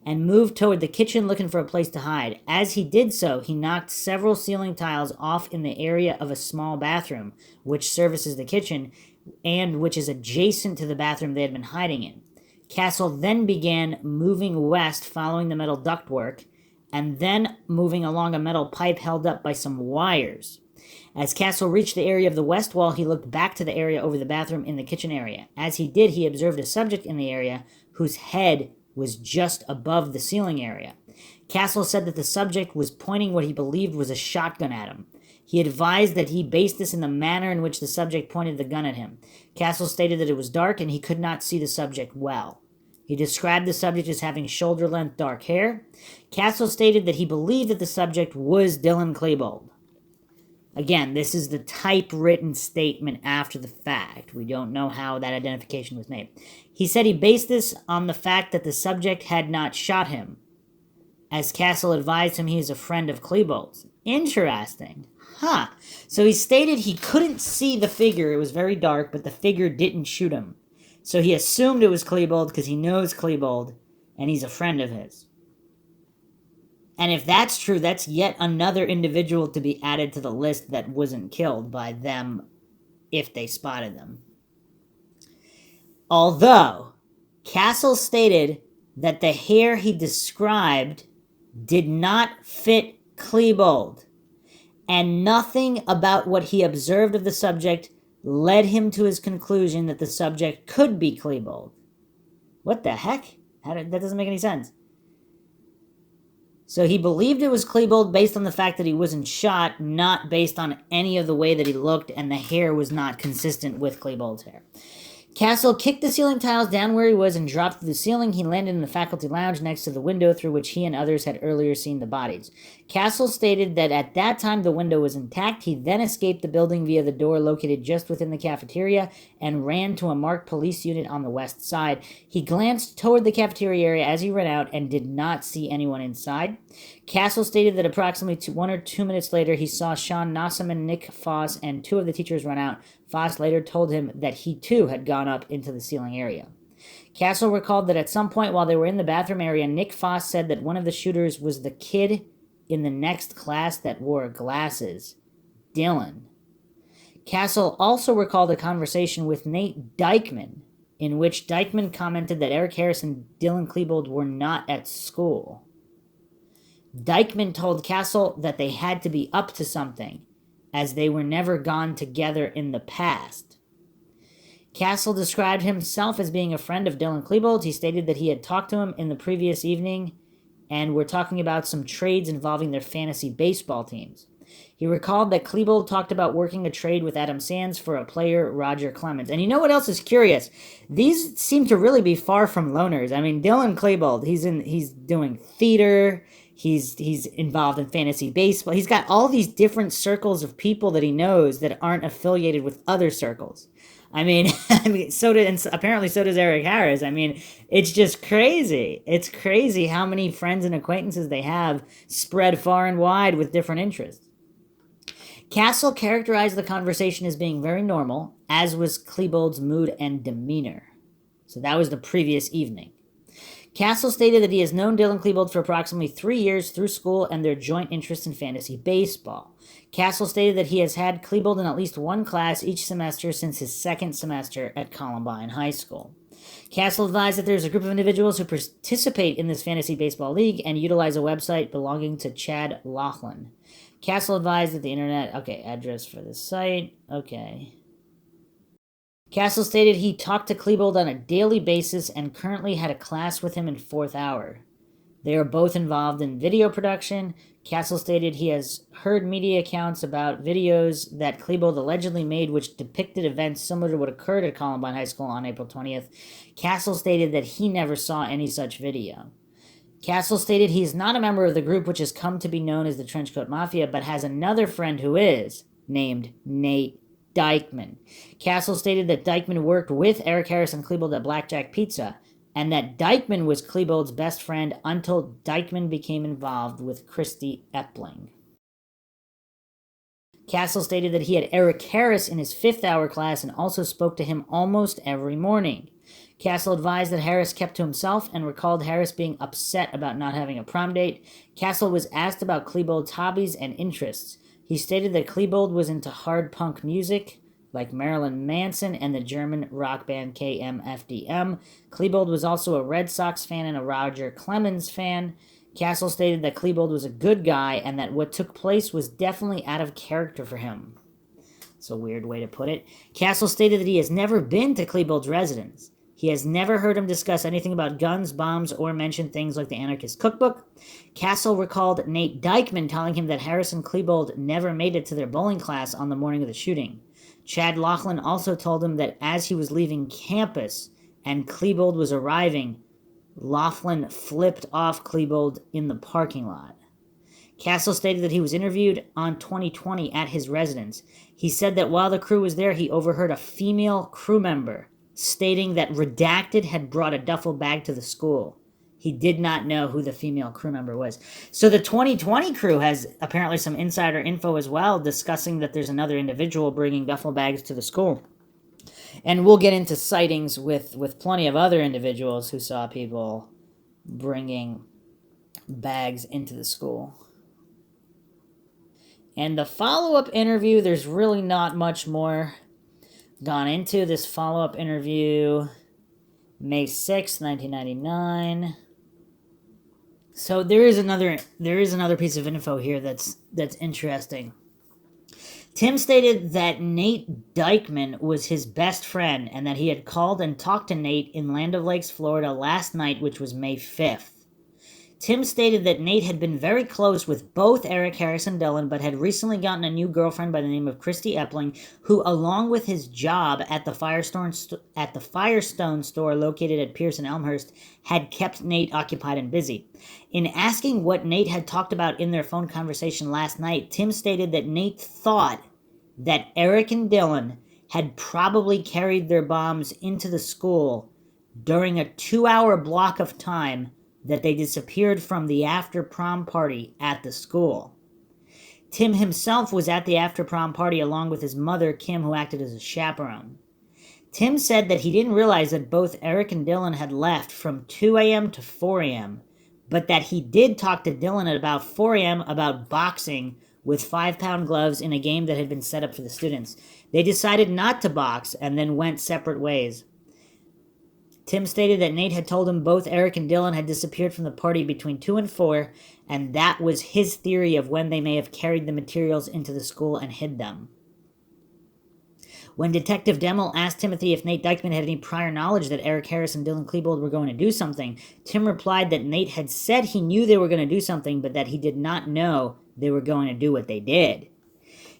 and moved toward the kitchen looking for a place to hide. As he did so, he knocked several ceiling tiles off in the area of a small bathroom, which services the kitchen, and which is adjacent to the bathroom they had been hiding in. Castle then began moving west, following the metal ductwork, and then moving along a metal pipe held up by some wires. As Castle reached the area of the west wall, he looked back to the area over the bathroom in the kitchen area. As he did, he observed a subject in the area whose head was just above the ceiling area. Castle said that the subject was pointing what he believed was a shotgun at him. He advised that he based this in the manner in which the subject pointed the gun at him. Castle stated that it was dark and he could not see the subject well. He described the subject as having shoulder-length dark hair. Castle stated that he believed that the subject was Dylan Klebold. Again, this is the typewritten statement after the fact. We don't know how that identification was made. He said he based this on the fact that the subject had not shot him, as Castle advised him he is a friend of Klebold's. Interesting. So he stated he couldn't see the figure. It was very dark, but the figure didn't shoot him. So he assumed it was Klebold because he knows Klebold, and he's a friend of his. And if that's true, that's yet another individual to be added to the list that wasn't killed by them if they spotted them. Although, Castle stated that the hair he described did not fit Klebold, and nothing about what he observed of the subject led him to his conclusion that the subject could be Klebold. What the heck? That doesn't make any sense. So he believed it was Klebold based on the fact that he wasn't shot, not based on any of the way that he looked, and the hair was not consistent with Klebold's hair. Castle kicked the ceiling tiles down where he was and dropped through the ceiling. He landed in the faculty lounge next to the window through which he and others had earlier seen the bodies. Castle stated that at that time the window was intact. He then escaped the building via the door located just within the cafeteria and ran to a marked police unit on the west side. He glanced toward the cafeteria area as he ran out and did not see anyone inside. Castle stated that approximately 1 or 2 minutes later he saw Sean Nossaman, Nick Foss, and 2 of the teachers run out. Foss later told him that he too had gone up into the ceiling area. Castle recalled that at some point while they were in the bathroom area, Nick Foss said that one of the shooters was the kid in the next class that wore glasses, Dylan. Castle also recalled a conversation with Nate Dykeman, in which Dykeman commented that Eric Harris and Dylan Klebold were not at school. Dykeman told Castle that they had to be up to something, as they were never gone together in the past. Castle described himself as being a friend of Dylan Klebold. He stated that he had talked to him in the previous evening and were talking about some trades involving their fantasy baseball teams. He recalled that Klebold talked about working a trade with Adam Sands for a player, Roger Clemens. And you know what else is curious? These seem to really be far from loners. I mean, Dylan Klebold, he's doing theater. He's involved in fantasy baseball. He's got all these different circles of people that he knows that aren't affiliated with other circles. I mean, apparently so does Eric Harris. I mean, it's just crazy. It's crazy how many friends and acquaintances they have spread far and wide with different interests. Castle characterized the conversation as being very normal, as was Klebold's mood and demeanor. So that was the previous evening. Castle stated that he has known Dylan Klebold for approximately 3 years through school and their joint interest in fantasy baseball. Castle stated that he has had Klebold in at least one class each semester since his second semester at Columbine High School. Castle advised that there's a group of individuals who participate in this fantasy baseball league and utilize a website belonging to Chad Laughlin. Castle advised that the internet... address for the site. Castle stated he talked to Klebold on a daily basis and currently had a class with him in 4th hour. They are both involved in video production. Castle stated he has heard media accounts about videos that Klebold allegedly made which depicted events similar to what occurred at Columbine High School on April 20th. Castle stated that he never saw any such video. Castle stated he is not a member of the group which has come to be known as the Trenchcoat Mafia, but has another friend who is, named Nate Dykeman. Castle stated that Dykeman worked with Eric Harris and Klebold at Blackjack Pizza, and that Dykeman was Klebold's best friend until Dykeman became involved with Christy Epling. Castle stated that he had Eric Harris in his 5th hour class and also spoke to him almost every morning. Castle advised that Harris kept to himself and recalled Harris being upset about not having a prom date. Castle was asked about Klebold's hobbies and interests. He stated that Klebold was into hard punk music, like Marilyn Manson and the German rock band KMFDM. Klebold was also a Red Sox fan and a Roger Clemens fan. Castle stated that Klebold was a good guy and that what took place was definitely out of character for him. It's a weird way to put it. Castle stated that he has never been to Klebold's residence. He has never heard him discuss anything about guns, bombs, or mention things like the Anarchist Cookbook. Castle recalled Nate Dykeman telling him that Harris and Klebold never made it to their bowling class on the morning of the shooting. Chad Laughlin also told him that as he was leaving campus and Klebold was arriving, Laughlin flipped off Klebold in the parking lot. Castle stated that he was interviewed on 2020 at his residence. He said that while the crew was there, he overheard a female crew member stating that Redacted had brought a duffel bag to the school. He did not know who the female crew member was. So the 2020 crew has apparently some insider info as well, discussing that there's another individual bringing duffel bags to the school. And we'll get into sightings with plenty of other individuals who saw people bringing bags into the school. And the follow-up interview, there's really not much more gone into this follow-up interview. May 6th, 1999. So there is another piece of info here that's interesting. Tim stated that Nate Dykeman was his best friend and that he had called and talked to Nate in Land O'Lakes, Florida last night, which was May 5th. Tim stated that Nate had been very close with both Eric Harris and Dylan, but had recently gotten a new girlfriend by the name of Christy Epling, who, along with his job at the Firestone store located at Pierce and Elmhurst, had kept Nate occupied and busy. In asking what Nate had talked about in their phone conversation last night, Tim stated that Nate thought that Eric and Dylan had probably carried their bombs into the school during a 2-hour block of time that they disappeared from the after-prom party at the school. Tim himself was at the after-prom party along with his mother, Kim, who acted as a chaperone. Tim said that he didn't realize that both Eric and Dylan had left from 2 a.m. to 4 a.m., but that he did talk to Dylan at about 4 a.m. about boxing with 5-pound gloves in a game that had been set up for the students. They decided not to box and then went separate ways. Tim stated that Nate had told him both Eric and Dylan had disappeared from the party between 2 and 4, and that was his theory of when they may have carried the materials into the school and hid them. When Detective Demmel asked Timothy if Nate Dykeman had any prior knowledge that Eric Harris and Dylan Klebold were going to do something, Tim replied that Nate had said he knew they were going to do something, but that he did not know they were going to do what they did.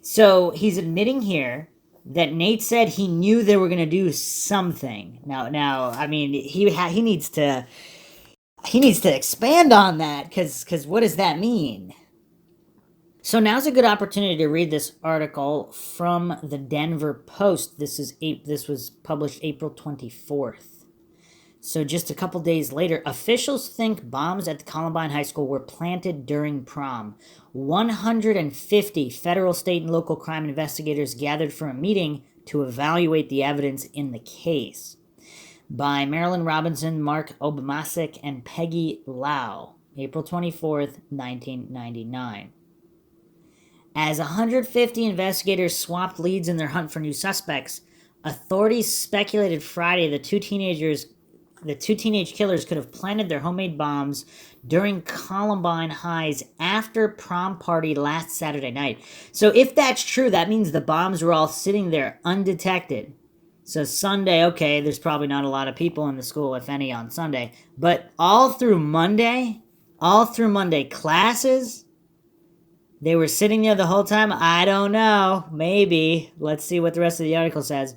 So he's admitting here that Nate said he knew they were going to do something. Now, I mean, he needs to expand on that, because what does that mean? So now's a good opportunity to read this article from the Denver Post. This was published April 24th. So just a couple days later, officials think bombs at the Columbine High School were planted during prom. 150 federal, state, and local crime investigators gathered for a meeting to evaluate the evidence in the case. By Marilyn Robinson, Mark Obamasic, and Peggy Lau, April 24th, 1999. As 150 investigators swapped leads in their hunt for new suspects, authorities speculated Friday the two teenage killers could have planted their homemade bombs during Columbine High's after prom party last Saturday night. So if that's true, that means the bombs were all sitting there undetected. So Sunday, okay, there's probably not a lot of people in the school, if any, on Sunday. But all through Monday, classes, they were sitting there the whole time? I don't know. Maybe. Let's see what the rest of the article says.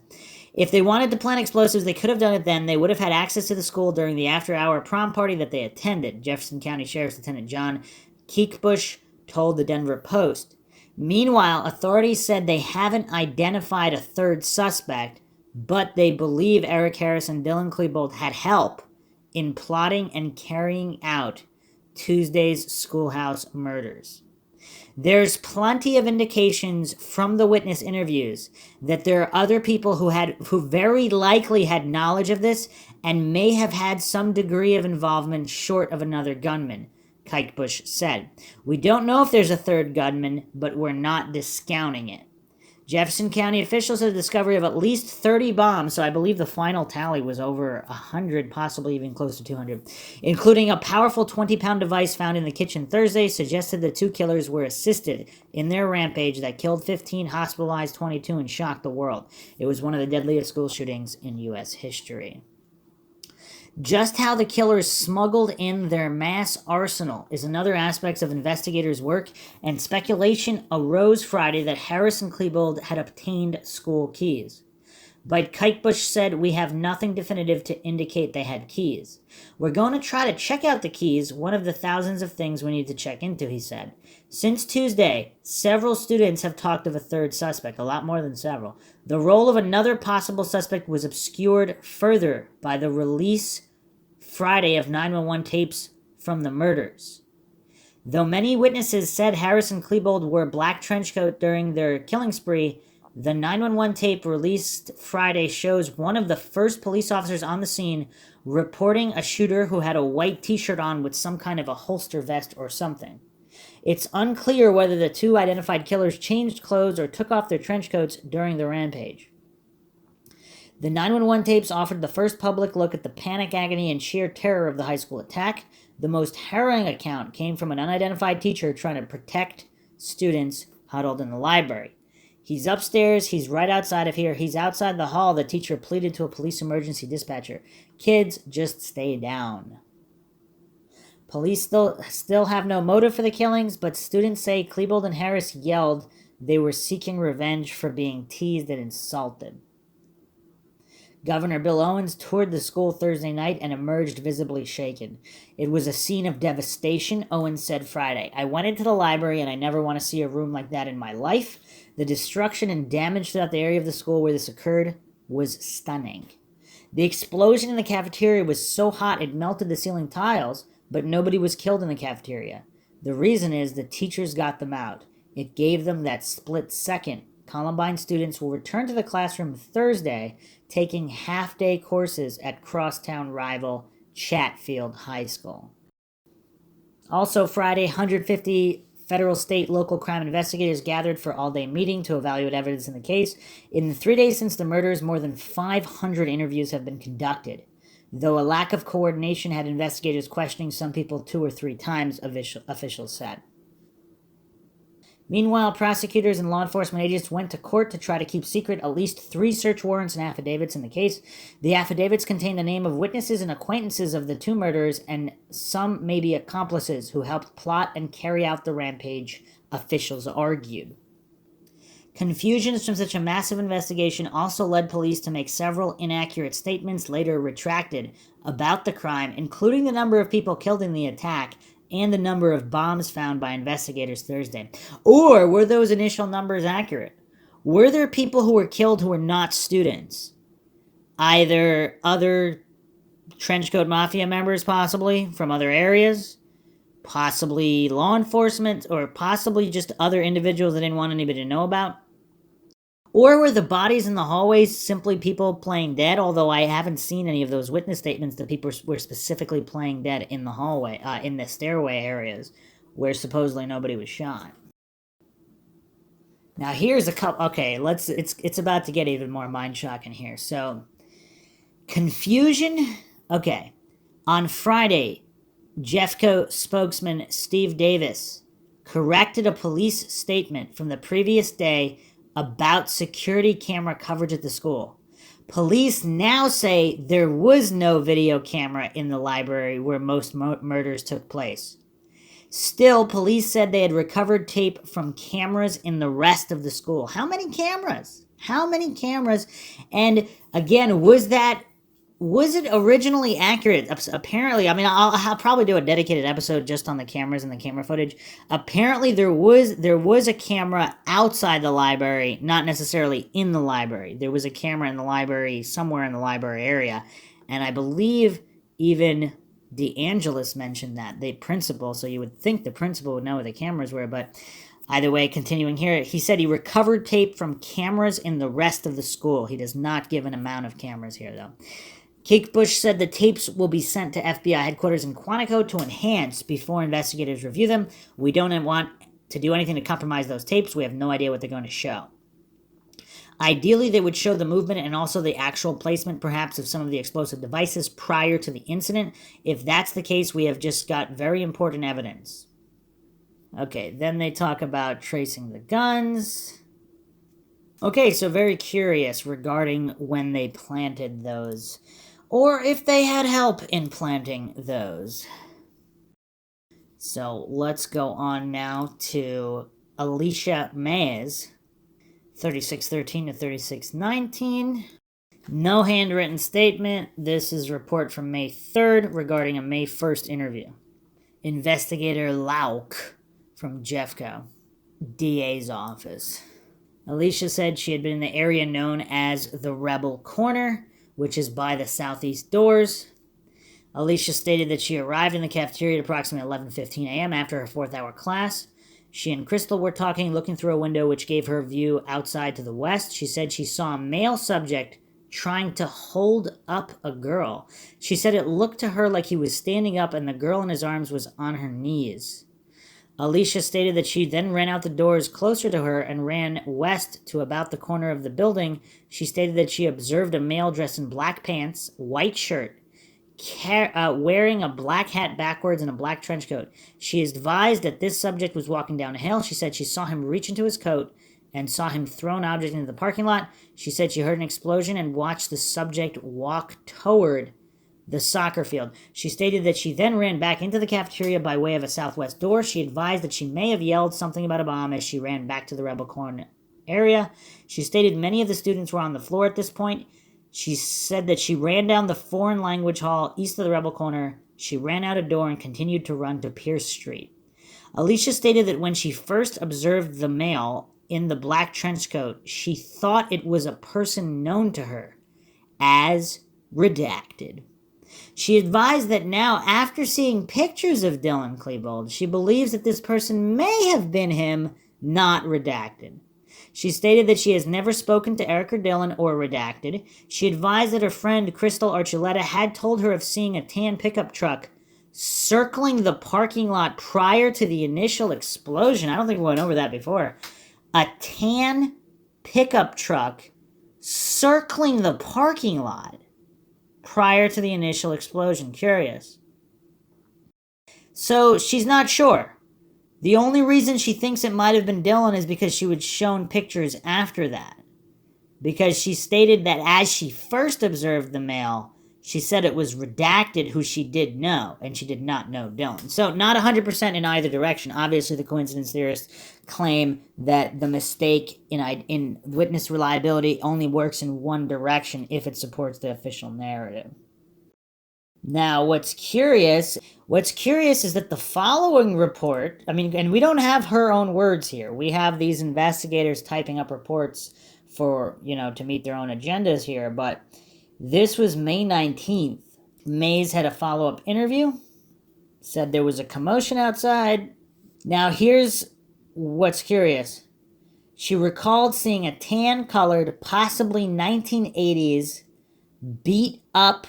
If they wanted to plant explosives, they could have done it then. They would have had access to the school during the after-hour prom party that they attended, Jefferson County Sheriff's Lieutenant John Keekbush told the Denver Post. Meanwhile, authorities said they haven't identified a third suspect, but they believe Eric Harris and Dylan Klebold had help in plotting and carrying out Tuesday's schoolhouse murders. There's plenty of indications from the witness interviews that there are other people who very likely had knowledge of this and may have had some degree of involvement short of another gunman, Keekbush said. We don't know if there's a third gunman, but we're not discounting it. Jefferson County officials had the discovery of at least 30 bombs, so I believe the final tally was over 100, possibly even close to 200, including a powerful 20-pound device found in the kitchen Thursday, suggested the two killers were assisted in their rampage that killed 15, hospitalized 22, and shocked the world. It was one of the deadliest school shootings in U.S. history. Just how the killers smuggled in their mass arsenal is another aspect of investigators' work, and speculation arose Friday that Harris and Klebold had obtained school keys. But Keekbush said, "We have nothing definitive to indicate they had keys. We're going to try to check out the keys, one of the thousands of things we need to check into," he said. Since Tuesday, several students have talked of a third suspect, a lot more than several. The role of another possible suspect was obscured further by the release Friday of 911 tapes from the murders. Though many witnesses said Harris and Klebold wore black trench coat during their killing spree, The 911 tape released Friday shows one of the first police officers on the scene reporting a shooter who had a white t-shirt on with some kind of a holster vest or something. It's unclear whether the two identified killers changed clothes or took off their trench coats during the rampage. The 911 tapes offered the first public look at the panic, agony, and sheer terror of the high school attack. The most harrowing account came from an unidentified teacher trying to protect students huddled in the library. He's upstairs, he's right outside of here, he's outside the hall, the teacher pleaded to a police emergency dispatcher. Kids, just stay down. Police still have no motive for the killings, but students say Klebold and Harris yelled they were seeking revenge for being teased and insulted. Governor Bill Owens toured the school Thursday night and emerged visibly shaken. It was a scene of devastation, Owens said Friday. I went into the library and I never want to see a room like that in my life. The destruction and damage throughout the area of the school where this occurred was stunning. The explosion in the cafeteria was so hot it melted the ceiling tiles, but nobody was killed in the cafeteria. The reason is the teachers got them out. It gave them that split second. Columbine students will return to the classroom Thursday, taking half-day courses at crosstown rival Hatfield High School. Also Friday, 150 federal, state, local crime investigators gathered for all-day meeting to evaluate evidence in the case. In the 3 days since the murders, more than 500 interviews have been conducted, though a lack of coordination had investigators questioning some people 2 or 3 times, officials said. Meanwhile, prosecutors and law enforcement agents went to court to try to keep secret at least 3 search warrants and affidavits in the case. The affidavits contain the name of witnesses and acquaintances of the 2 murderers, and some may be accomplices who helped plot and carry out the rampage, officials argued. Confusions from such a massive investigation also led police to make several inaccurate statements, later retracted, about the crime, including the number of people killed in the attack and the number of bombs found by investigators Thursday. Or were those initial numbers accurate? Were there people who were killed who were not students? Either other Trenchcoat Mafia members, possibly, from other areas, possibly law enforcement, or possibly just other individuals that didn't want anybody to know about? Or were the bodies in the hallways simply people playing dead? Although I haven't seen any of those witness statements that people were specifically playing dead in the hallway, in the stairway areas where supposedly nobody was shot. Now here's a couple. Okay, it's about to get even more mind-shock in here. So, confusion. Okay, on Friday, Jeffco spokesman Steve Davis corrected a police statement from the previous day about security camera coverage at the school. Police now say there was no video camera in the library where most murders took place. Still, police said they had recovered tape from cameras in the rest of the school. How many cameras? How many cameras? And again, was it originally accurate? Apparently, I mean, I'll probably do a dedicated episode just on the cameras and the camera footage. Apparently, there was a camera outside the library, not necessarily in the library. There was a camera in the library, somewhere in the library area, and I believe even DeAngelis mentioned that, the principal, so you would think the principal would know where the cameras were, but either way, continuing here, he said he recovered tape from cameras in the rest of the school. He does not give an amount of cameras here, though. Kate Bush said the tapes will be sent to FBI headquarters in Quantico to enhance before investigators review them. We don't want to do anything to compromise those tapes. We have no idea what they're going to show. Ideally, they would show the movement and also the actual placement, perhaps, of some of the explosive devices prior to the incident. If that's the case, we have just got very important evidence. Okay, then they talk about tracing the guns. Okay, so very curious regarding when they planted those, or if they had help in planting those. So let's go on now to Alicia Mays, 3613 to 3619. No handwritten statement. This is a report from May 3rd regarding a May 1st interview. Investigator Lauk from Jeffco, DA's office. Alicia said she had been in the area known as the Rebel Corner, which is by the southeast doors. Alicia stated that she arrived in the cafeteria at approximately 11:15 a.m. after her 4th hour class. She and Crystal were talking, looking through a window which gave her view outside to the west. She said she saw a male subject trying to hold up a girl. She said it looked to her like he was standing up and the girl in his arms was on her knees. Alicia stated that she then ran out the doors closer to her and ran west to about the corner of the building. She stated that she observed a male dressed in black pants, white shirt, wearing a black hat backwards and a black trench coat. She is advised that this subject was walking down a hill. She said she saw him reach into his coat and saw him throw an object into the parking lot. She said she heard an explosion and watched the subject walk toward the soccer field. She stated that she then ran back into the cafeteria by way of a southwest door. She advised that she may have yelled something about a bomb as she ran back to the Rebel Corn area. She stated many of the students were on the floor at this point. She said that she ran down the foreign language hall east of the Rebel Corner. She ran out a door and continued to run to Pierce Street. Alicia stated that when she first observed the male in the black trench coat, she thought it was a person known to her as redacted. She advised that now, after seeing pictures of Dylan Klebold, she believes that this person may have been him, not redacted. She stated that she has never spoken to Eric or Dylan or redacted. She advised that her friend Crystal Archuleta had told her of seeing a tan pickup truck circling the parking lot prior to the initial explosion. I don't think we went over that before. A tan pickup truck circling the parking lot prior to the initial explosion. Curious. So she's not sure. The only reason she thinks it might have been Dylan is because she was shown pictures after that. Because she stated that as she first observed the male, she said it was redacted who she did know, and she did not know Dylan. So not 100% in either direction. Obviously, the coincidence theorists claim that the mistake in witness reliability only works in one direction if it supports the official narrative. Now, what's curious is that the following report, and we don't have her own words here. We have these investigators typing up reports for, to meet their own agendas here, but this was May 19th. Mays had a follow-up interview, said there was a commotion outside. Now, here's what's curious. She recalled seeing a tan-colored, possibly 1980s, beat-up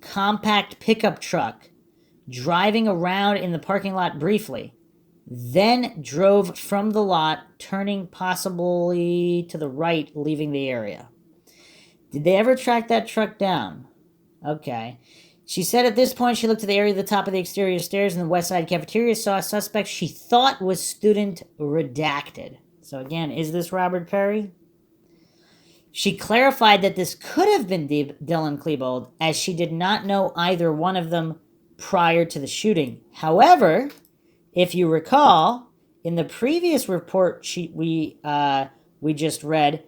compact pickup truck driving around in the parking lot briefly, then drove from the lot, turning possibly to the right, leaving the area. Did they ever track that truck down? Okay. She said at this point she looked at the area at the top of the exterior stairs in the west side cafeteria, saw a suspect she thought was student redacted. So again, is this Robert Perry? She clarified that this could have been Dylan Klebold, as she did not know either one of them prior to the shooting. However, if you recall, in the previous report we just read,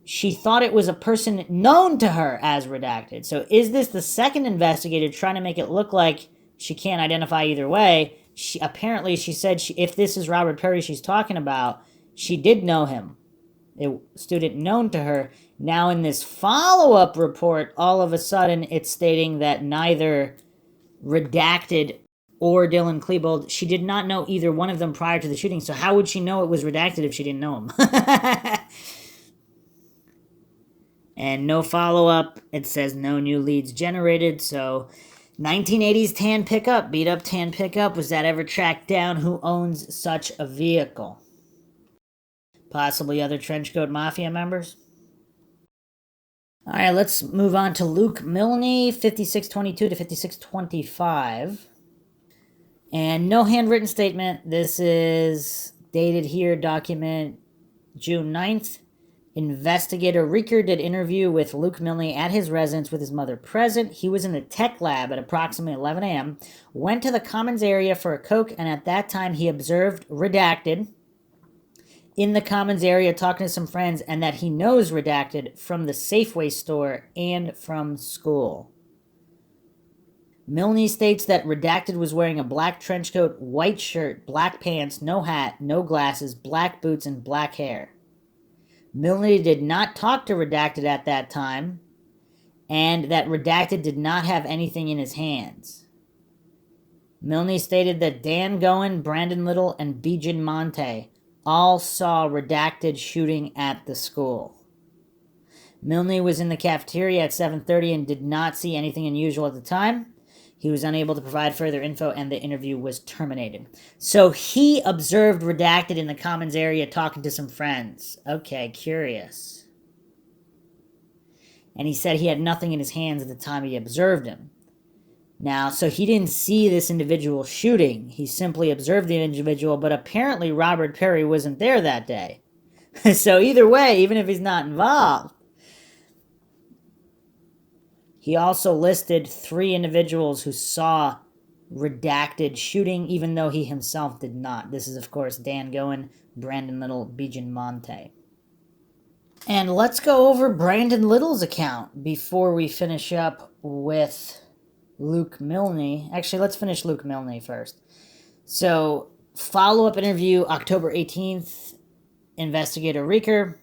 she thought it was a person known to her as redacted. So is this the second investigator trying to make it look like she can't identify either way? She said if this is Robert Perry she's talking about, she did know him. A student known to her. Now in this follow-up report, all of a sudden it's stating that neither redacted or Dylan Klebold, she did not know either one of them prior to the shooting. So how would she know it was redacted if she didn't know him? And no follow-up. It says no new leads generated. So 1980s tan pickup, beat up tan pickup. Was that ever tracked down? Who owns such a vehicle? Possibly other Trenchcoat Mafia members. All right, let's move on to Luke Milani, 5622 to 5625. And no handwritten statement. This is dated here, document June 9th. Investigator Rieker did interview with Luke Milani at his residence with his mother present. He was in the tech lab at approximately 11 a.m., went to the commons area for a Coke, and at that time he observed redacted in the commons area talking to some friends, and that he knows redacted from the Safeway store and from school. Milani states that redacted was wearing a black trench coat, white shirt, black pants, no hat, no glasses, black boots, and black hair. Milani did not talk to redacted at that time, and that redacted did not have anything in his hands. Milani stated that Dan Goen, Brandon Little, and Bijan Monte all saw redacted shooting at the school. Milani was in the cafeteria at 7:30 and did not see anything unusual at the time. He was unable to provide further info and the interview was terminated. So he observed redacted in the commons area talking to some friends. Okay, curious. And he said he had nothing in his hands at the time he observed him. Now, so he didn't see this individual shooting. He simply observed the individual, but apparently Robert Perry wasn't there that day. So either way, even if he's not involved, he also listed 3 individuals who saw redacted shooting, even though he himself did not. This is, of course, Dan Goen, Brandon Little, Bijan Monte. And let's go over Brandon Little's account before we finish up with Luke Milani. Actually, let's finish Luke Milani first. So, follow-up interview, October 18th, Investigator Reeker.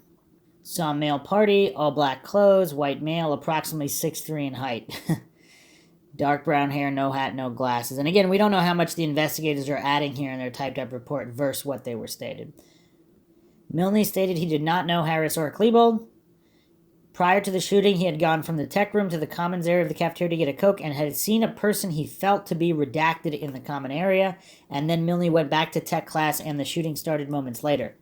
Saw male party, all black clothes, white male, approximately 6'3" in height. Dark brown hair, no hat, no glasses. And again, we don't know how much the investigators are adding here in their typed-up report versus what they were stated. Milani stated he did not know Harris or Klebold. Prior to the shooting, he had gone from the tech room to the commons area of the cafeteria to get a Coke and had seen a person he felt to be redacted in the common area, and then Milani went back to tech class and the shooting started moments later.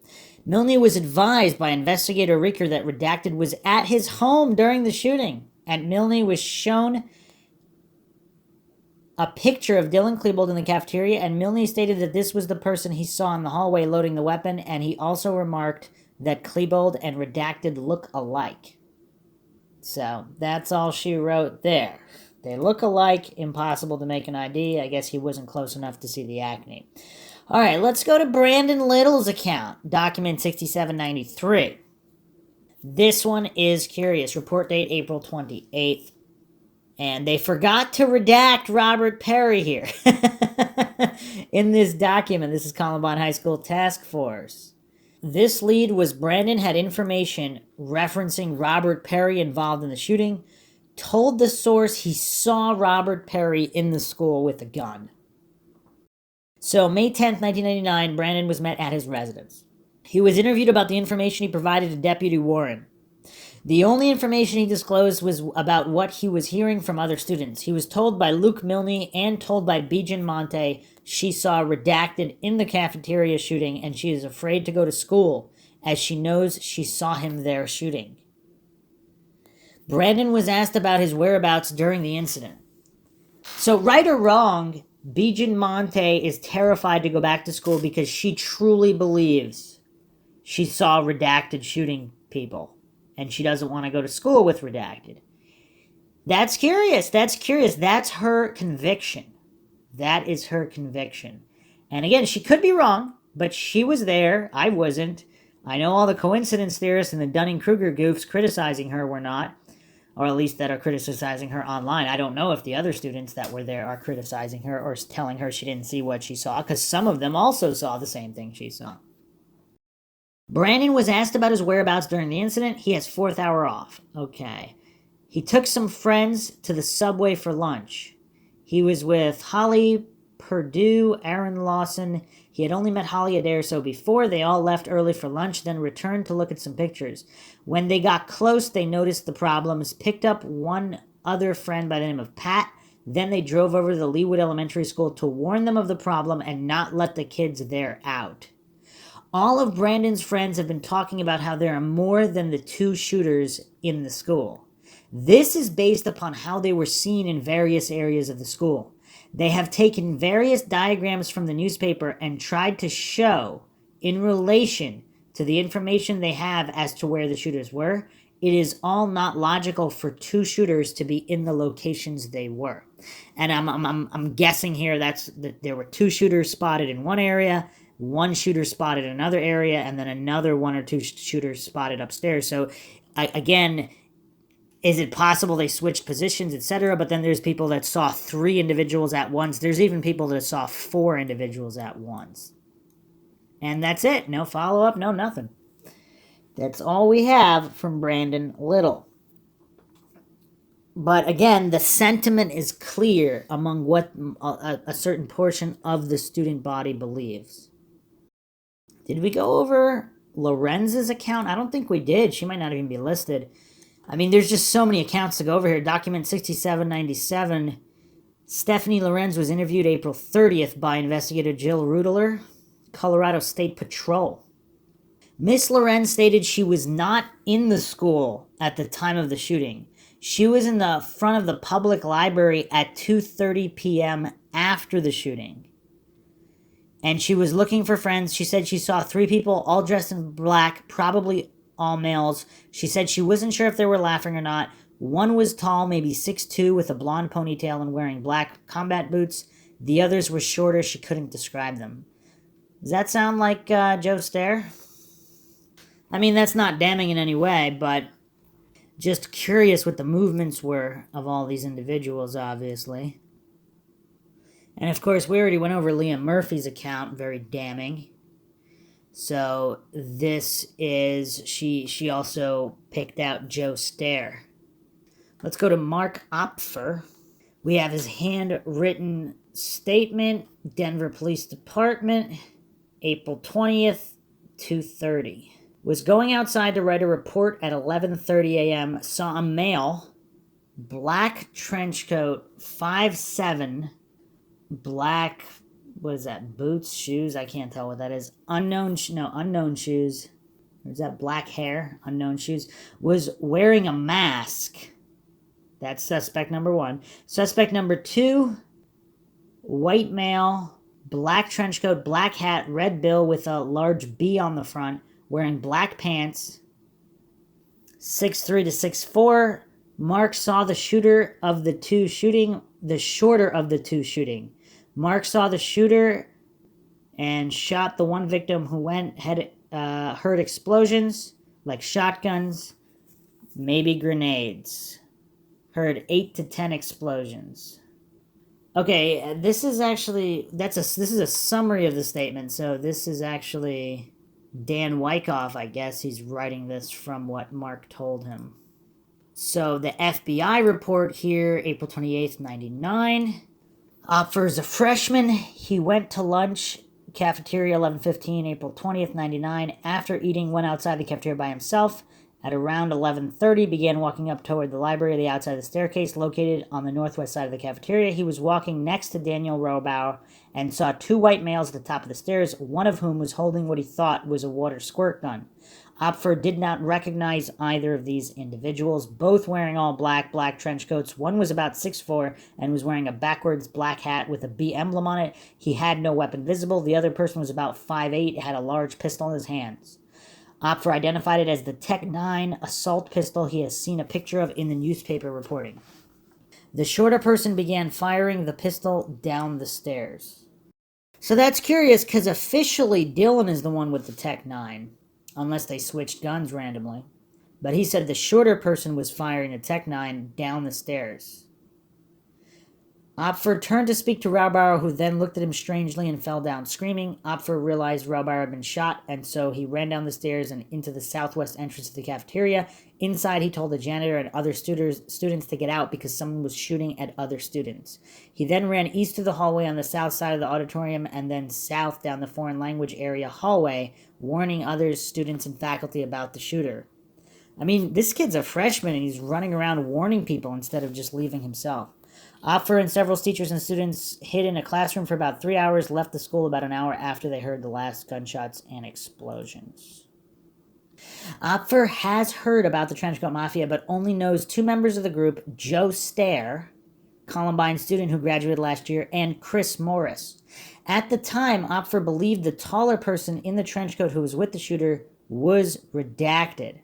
Milani was advised by Investigator Reeker that redacted was at his home during the shooting, and Milani was shown a picture of Dylan Klebold in the cafeteria, and Milani stated that this was the person he saw in the hallway loading the weapon, and he also remarked that Klebold and redacted look alike. So, that's all she wrote there. They look alike, impossible to make an ID. I guess he wasn't close enough to see the acne. All right, let's go to Brandon Little's account, document 6793. This one is curious. Report date April 28th. And they forgot to redact Robert Perry here in this document. This is Columbine High School Task Force. This lead was Brandon had information referencing Robert Perry involved in the shooting, told the source he saw Robert Perry in the school with a gun. So, May 10th, 1999, Brandon was met at his residence. He was interviewed about the information he provided to Deputy Warren. The only information he disclosed was about what he was hearing from other students. He was told by Luke Milani and told by Bijan Monte she saw redacted in the cafeteria shooting and she is afraid to go to school as she knows she saw him there shooting. Brandon was asked about his whereabouts during the incident. So, right or wrong, Bijan Monte is terrified to go back to school because she truly believes she saw redacted shooting people. And she doesn't want to go to school with redacted. That's curious. That's curious. That's her conviction. That is her conviction. And again, she could be wrong, but she was there. I wasn't. I know all the coincidence theorists and the Dunning-Krueger goofs criticizing her were not, or at least that are criticizing her online. I don't know if the other students that were there are criticizing her or telling her she didn't see what she saw, because some of them also saw the same thing she saw. Brandon was asked about his whereabouts during the incident. He has 4th hour off. Okay. He took some friends to the subway for lunch. He was with Holly Purdue, Aaron Lawson. He had only met Holly a day or so before. They all left early for lunch, then returned to look at some pictures. When they got close, they noticed the problems, picked up one other friend by the name of Pat. Then they drove over to the Leewood Elementary School to warn them of the problem and not let the kids there out. All of Brandon's friends have been talking about how there are more than the 2 shooters in the school. This is based upon how they were seen in various areas of the school. They have taken various diagrams from the newspaper and tried to show, in relation to the information they have as to where the shooters were, it is all not logical for 2 shooters to be in the locations they were. And I'm guessing here that there were 2 shooters spotted in one area, 1 shooter spotted in another area, and then another 1 or 2 shooters spotted upstairs. So, again, is it possible they switched positions, etc.? But then there's people that saw 3 individuals at once. There's even people that saw 4 individuals at once. And that's it. No follow-up, no nothing. That's all we have from Brandon Little. But again, the sentiment is clear among what a certain portion of the student body believes. Did we go over Lorenz's account? I don't think we did. She might not even be listed. I mean, there's just so many accounts to go over here. Document 6797. Stephanie Lorenz was interviewed April 30th by investigator Jill Rudler, Colorado State Patrol. Miss Lorenz stated she was not in the school at the time of the shooting. She was in the front of the public library at 2:30 p.m. after the shooting. And she was looking for friends. She said she saw 3 people all dressed in black, probably all males. She said she wasn't sure if they were laughing or not. One was tall, maybe 6'2", with a blonde ponytail and wearing black combat boots. The others were shorter. She couldn't describe them. Does that sound like Joe Stair? I mean, that's not damning in any way, but just curious what the movements were of all these individuals, obviously. And of course, we already went over Liam Murphy's account, very damning. So this is, she also picked out Joe Stair. Let's go to Mark Opfer. We have his handwritten statement, Denver Police Department, April 20th, 2:30. Was going outside to write a report at 11:30 a.m., saw a male, black trench coat, 5'7", black, what is that, boots, shoes, I can't tell what that is, unknown shoes, or is that black hair, unknown shoes, was wearing a mask. That's suspect number 1. Suspect number 2, white male, black trench coat, black hat, red bill with a large B on the front, wearing black pants, 6'3" to 6'4". Mark saw the shooter of the two shooting, the shorter of the two shooting. Mark saw the shooter and shot the one victim who heard explosions, like shotguns, maybe grenades. Heard 8 to 10 explosions. Okay, this is actually, this is a summary of the statement, so this is actually Dan Wyckoff, I guess he's writing this from what Mark told him. So the FBI report here, April 28th, 99. Opfer's a freshman. He went to lunch, cafeteria 11:15, April 20th, 99. After eating, went outside the cafeteria by himself. At around 11:30, began walking up toward the library, the outside of the staircase located on the northwest side of the cafeteria. He was walking next to Daniel Robauer and saw 2 white males at the top of the stairs, one of whom was holding what he thought was a water squirt gun. Opfer did not recognize either of these individuals, both wearing all black trench coats. One was about 6'4" and was wearing a backwards black hat with a B emblem on it. He had no weapon visible. The other person was about 5'8", had a large pistol in his hands. Opfer identified it as the Tech-9 assault pistol he has seen a picture of in the newspaper reporting. The shorter person began firing the pistol down the stairs. So that's curious, because officially Dylan is the one with the Tech-9, unless they switched guns randomly. But he said the shorter person was firing the Tech-9 down the stairs. Opfer turned to speak to Robauer, who then looked at him strangely and fell down screaming. Opfer realized Robauer had been shot, and so he ran down the stairs and into the southwest entrance of the cafeteria. Inside, he told the janitor and other students to get out because someone was shooting at other students. He then ran east through the hallway on the south side of the auditorium and then south down the foreign language area hallway, warning other students and faculty about the shooter. I mean, this kid's a freshman and he's running around warning people instead of just leaving himself. Opfer and several teachers and students hid in a classroom for about 3 hours, left the school about an hour after they heard the last gunshots and explosions. Opfer has heard about the Trenchcoat Mafia, but only knows 2 members of the group, Joe Stair, Columbine student who graduated last year, and Chris Morris. At the time, Opfer believed the taller person in the trenchcoat who was with the shooter was redacted,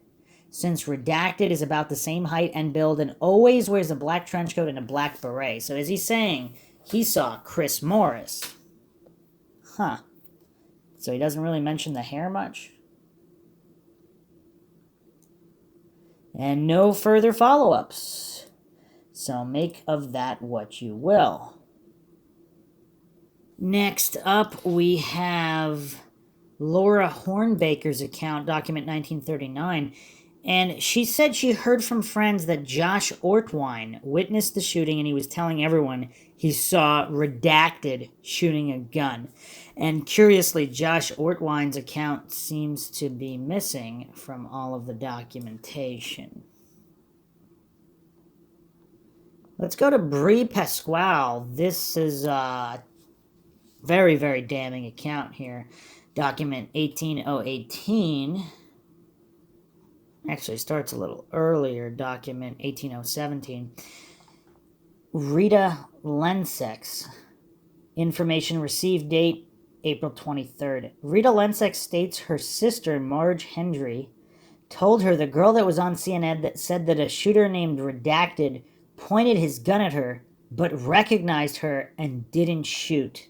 since redacted is about the same height and build and always wears a black trench coat and a black beret. So is he saying he saw Chris Morris? Huh. So he doesn't really mention the hair much? And no further follow-ups. So make of that what you will. Next up, we have Laura Hornbaker's account, document 1939. And she said she heard from friends that Josh Ortwine witnessed the shooting, and he was telling everyone he saw Redacted shooting a gun. And curiously, Josh Ortwine's account seems to be missing from all of the documentation. Let's go to Brie Pasqual. This is a very, very damning account here. Document 18018. Actually starts a little earlier. Document 18017. Rita Lensex. Information received date April 23rd. Rita Lensex states her sister, Marge Hendry, told her the girl that was on CNN that said that a shooter named Redacted pointed his gun at her, but recognized her and didn't shoot.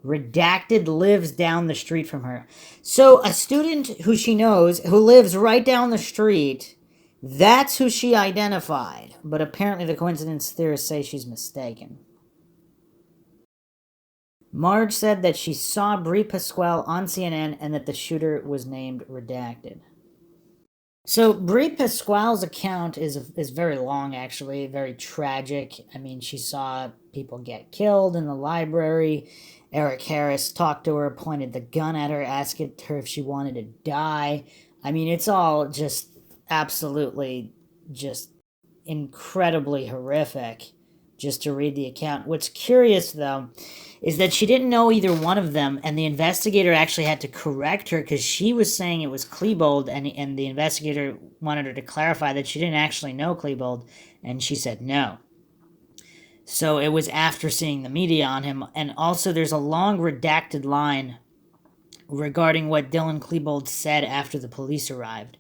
Redacted lives down the street from her. So a student who she knows, who lives right down the street, that's who she identified. But apparently the coincidence theorists say she's mistaken. Marge said that she saw Brie Pasquale on CNN and that the shooter was named Redacted. So Brie Pasquale's account is very long, actually, very tragic. I mean, she saw people get killed in the library. Eric Harris talked to her, pointed the gun at her, asked her if she wanted to die. I mean, it's all just absolutely just incredibly horrific just to read the account. What's curious, though, is that she didn't know either one of them, and the investigator actually had to correct her because she was saying it was Klebold, and the investigator wanted her to clarify that she didn't actually know Klebold, and she said no. So it was after seeing the media on him, and also there's a long redacted line regarding what Dylan Klebold said after the police arrived.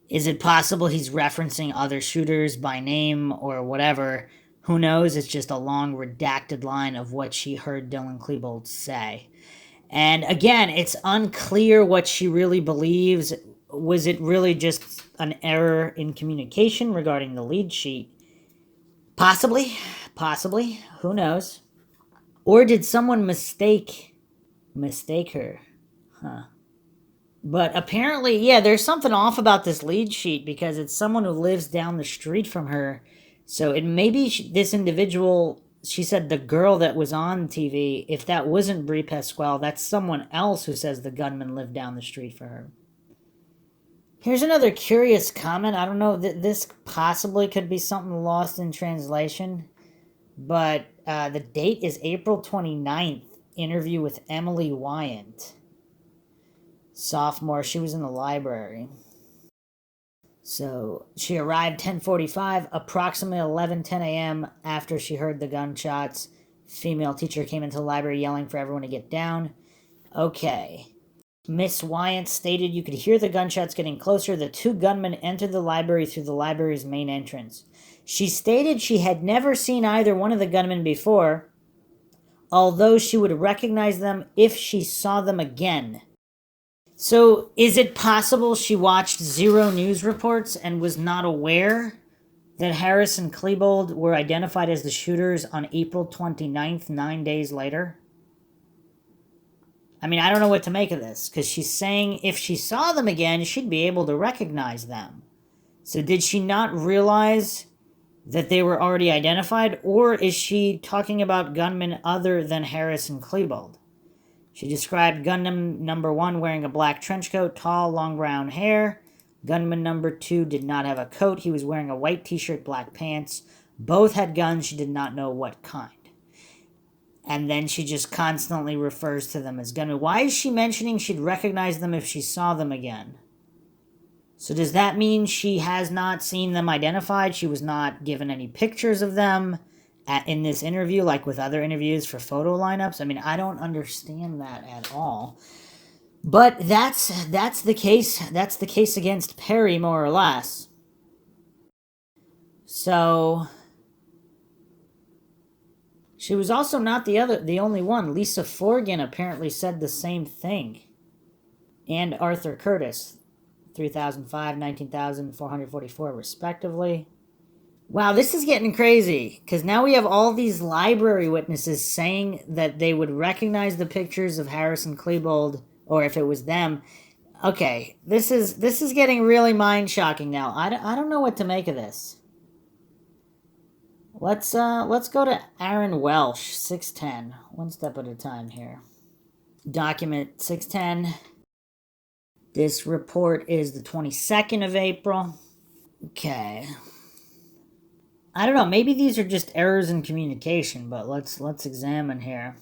Is it possible he's referencing other shooters by name or whatever? Who knows? It's just a long redacted line of what she heard Dylan Klebold say. And again, it's unclear what she really believes. Was it really just an error in communication regarding the lead sheet? Possibly. Who knows? Or did someone mistake her? Huh. But apparently, yeah, there's something off about this lead sheet because it's someone who lives down the street from her. So it may be this individual, she said the girl that was on TV, if that wasn't Brie Pasquale, that's someone else who says the gunman lived down the street for her. Here's another curious comment. I don't know, this possibly could be something lost in translation, but the date is April 29th, interview with Emily Wyant. Sophomore, she was in the library. So she arrived 10:45, approximately 11:10 a.m. after she heard the gunshots. Female teacher came into the library yelling for everyone to get down. Okay. Miss Wyant stated you could hear the gunshots getting closer. The two gunmen entered the library through the library's main entrance. She stated she had never seen either one of the gunmen before, although she would recognize them if she saw them again. So, is it possible she watched zero news reports and was not aware that Harris and Klebold were identified as the shooters on April 29th, 9 days later? I mean, I don't know what to make of this, because she's saying if she saw them again, she'd be able to recognize them. So did she not realize that they were already identified, or is she talking about gunmen other than Harris and Klebold? She described gunman number 1 wearing a black trench coat, tall, long brown hair. Gunman number 2 did not have a coat. He was wearing a white t-shirt, black pants. Both had guns. She did not know what kind. And then she just constantly refers to them as gunmen. Why is she mentioning she'd recognize them if she saw them again? So does that mean she has not seen them identified? She was not given any pictures of them in this interview, like with other interviews for photo lineups? I mean, I don't understand that at all. But that's the case. That's the case against Perry, more or less. So she was also not the only one. Lisa Forgan apparently said the same thing. And Arthur Curtis, 3,005, 19,444, respectively. Wow, this is getting crazy, because now we have all these library witnesses saying that they would recognize the pictures of Harris and Klebold, or if it was them, Okay, this is getting really mind-shocking now. I don't know what to make of this. Let's go to Aaron Welsh, 610. One step at a time here. Document 610. This report is the 22nd of April. Okay. I don't know, maybe these are just errors in communication, but let's examine here.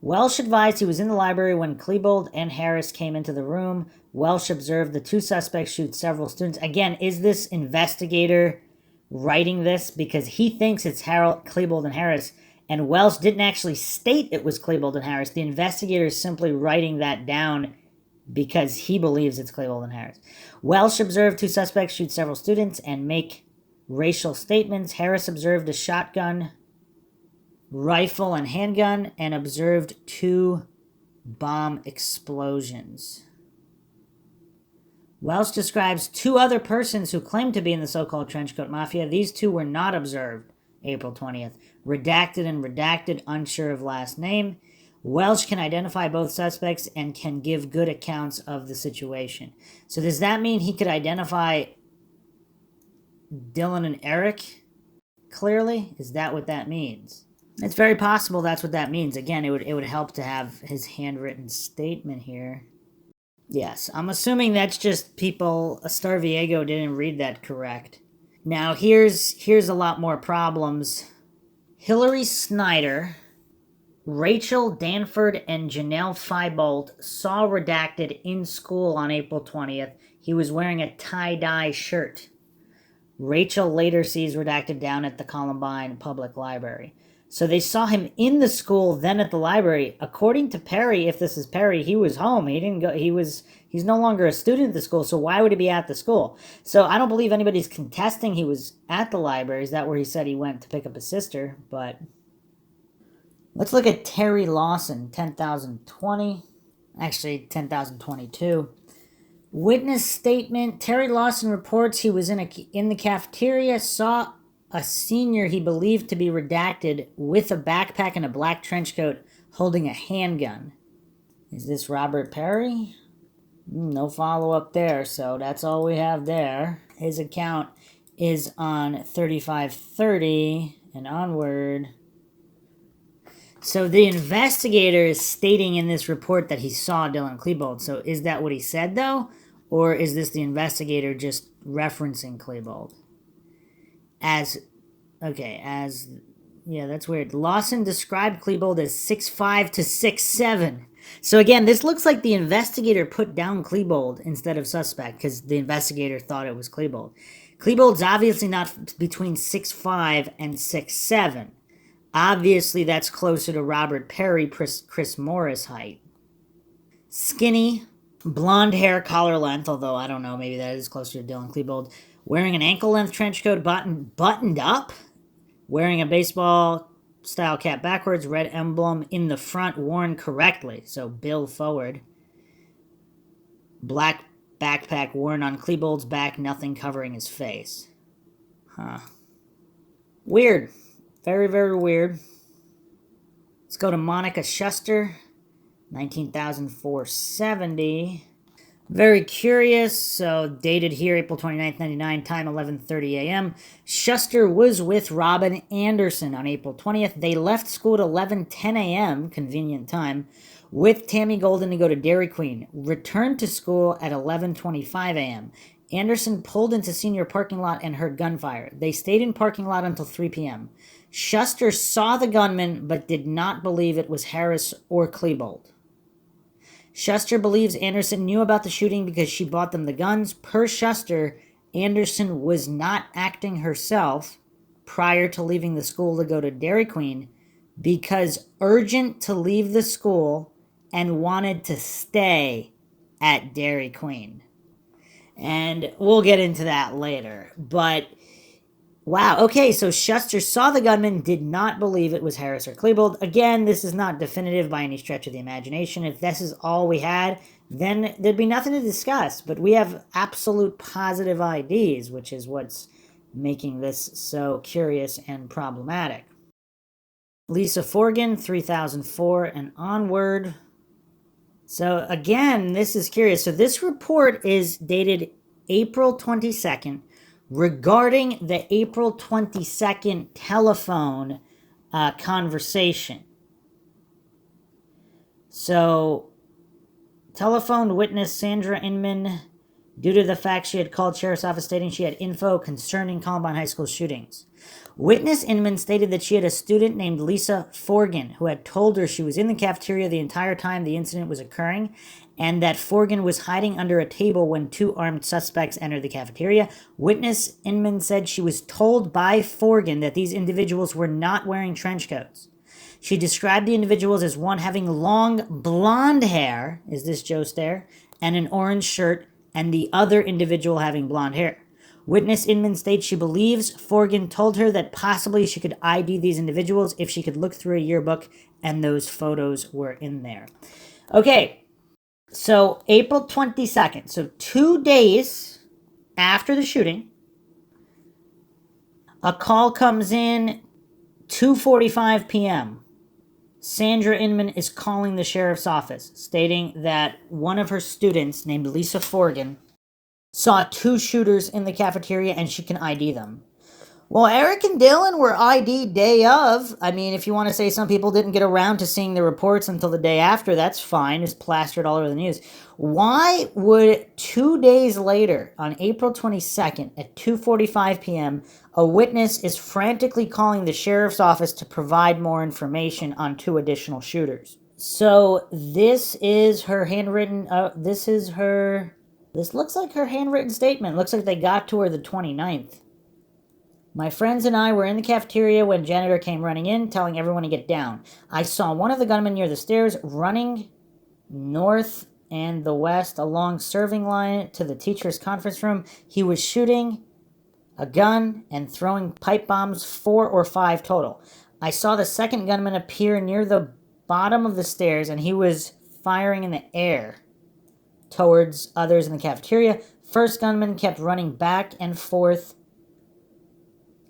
Welsh advised he was in the library when Klebold and Harris came into the room. Welsh observed the two suspects shoot several students. Again, is this investigator writing this because he thinks it's Klebold and Harris, and Welsh didn't actually state it was Klebold and Harris. The investigator is simply writing that down because he believes it's Klebold and Harris. Welsh observed two suspects shoot several students and make racial statements. Harris observed a shotgun, rifle, and handgun, and observed two bomb explosions. Welsh describes two other persons who claim to be in the so-called Trenchcoat Mafia. These two were not observed April 20th. Redacted and redacted, unsure of last name. Welsh can identify both suspects and can give good accounts of the situation. So does that mean he could identify Dylan and Eric clearly? Is that what that means? It's very possible that's what that means. Again, it would help to have his handwritten statement here. Yes, I'm assuming that's just people. Starviego didn't read that correct. Now here's a lot more problems. Hillary Snyder, Rachel Danford, and Janelle Feibolt saw Redacted in school on April 20th. He was wearing a tie-dye shirt. Rachel later sees Redacted down at the Columbine Public Library. So they saw him in the school, then at the library. According to Perry, if this is Perry, he was home. He didn't go. He's no longer a student at the school. So why would he be at the school? So I don't believe anybody's contesting he was at the library. Is that where he said he went to pick up his sister? But let's look at Terry Lawson, 10,020. Actually, 10,022. Witness statement. Terry Lawson reports he was in the cafeteria, saw a senior he believed to be Redacted with a backpack and a black trench coat holding a handgun. Is this Robert Perry? No follow-up there, so that's all we have there. His account is on 3530 and onward. So the investigator is stating in this report that he saw Dylan Klebold. So is that what he said, though? Or is this the investigator just referencing Klebold? Yeah, that's weird. Lawson described Klebold as 6'5" to 6'7". So again, this looks like the investigator put down Klebold instead of suspect because the investigator thought it was Klebold. Klebold's obviously not between 6'5" and 6'7". Obviously, that's closer to Robert Perry, Chris Morris height. Skinny, blonde hair, collar length, although I don't know, maybe that is closer to Dylan Klebold. Wearing an ankle-length trench coat buttoned up. Wearing a baseball-style cap backwards, red emblem in the front worn correctly, so bill forward. Black backpack worn on Klebold's back, nothing covering his face. Huh. Weird. Very, very weird. Let's go to Monica Schuster, 19,470. Very curious. So dated here, April 29th, 99, time 11:30 a.m. Schuster was with Robin Anderson on April 20th. They left school at 11:10 a.m., convenient time, with Tammy Golden to go to Dairy Queen. Returned to school at 11:25 a.m. Anderson pulled into senior parking lot and heard gunfire. They stayed in parking lot until 3 p.m. Schuster saw the gunman but did not believe it was Harris or Klebold. Schuster believes Anderson knew about the shooting because she bought them the guns. Per Schuster, Anderson was not acting herself prior to leaving the school to go to Dairy Queen because urgent to leave the school and wanted to stay at Dairy Queen. And we'll get into that later. But wow, okay, so Schuster saw the gunman, did not believe it was Harris or Klebold. Again, this is not definitive by any stretch of the imagination. If this is all we had, then there'd be nothing to discuss. But we have absolute positive IDs, which is what's making this so curious and problematic. Lisa Forgan, 3004 and onward. So again, this is curious. So this report is dated April 22nd regarding the April 22nd telephone conversation. So, telephone witness Sandra Inman, due to the fact she had called sheriff's office stating she had info concerning Columbine High School shootings. Witness Inman stated that she had a student named Lisa Forgan who had told her she was in the cafeteria the entire time the incident was occurring, and that Forgan was hiding under a table when two armed suspects entered the cafeteria. Witness Inman said she was told by Forgan that these individuals were not wearing trench coats. She described the individuals as one having long blonde hair, is this Joe Stair, and an orange shirt, and the other individual having blonde hair. Witness Inman states she believes Forgan told her that possibly she could ID these individuals if she could look through a yearbook, and those photos were in there. Okay, so April 22nd, so 2 days after the shooting, a call comes in 2:45 p.m. Sandra Inman is calling the sheriff's office, stating that one of her students, named Lisa Forgan, saw two shooters in the cafeteria and she can ID them. Well, Eric and Dylan were ID'd day of. I mean, if you want to say some people didn't get around to seeing the reports until the day after, that's fine. It's plastered all over the news. Why would 2 days later, on April 22nd at 2:45 p.m., a witness is frantically calling the sheriff's office to provide more information on two additional shooters? So this is her handwritten, this looks like her handwritten statement. Looks like they got to her the 29th. My friends and I were in the cafeteria when janitor came running in, telling everyone to get down. I saw one of the gunmen near the stairs running north and the west along serving line to the teacher's conference room. He was shooting a gun and throwing pipe bombs, 4 or 5 total. I saw the second gunman appear near the bottom of the stairs, and he was firing in the air towards others in the cafeteria. First gunman kept running back and forth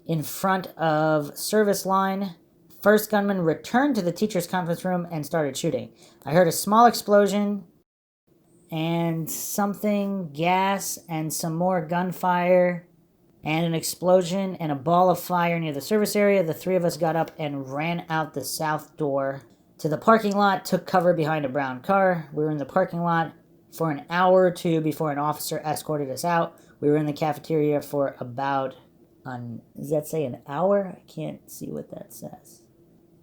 in front of service line. First gunman returned to the teacher's conference room and started shooting. I heard a small explosion and something, gas, and some more gunfire, and an explosion and a ball of fire near the service area. The three of us got up and ran out the south door to the parking lot, took cover behind a brown car. We were in the parking lot for an hour or two before an officer escorted us out. We were in the cafeteria for about does that say an hour? I can't see what that says.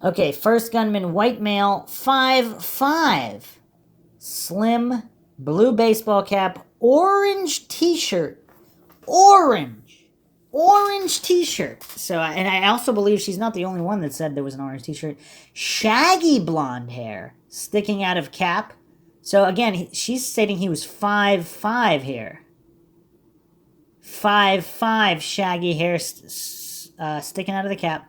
Okay, first gunman, white male, 5'5", slim, blue baseball cap, orange t-shirt, orange t-shirt. So, and I also believe she's not the only one that said there was an orange t-shirt. Shaggy blonde hair sticking out of cap. So again, she's stating he was 5'5" here. 5'5", shaggy hair sticking out of the cap.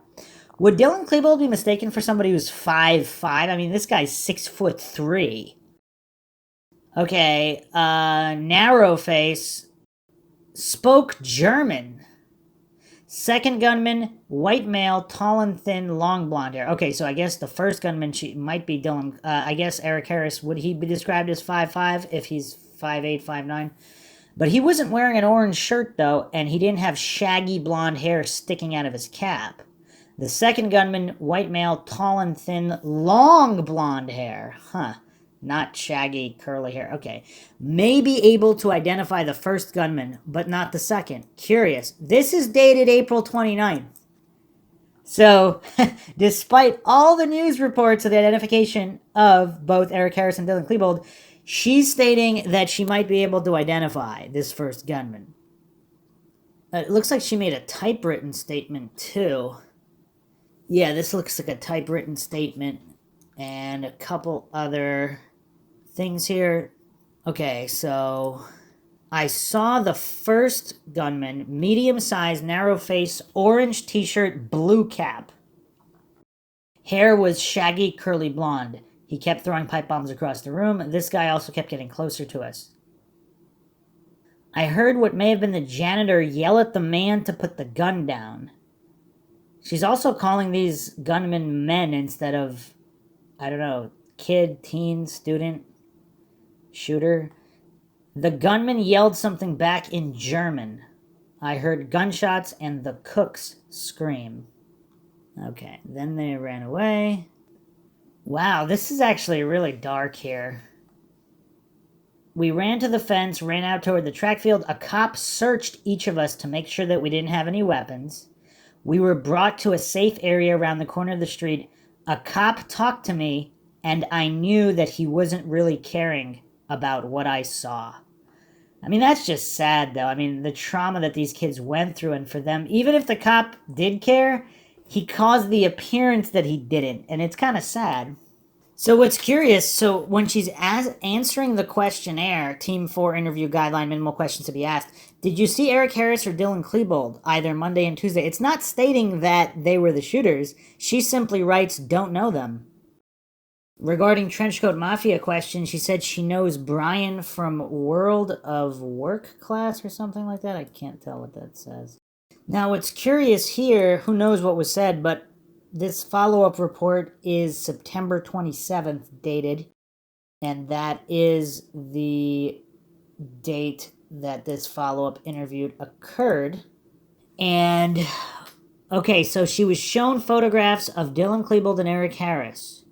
Would Dylan Klebold be mistaken for somebody who's 5'5"? I mean, this guy's 6'3". Okay, narrow face, spoke German. Second gunman, white male, tall and thin, long blonde hair. Okay, so I guess the first gunman might be Dylan. I guess Eric Harris, would he be described as 5'5" if he's 5'8", 5'9"? But he wasn't wearing an orange shirt, though, and he didn't have shaggy blonde hair sticking out of his cap. The second gunman, white male, tall and thin, long blonde hair. Not shaggy, curly hair. Okay. May be able to identify the first gunman, but not the second. Curious. This is dated April 29th. So, despite all the news reports of the identification of both Eric Harris and Dylan Klebold, she's stating that she might be able to identify this first gunman. It looks like she made a typewritten statement, too. Yeah, this looks like a typewritten statement. And a couple other things here. Okay, so I saw the first gunman, medium-sized, narrow face, orange t-shirt, blue cap. Hair was shaggy, curly blonde. He kept throwing pipe bombs across the room. This guy also kept getting closer to us. I heard what may have been the janitor yell at the man to put the gun down. She's also calling these gunmen men instead of, I don't know, kid, teen, student. shooter. The gunman yelled something back in German. I heard gunshots and the cooks scream. Okay, then they ran away. Wow, this is actually really dark here. We ran to the fence, ran out toward the track field. A cop searched each of us to make sure that we didn't have any weapons. We were brought to a safe area around the corner of the street. A cop talked to me, and I knew that he wasn't really caring about what I saw. I mean, that's just sad, though. I mean, the trauma that these kids went through, and for them, even if the cop did care, he caused the appearance that he didn't, and it's kind of sad. So what's curious, so when she's answering the questionnaire, Team 4 interview guideline, minimal questions to be asked, did you see Eric Harris or Dylan Klebold either Monday and Tuesday? It's not stating that they were the shooters. She simply writes, don't know them. Regarding Trenchcoat Mafia question, she said she knows Brian from World of Work class or something like that. I can't tell what that says. Now, what's curious here, who knows what was said, but this follow-up report is September 27th dated, and that is the date that this follow-up interview occurred. And, okay, so she was shown photographs of Dylan Klebold and Eric Harris.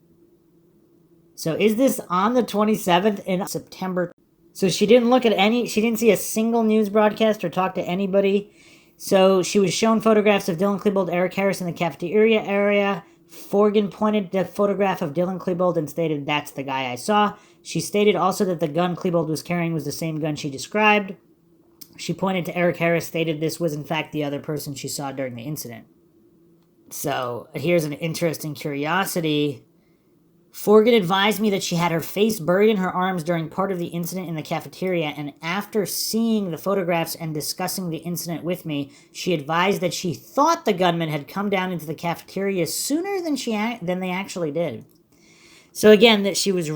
So is this on the 27th in September? So she didn't look at she didn't see a single news broadcast or talk to anybody. So she was shown photographs of Dylan Klebold, Eric Harris in the cafeteria area. Forgan pointed to a photograph of Dylan Klebold and stated, that's the guy I saw. She stated also that the gun Klebold was carrying was the same gun she described. She pointed to Eric Harris, stated this was in fact the other person she saw during the incident. So here's an interesting curiosity. Forgan advised me that she had her face buried in her arms during part of the incident in the cafeteria, and after seeing the photographs and discussing the incident with me, she advised that she thought the gunman had come down into the cafeteria sooner than they actually did. So again, that she was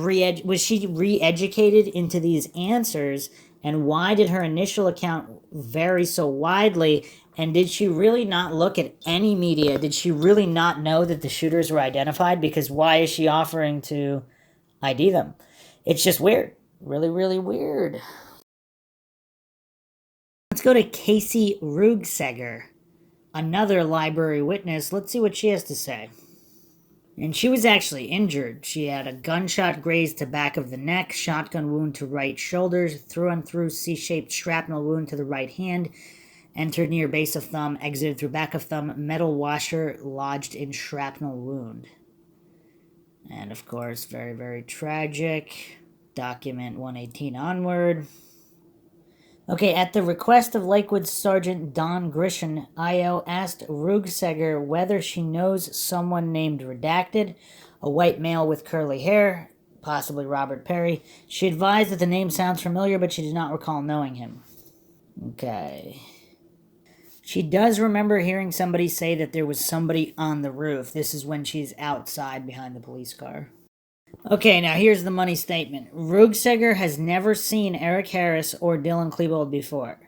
she re-educated into these answers, and why did her initial account vary so widely? And did she really not look at any media? Did she really not know that the shooters were identified? Because why is she offering to ID them? It's just weird. Really, really weird. Let's go to Casey Rugseger, another library witness. Let's see what she has to say. And she was actually injured. She had a gunshot grazed to back of the neck, shotgun wound to right shoulders, through and through C-shaped shrapnel wound to the right hand, entered near base of thumb, exited through back of thumb, metal washer lodged in shrapnel wound. And of course, very, very tragic. Document 118 onward. Okay, at the request of Lakewood Sergeant Don Grisham, IO asked Rugseger whether she knows someone named Redacted, a white male with curly hair, possibly Robert Perry. She advised that the name sounds familiar, but she did not recall knowing him. Okay. She does remember hearing somebody say that there was somebody on the roof. This is when she's outside behind the police car. Okay, now here's the money statement. Rugseger has never seen Eric Harris or Dylan Klebold before.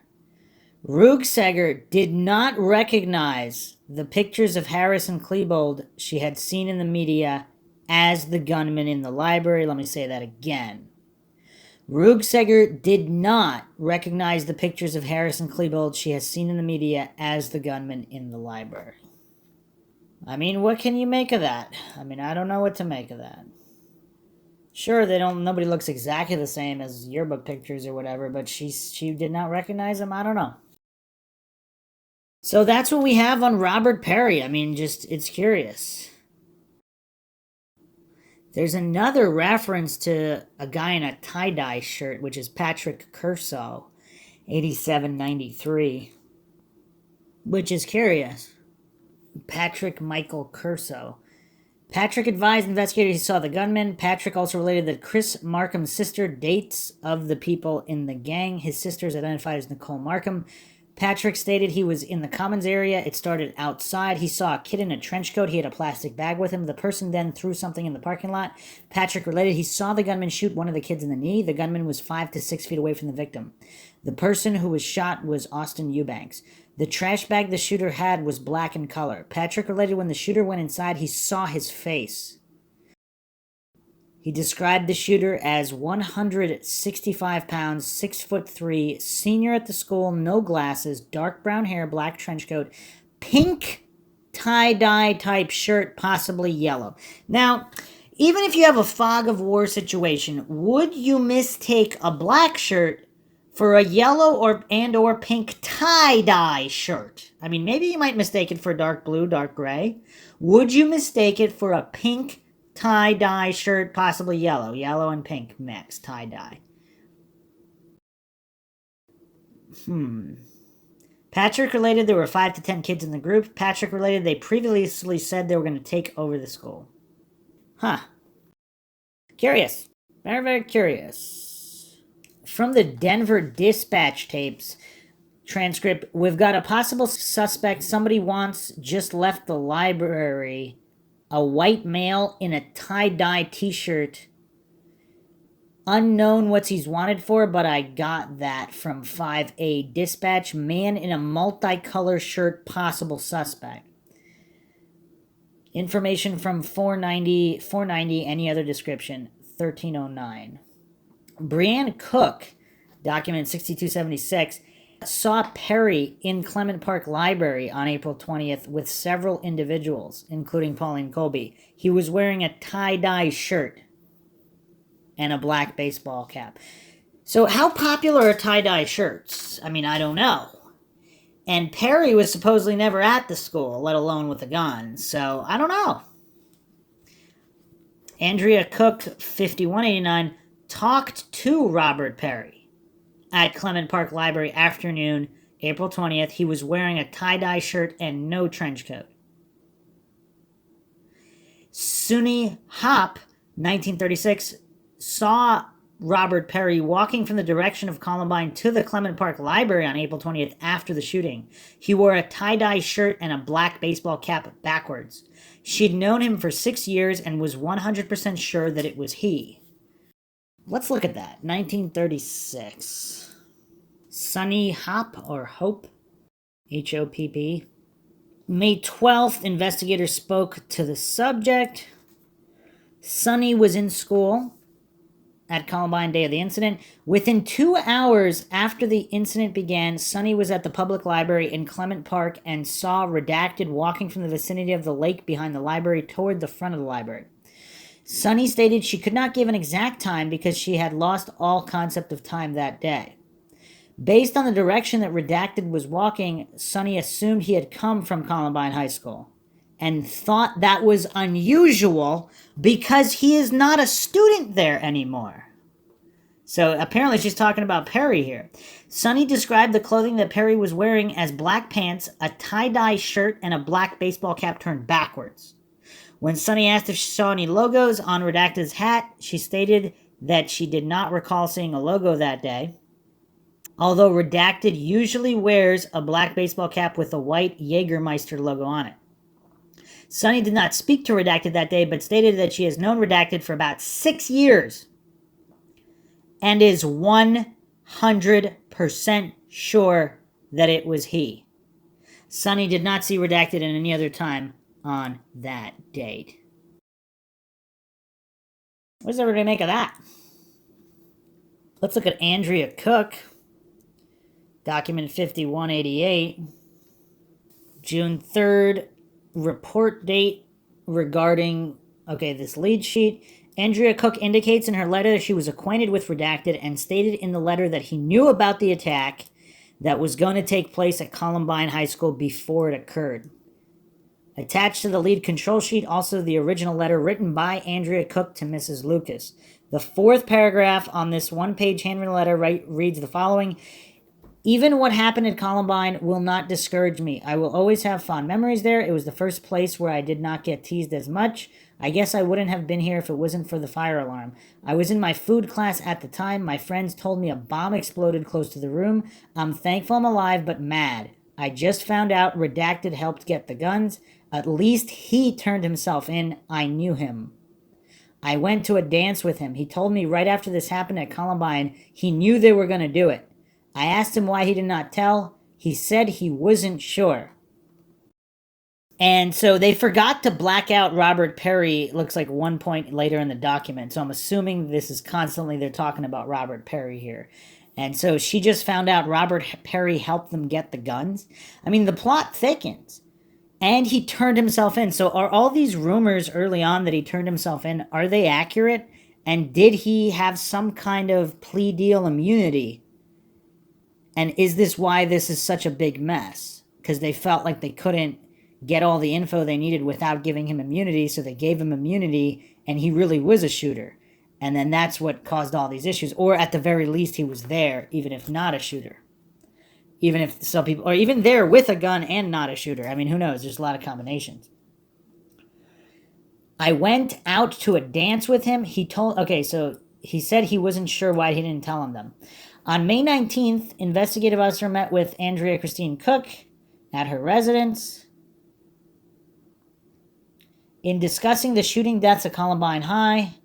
Rugseger did not recognize the pictures of Harris and Klebold she had seen in the media as the gunman in the library. Let me say that again. Rugseger did not recognize the pictures of Harris and Klebold she has seen in the media as the gunman in the library. I mean, what can you make of that? I mean, I don't know what to make of that. Sure, nobody looks exactly the same as yearbook pictures or whatever, but she did not recognize them? I don't know. So that's what we have on Robert Perry. I mean, it's curious. There's another reference to a guy in a tie-dye shirt, which is Patrick Curso, 8793, which is curious. Patrick Michael Curso. Patrick advised investigators he saw the gunman. Patrick also related that Chris Markham's sister dates of the people in the gang. His sister is identified as Nicole Markham. Patrick stated he was in the commons area. It started outside. He saw a kid in a trench coat. He had a plastic bag with him. The person then threw something in the parking lot. Patrick related he saw the gunman shoot one of the kids in the knee. The gunman was 5 to 6 feet away from the victim. The person who was shot was Austin Eubanks. The trash bag the shooter had was black in color. Patrick related when the shooter went inside, he saw his face. He described the shooter as 165 pounds, 6'3", senior at the school, no glasses, dark brown hair, black trench coat, pink tie-dye type shirt, possibly yellow. Now, even if you have a fog of war situation, would you mistake a black shirt for a yellow or pink tie-dye shirt? I mean, maybe you might mistake it for dark blue, dark gray. Would you mistake it for a pink tie-dye shirt, possibly yellow and pink mix, tie-dye? Patrick related there were 5 to 10 kids in the group. Patrick related they previously said they were going to take over the school. Curious. Very, very curious. From the Denver Dispatch tapes transcript, we've got a possible suspect. Somebody once just left the library. A white male in a tie-dye t-shirt. Unknown what he's wanted for, but I got that from 5A Dispatch. Man in a multicolor shirt, possible suspect. Information from 490, any other description, 1309. Brianne Cook, document 6276, saw Perry in Clement Park Library on April 20th with several individuals, including Pauline Colby. He was wearing a tie-dye shirt and a black baseball cap. So how popular are tie-dye shirts? I mean, I don't know. And Perry was supposedly never at the school, let alone with a gun. So I don't know. Andrea Cook, 5189, talked to Robert Perry at Clement Park Library afternoon, April 20th. He was wearing a tie-dye shirt and no trench coat. Sunny Hop, 1936, saw Robert Perry walking from the direction of Columbine to the Clement Park Library on April 20th after the shooting. He wore a tie-dye shirt and a black baseball cap backwards. She'd known him for 6 years and was 100% sure that it was he. Let's look at that. 1936. Sunny Hop, or Hope, H-O-P-P. May 12th, investigators spoke to the subject. Sunny was in school at Columbine day of the incident. Within 2 hours after the incident began, Sunny was at the public library in Clement Park and saw Redacted walking from the vicinity of the lake behind the library toward the front of the library. Sunny stated she could not give an exact time because she had lost all concept of time that day. Based on the direction that Redacted was walking, Sunny assumed he had come from Columbine High School and thought that was unusual because he is not a student there anymore. So apparently she's talking about Perry here. Sunny described the clothing that Perry was wearing as black pants, a tie-dye shirt, and a black baseball cap turned backwards. When Sunny asked if she saw any logos on Redacted's hat, she stated that she did not recall seeing a logo that day. Although Redacted usually wears a black baseball cap with a white Jägermeister logo on it. Sunny did not speak to Redacted that day, but stated that she has known Redacted for about 6 years and is 100% sure that it was he. Sunny did not see Redacted at any other time on that date. What does everybody make of that? Let's look at Andrea Cook, document 5188, June 3rd, report date regarding, this lead sheet. Andrea Cook indicates in her letter that she was acquainted with Redacted and stated in the letter that he knew about the attack that was going to take place at Columbine High School before it occurred. Attached to the lead control sheet, also the original letter written by Andrea Cook to Mrs. Lucas. The fourth paragraph on this one-page handwritten letter reads the following: "Even what happened at Columbine will not discourage me. I will always have fond memories there. It was the first place where I did not get teased as much. I guess I wouldn't have been here if it wasn't for the fire alarm. I was in my food class at the time. My friends told me a bomb exploded close to the room. I'm thankful I'm alive, but mad. I just found out Redacted helped get the guns. At least he turned himself in. I knew him. I went to a dance with him. He told me right after this happened at Columbine, he knew they were going to do it. I asked him why he did not tell. He said he wasn't sure." And so they forgot to black out Robert Perry, it looks like one point later in the document. So I'm assuming this is constantly they're talking about Robert Perry here. And so she just found out Robert Perry helped them get the guns. I mean, the plot thickens. And he turned himself in. So are all these rumors early on that he turned himself in, are they accurate? And did he have some kind of plea deal immunity? And is this why this is such a big mess? Because they felt like they couldn't get all the info they needed without giving him immunity, so they gave him immunity, and he really was a shooter. And then that's what caused all these issues. Or at the very least, he was there, even if not a shooter. Even if some people, or even there with a gun and not a shooter. I mean, who knows? There's a lot of combinations. I went out to a dance with him. Okay, so he said he wasn't sure why he didn't tell him them. On May 19th, investigative officer met with Andrea Christine Cook at her residence. In discussing the shooting deaths at Columbine High,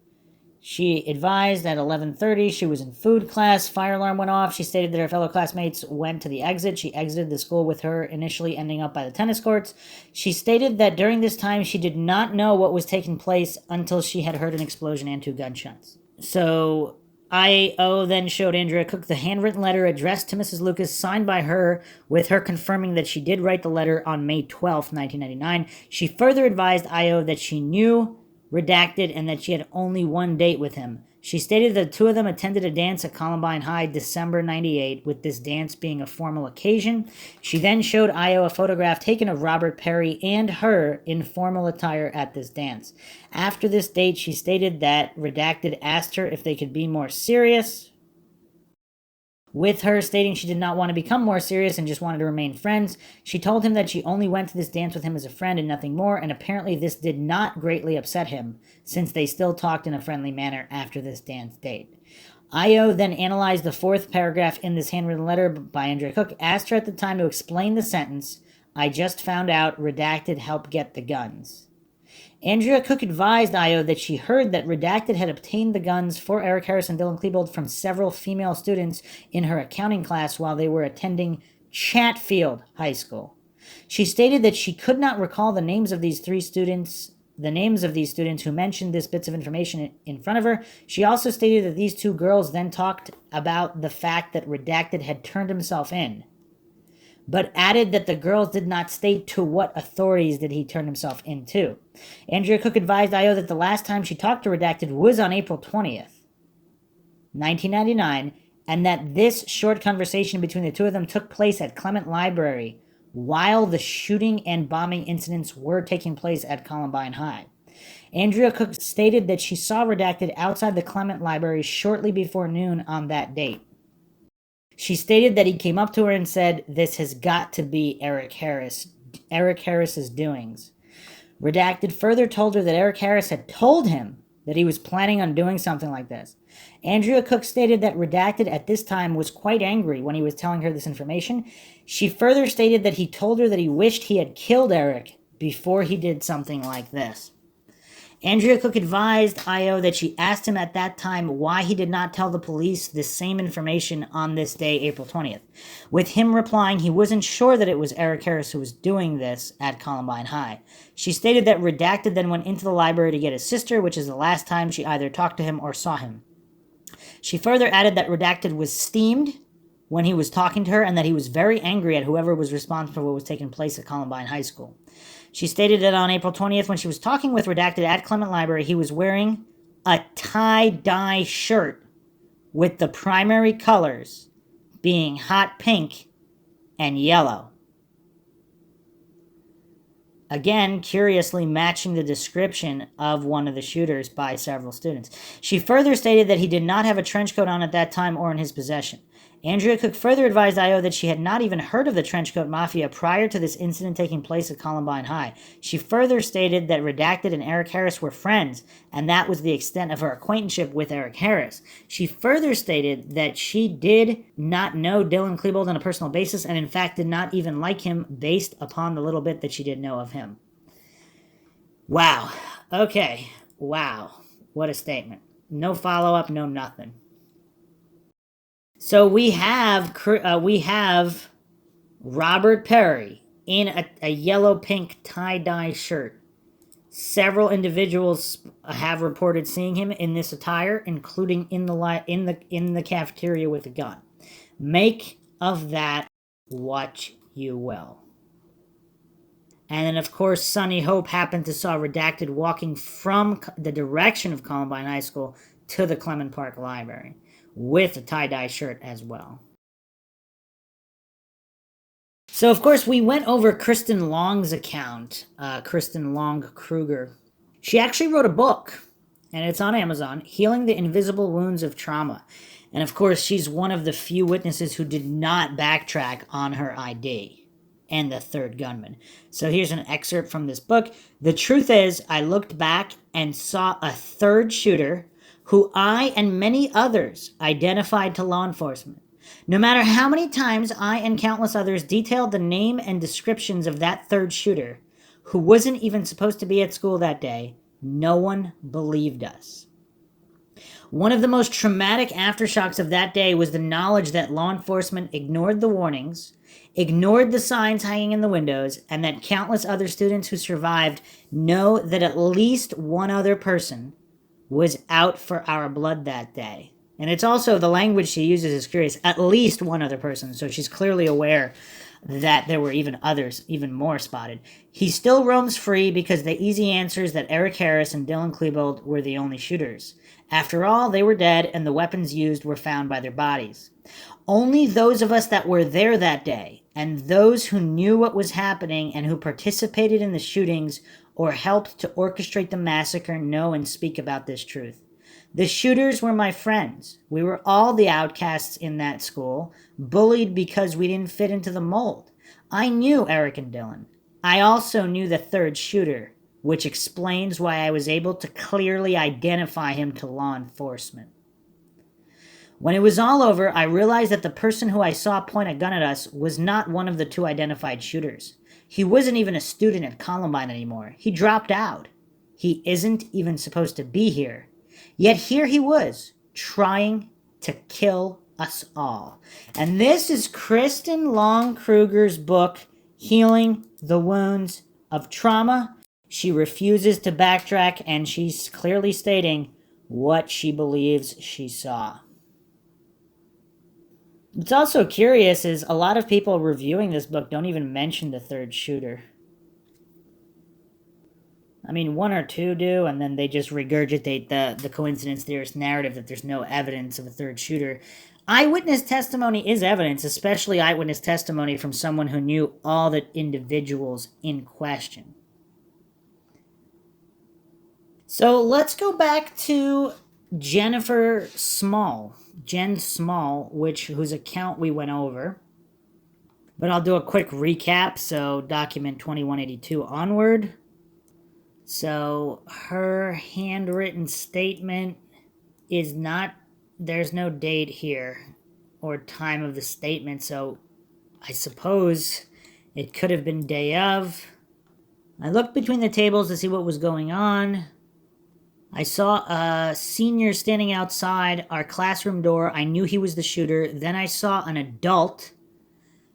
she advised at 11:30 she was in food class. Fire alarm went off. She stated that her fellow classmates went to the exit. She exited the school with her, initially ending up by the tennis courts. She stated that during this time she did not know what was taking place until she had heard an explosion and 2 gunshots. So I.O. then showed Andrea Cook the handwritten letter addressed to Mrs. Lucas, signed by her, with her confirming that she did write the letter on May 12th, 1999. She further advised I.O. that she knew Redacted and that she had only one date with him. She stated that the 2 of them attended a dance at Columbine High December 98, with this dance being a formal occasion. She then showed I.O. a photograph taken of Robert Perry and her in formal attire at this dance. After this date, she stated that Redacted asked her if they could be more serious, with her stating she did not want to become more serious and just wanted to remain friends. She told him that she only went to this dance with him as a friend and nothing more, and apparently this did not greatly upset him, since they still talked in a friendly manner after this dance date. I.O. then analyzed the 4th paragraph in this handwritten letter by Andrea Cook, asked her at the time to explain the sentence, "I just found out Redacted helped get the guns." Andrea Cook advised I.O. that she heard that Redacted had obtained the guns for Eric Harris and Dylan Klebold from several female students in her accounting class while they were attending Hatfield High School. She stated that she could not recall the names of these students who mentioned this bits of information in front of her. She also stated that these 2 girls then talked about the fact that Redacted had turned himself in, but added that the girls did not state to what authorities did he turn himself into. Andrea Cook advised I.O. that the last time she talked to Redacted was on April 20th, 1999, and that this short conversation between the 2 of them took place at Clement Library while the shooting and bombing incidents were taking place at Columbine High. Andrea Cook stated that she saw Redacted outside the Clement Library shortly before noon on that date. She stated that he came up to her and said, "This has got to be Eric Harris's doings." Redacted further told her that Eric Harris had told him that he was planning on doing something like this. Andrea Cook stated that Redacted at this time was quite angry when he was telling her this information. She further stated that he told her that he wished he had killed Eric before he did something like this. Andrea Cook advised I.O. that she asked him at that time why he did not tell the police this same information on this day, April 20th, with him replying he wasn't sure that it was Eric Harris who was doing this at Columbine High. She stated that Redacted then went into the library to get his sister, which is the last time she either talked to him or saw him. She further added that Redacted was steamed when he was talking to her and that he was very angry at whoever was responsible for what was taking place at Columbine High School. She stated that on April 20th, when she was talking with Redacted at Clement Library, he was wearing a tie-dye shirt with the primary colors being hot pink and yellow. Again, curiously matching the description of one of the shooters by several students. She further stated that he did not have a trench coat on at that time or in his possession. Andrea Cook further advised I.O. that she had not even heard of the Trenchcoat Mafia prior to this incident taking place at Columbine High. She further stated that Redacted and Eric Harris were friends, and that was the extent of her acquaintanceship with Eric Harris. She further stated that she did not know Dylan Klebold on a personal basis, and in fact did not even like him based upon the little bit that she did know of him. Wow. Okay. Wow. What a statement. No follow-up, no nothing. So we have Robert Perry in a yellow-pink tie-dye shirt. Several individuals have reported seeing him in this attire, including in the cafeteria with a gun. Make of that what you will. And then, of course, Sunny Hope happened to saw Redacted walking from the direction of Columbine High School to the Clement Park Library with a tie-dye shirt as well. So, of course, we went over Kristen Long's account, Kristen Long Krueger. She actually wrote a book, and it's on Amazon, Healing the Invisible Wounds of Trauma. And, of course, she's one of the few witnesses who did not backtrack on her ID and the third gunman. So here's an excerpt from this book. The truth is, I looked back and saw a third shooter who I and many others identified to law enforcement. No matter how many times I and countless others detailed the name and descriptions of that third shooter, who wasn't even supposed to be at school that day, no one believed us. One of the most traumatic aftershocks of that day was the knowledge that law enforcement ignored the warnings, ignored the signs hanging in the windows, and that countless other students who survived know that at least one other person was out for our blood that day. And it's also, the language she uses is curious, at least one other person, so she's clearly aware that there were even others, even more spotted. He still roams free because the easy answer is that Eric Harris and Dylan Klebold were the only shooters. After all, they were dead and the weapons used were found by their bodies. Only those of us that were there that day, and those who knew what was happening and who participated in the shootings or helped to orchestrate the massacre, know and speak about this truth. The shooters were my friends. We were all the outcasts in that school, bullied because we didn't fit into the mold. I knew Eric and Dylan. I also knew the third shooter, which explains why I was able to clearly identify him to law enforcement. When it was all over, I realized that the person who I saw point a gun at us was not one of the two identified shooters. He wasn't even a student at Columbine anymore. He dropped out. He isn't even supposed to be here. Yet here he was, trying to kill us all. And this is Kristen Long Krueger's book, Healing the Wounds of Trauma. She refuses to backtrack, and she's clearly stating what she believes she saw. What's also curious is a lot of people reviewing this book don't even mention the third shooter. I mean, one or two do, and then they just regurgitate the coincidence theorist narrative that there's no evidence of a third shooter. Eyewitness testimony is evidence, especially eyewitness testimony from someone who knew all the individuals in question. So let's go back to Jennifer Small, Jen Small, whose account we went over. But I'll do a quick recap, so document 2182 onward. So her handwritten statement is not, there's no date here or time of the statement, so I suppose it could have been day of. I looked between the tables to see what was going on. I saw a senior standing outside our classroom door. I knew he was the shooter. Then I saw an adult,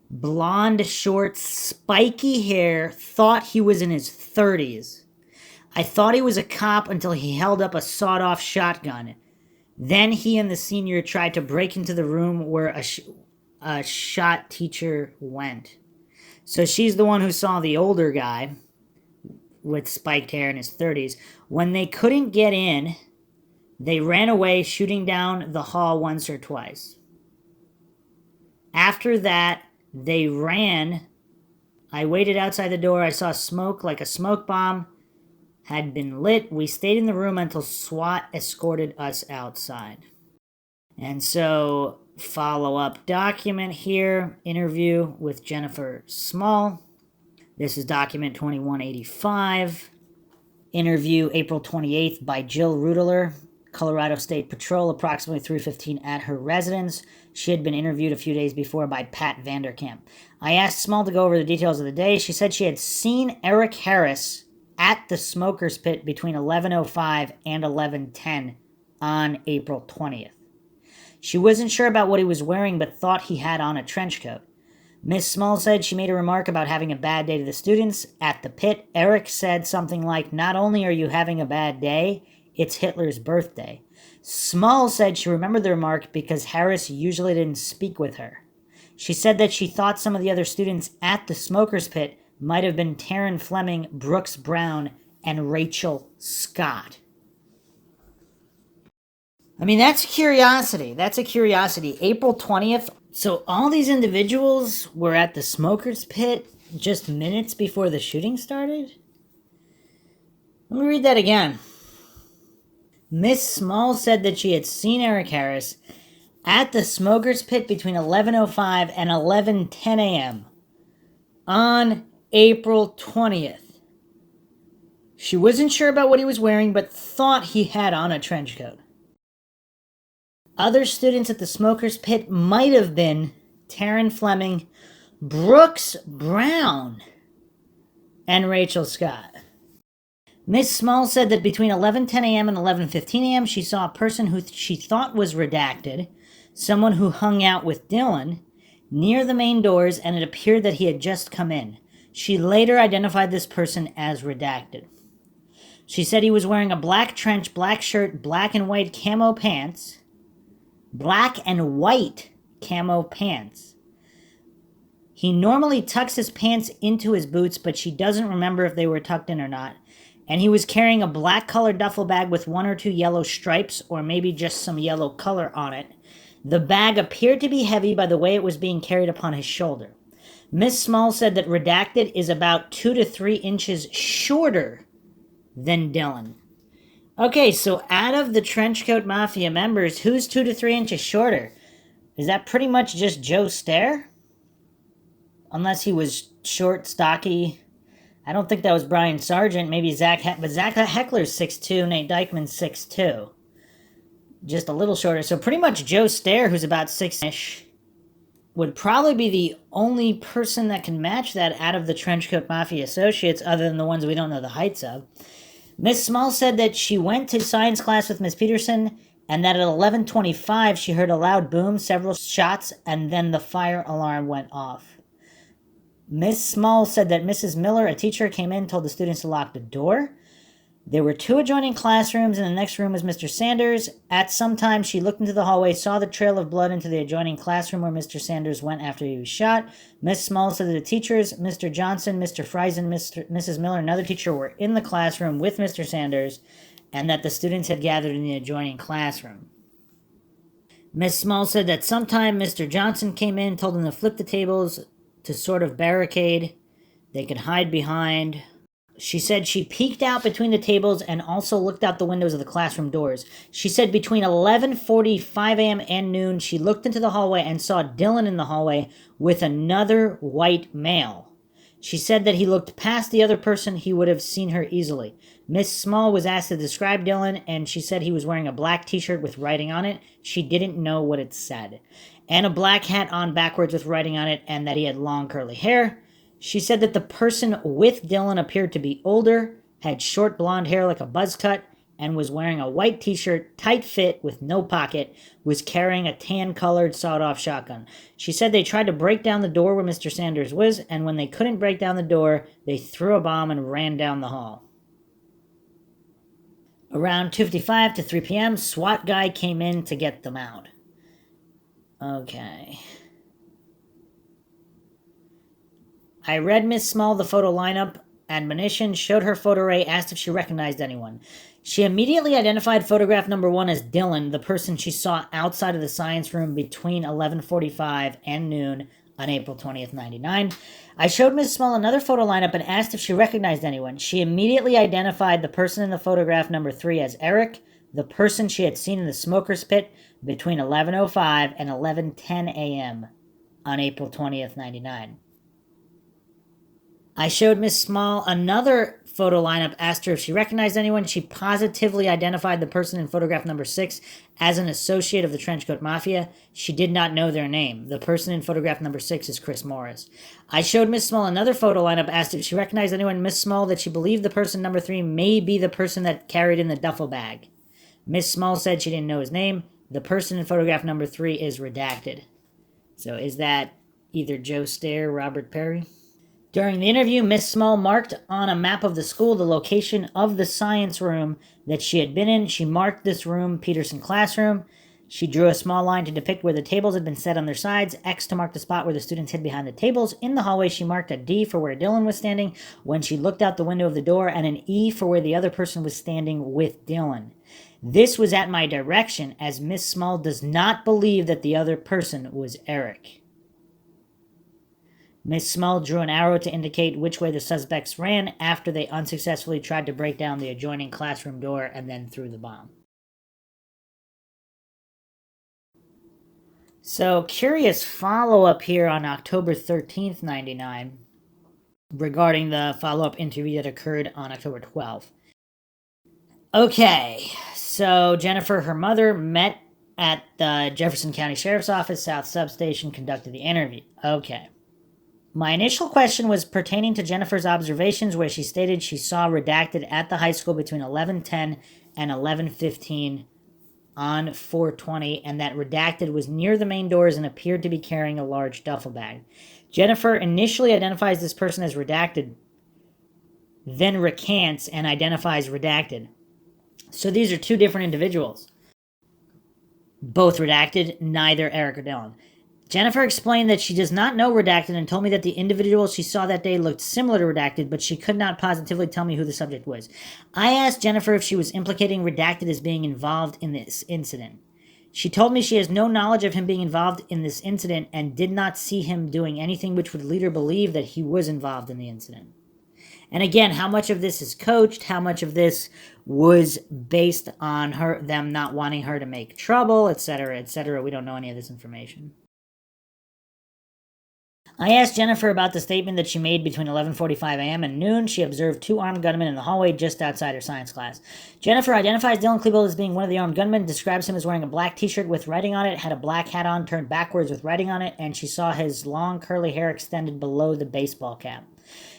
blonde, short, spiky hair, thought he was in his 30s. I thought he was a cop until he held up a sawed-off shotgun. Then he and the senior tried to break into the room where a shot teacher went. So she's the one who saw the older guy with spiked hair in his 30s. When they couldn't get in, they ran away, shooting down the hall once or twice. After that, they ran. I waited outside the door. I saw smoke like a smoke bomb had been lit. We stayed in the room until SWAT escorted us outside. And so, follow-up document here, interview with Jennifer Small. This is document 2185. Interview April 28th by Jill Rudler, Colorado State Patrol, approximately 3:15 at her residence. She had been interviewed a few days before by Pat Vanderkamp. I asked Small to go over the details of the day. She said she had seen Eric Harris at the Smoker's Pit between 11:05 and 11:10 on April 20th. She wasn't sure about what he was wearing, but thought he had on a trench coat. Miss Small said she made a remark about having a bad day to the students. At the pit, Eric said something like, "Not only are you having a bad day, it's Hitler's birthday." Small said she remembered the remark because Harris usually didn't speak with her. She said that she thought some of the other students at the smoker's pit might have been Taryn Fleming, Brooks Brown, and Rachel Scott. I mean, that's curiosity. That's a curiosity. April 20th. So all these individuals were at the smoker's pit just minutes before the shooting started? Let me read that again. Miss Small said that she had seen Eric Harris at the smoker's pit between 11:05 and 11:10 a.m. on April 20th. She wasn't sure about what he was wearing, but thought he had on a trench coat. Other students at the smoker's pit might have been Taryn Fleming, Brooks Brown, and Rachel Scott. Miss Small said that between 11:10 a.m. and 11:15 a.m. she saw a person who she thought was redacted, someone who hung out with Dylan, near the main doors, and it appeared that he had just come in. She later identified this person as redacted. She said he was wearing a black trench, black shirt, black and white camo pants. Black and white camo pants. He normally tucks his pants into his boots, but she doesn't remember if they were tucked in or not. And he was carrying a black colored duffel bag with 1 or 2 yellow stripes, or maybe just some yellow color on it. The bag appeared to be heavy by the way it was being carried upon his shoulder. Miss Small said that redacted is about 2 to 3 inches shorter than Dylan. Okay, so out of the Trenchcoat Mafia members, who's 2 to 3 inches shorter? Is that pretty much just Joe Stair? Unless he was short, stocky. I don't think that was Brian Sargent. Maybe Zach Heckler's 6'2", Nate Dykman's 6'2". Just a little shorter. So pretty much Joe Stair, who's about 6-ish, would probably be the only person that can match that out of the Trenchcoat Mafia associates, other than the ones we don't know the heights of. Miss Small said that she went to science class with Miss Peterson, and that at 11:25 she heard a loud boom, several shots, and then the fire alarm went off. Miss Small said that Mrs. Miller, a teacher, came in and told the students to lock the door. There were 2 adjoining classrooms, and the next room was Mr. Sanders. At some time, she looked into the hallway, saw the trail of blood into the adjoining classroom where Mr. Sanders went after he was shot. Miss Small said that the teachers, Mr. Johnson, Mr. Friesen, Mrs. Miller, and another teacher were in the classroom with Mr. Sanders, and that the students had gathered in the adjoining classroom. Miss Small said that sometime Mr. Johnson came in, told them to flip the tables to sort of barricade they could hide behind. She said she peeked out between the tables and also looked out the windows of the classroom doors. She said between 11:45 a.m. and noon, she looked into the hallway and saw Dylan in the hallway with another white male. She said that he looked past the other person, he would have seen her easily. Miss Small was asked to describe Dylan, and she said he was wearing a black t-shirt with writing on it. She didn't know what it said. And a black hat on backwards with writing on it, and that he had long curly hair. She said that the person with Dylan appeared to be older, had short blonde hair like a buzz cut, and was wearing a white t-shirt, tight fit with no pocket, was carrying a tan-colored sawed-off shotgun. She said they tried to break down the door where Mr. Sanders was, and when they couldn't break down the door, they threw a bomb and ran down the hall. Around 2:55 to 3 p.m., SWAT guy came in to get them out. Okay. I read Miss Small the photo lineup, admonition, showed her photo array, asked if she recognized anyone. She immediately identified photograph number 1 as Dylan, the person she saw outside of the science room between 11:45 and noon on April 20th, 99. I showed Miss Small another photo lineup and asked if she recognized anyone. She immediately identified the person in the photograph number 3 as Eric, the person she had seen in the smoker's pit between 11:05 and 11:10 a.m. on April 20th, 99. I showed Miss Small another photo lineup, asked her if she recognized anyone. She positively identified the person in photograph number 6 as an associate of the Trenchcoat Mafia. She did not know their name. The person in photograph number 6 is Chris Morris. I showed Miss Small another photo lineup, asked if she recognized anyone. Miss Small that she believed the person number 3 may be the person that carried in the duffel bag. Miss Small said she didn't know his name. The person in photograph number 3 is redacted. So is that either Joe Stair or Robert Perry. During the interview, Miss Small marked on a map of the school the location of the science room that she had been in. She marked this room Peterson classroom. She drew a small line to depict where the tables had been set on their sides, X to mark the spot where the students hid behind the tables. In the hallway, she marked a D for where Dylan was standing when she looked out the window of the door, and an E for where the other person was standing with Dylan. This was at my direction, as Miss Small does not believe that the other person was Eric. Miss Small drew an arrow to indicate which way the suspects ran after they unsuccessfully tried to break down the adjoining classroom door and then threw the bomb. So, curious follow-up here on October 13th, 99, regarding the follow-up interview that occurred on October 12th. Okay, so Jennifer, her mother, met at the Jefferson County Sheriff's Office, South Substation, conducted the interview. Okay. My initial question was pertaining to Jennifer's observations, where she stated she saw redacted at the high school between 11:10 and 11:15 on 4/20, and that redacted was near the main doors and appeared to be carrying a large duffel bag. Jennifer initially identifies this person as redacted, then recants and identifies redacted. So these are two different individuals. Both redacted, neither Eric or Dylan. Jennifer explained that she does not know redacted and told me that the individual she saw that day looked similar to redacted, but she could not positively tell me who the subject was. I asked Jennifer if she was implicating redacted as being involved in this incident. She told me she has no knowledge of him being involved in this incident and did not see him doing anything which would lead her believe that he was involved in the incident. And again, how much of this is coached, how much of this was based on them not wanting her to make trouble, etc., etc. We don't know any of this information. I asked Jennifer about the statement that she made between 11:45 a.m. and noon. She observed two armed gunmen in the hallway just outside her science class. Jennifer identifies Dylan Klebold as being one of the armed gunmen, describes him as wearing a black t-shirt with writing on it, had a black hat on turned backwards with writing on it, and she saw his long curly hair extended below the baseball cap.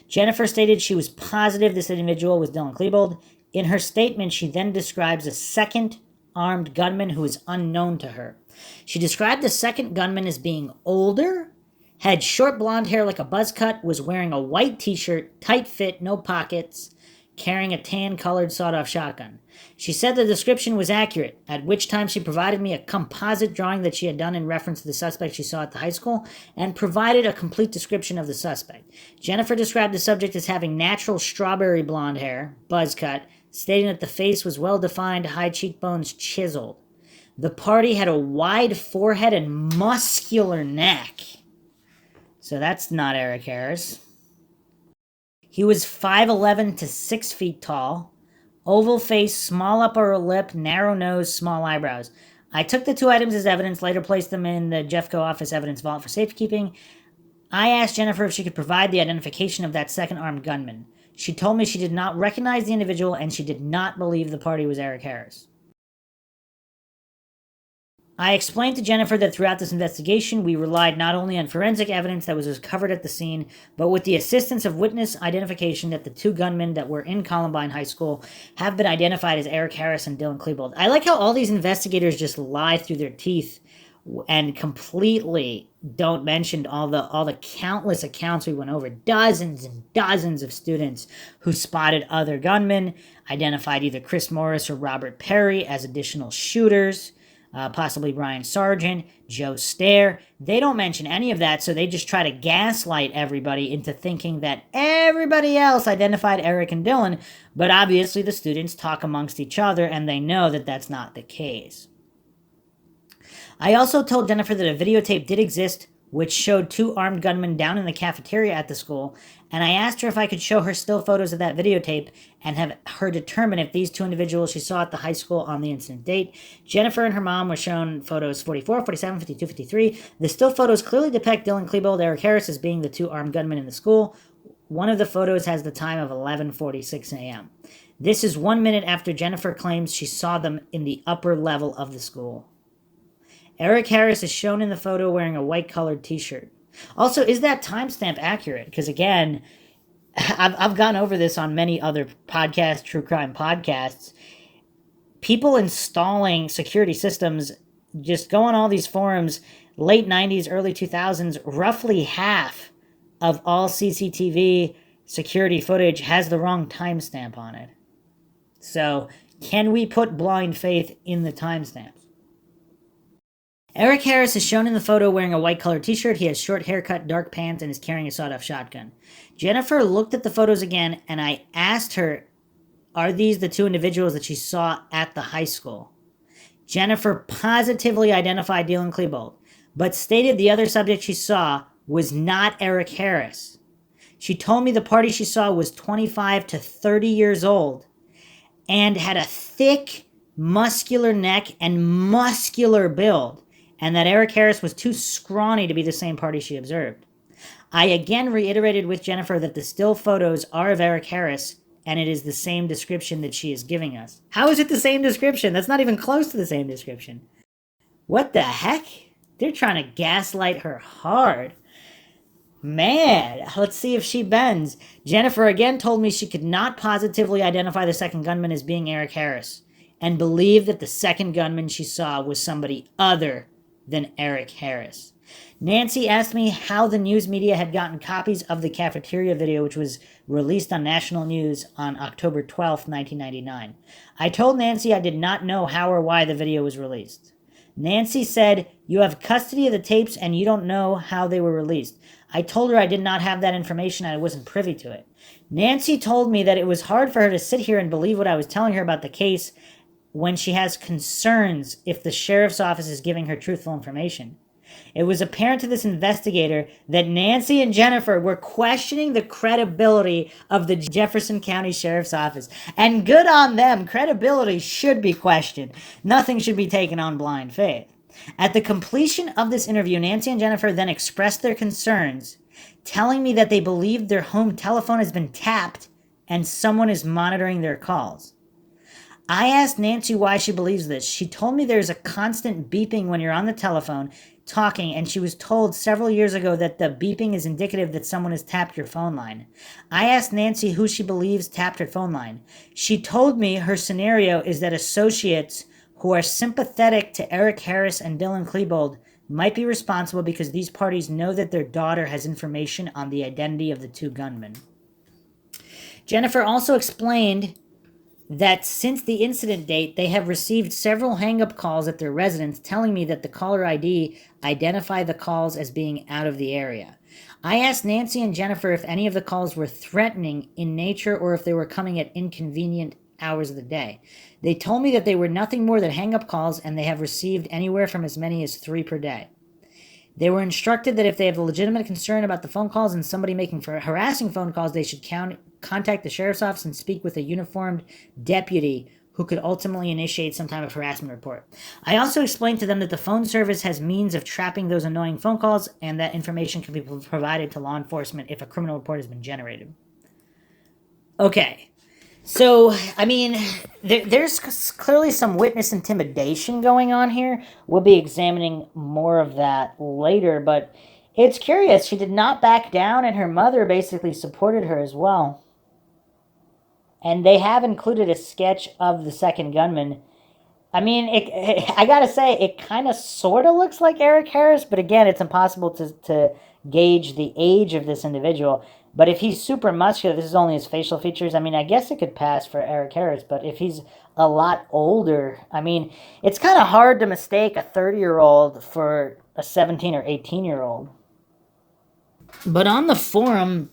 Jennifer stated she was positive this individual was Dylan Klebold. In her statement, she then describes a second armed gunman who is unknown to her. She described the second gunman as being older, had short blonde hair like a buzz cut, was wearing a white t-shirt, tight fit, no pockets, carrying a tan-colored sawed-off shotgun. She said the description was accurate, at which time she provided me a composite drawing that she had done in reference to the suspect she saw at the high school, and provided a complete description of the suspect. Jennifer described the subject as having natural strawberry blonde hair, buzz cut, stating that the face was well-defined, high cheekbones chiseled. The party had a wide forehead and muscular neck. So that's not Eric Harris. He was 5'11" to 6 feet tall. Oval face, small upper lip, narrow nose, small eyebrows. I took the two items as evidence, later placed them in the Jeffco office evidence vault for safekeeping. I asked Jennifer if she could provide the identification of that second armed gunman. She told me she did not recognize the individual and she did not believe the party was Eric Harris. I explained to Jennifer that throughout this investigation, we relied not only on forensic evidence that was recovered at the scene, but with the assistance of witness identification that the two gunmen that were in Columbine High School have been identified as Eric Harris and Dylan Klebold. I like how all these investigators just lie through their teeth and completely don't mention all the countless accounts we went over. Dozens and dozens of students who spotted other gunmen, identified either Chris Morris or Robert Perry as additional shooters. Possibly Brian Sargent, Joe Stair. They don't mention any of that, so they just try to gaslight everybody into thinking that everybody else identified Eric and Dylan, but obviously the students talk amongst each other and they know that that's not the case. I also told Jennifer that a videotape did exist which showed two armed gunmen down in the cafeteria at the school, and I asked her if I could show her still photos of that videotape and have her determine if these two individuals she saw at the high school on the incident date. Jennifer and her mom were shown photos 44, 47, 52, 53. The still photos clearly depict Dylan Klebold, Eric Harris as being the two armed gunmen in the school. One of the photos has the time of 11:46 a.m. This is 1 minute after Jennifer claims she saw them in the upper level of the school. Eric Harris is shown in the photo wearing a white-colored t-shirt. Also, is that timestamp accurate? Because again, I've gone over this on many other podcasts, true crime podcasts. People installing security systems just go on all these forums late 90s, early 2000s, roughly half of all CCTV security footage has the wrong timestamp on it. So, can we put blind faith in the timestamps? Eric Harris is shown in the photo wearing a white-colored t-shirt. He has short haircut, dark pants, and is carrying a sawed-off shotgun. Jennifer looked at the photos again, and I asked her, are these the two individuals that she saw at the high school? Jennifer positively identified Dylan Klebold, but stated the other subject she saw was not Eric Harris. She told me the party she saw was 25 to 30 years old and had a thick, muscular neck and muscular build, and that Eric Harris was too scrawny to be the same party she observed. I again reiterated with Jennifer that the still photos are of Eric Harris, and it is the same description that she is giving us. How is it the same description? That's not even close to the same description. What the heck? They're trying to gaslight her hard. Man, let's see if she bends. Jennifer again told me she could not positively identify the second gunman as being Eric Harris, and believed that the second gunman she saw was somebody other than Eric Harris. Nancy asked me how the news media had gotten copies of the cafeteria video, which was released on national news on October 12th, 1999. I told Nancy I did not know how or why the video was released. Nancy said, "You have custody of the tapes and you don't know how they were released." I told her I did not have that information and I wasn't privy to it. Nancy told me that it was hard for her to sit here and believe what I was telling her about the case when she has concerns if the sheriff's office is giving her truthful information. It was apparent to this investigator that Nancy and Jennifer were questioning the credibility of the Jefferson County Sheriff's Office. And good on them. Credibility should be questioned. Nothing should be taken on blind faith. At the completion of this interview, Nancy and Jennifer then expressed their concerns, telling me that they believe their home telephone has been tapped and someone is monitoring their calls. I asked Nancy why she believes this. She told me there's a constant beeping when you're on the telephone talking, and she was told several years ago that the beeping is indicative that someone has tapped your phone line. I asked Nancy who she believes tapped her phone line. She told me her scenario is that associates who are sympathetic to Eric Harris and Dylan Klebold might be responsible because these parties know that their daughter has information on the identity of the two gunmen. Jennifer also explained that since the incident date, they have received several hang-up calls at their residence telling me that the caller ID identify the calls as being out of the area. I asked Nancy and Jennifer if any of the calls were threatening in nature or if they were coming at inconvenient hours of the day. They told me that they were nothing more than hang-up calls and they have received anywhere from as many as 3 per day. They were instructed that if they have a legitimate concern about the phone calls and somebody making harassing phone calls, they should contact the sheriff's office and speak with a uniformed deputy who could ultimately initiate some type of harassment report. I also explained to them that the phone service has means of trapping those annoying phone calls and that information can be provided to law enforcement if a criminal report has been generated. Okay. So, I mean, there's clearly some witness intimidation going on here. We'll be examining more of that later, but it's curious. She did not back down, and her mother basically supported her as well. And they have included a sketch of the second gunman. I mean, I gotta say, it kind of sort of looks like Eric Harris, but again, it's impossible to gauge the age of this individual. But if he's super muscular, this is only his facial features. I mean, I guess it could pass for Eric Harris, but if he's a lot older, I mean, it's kind of hard to mistake a 30-year-old for a 17 or 18-year-old. But on the forum,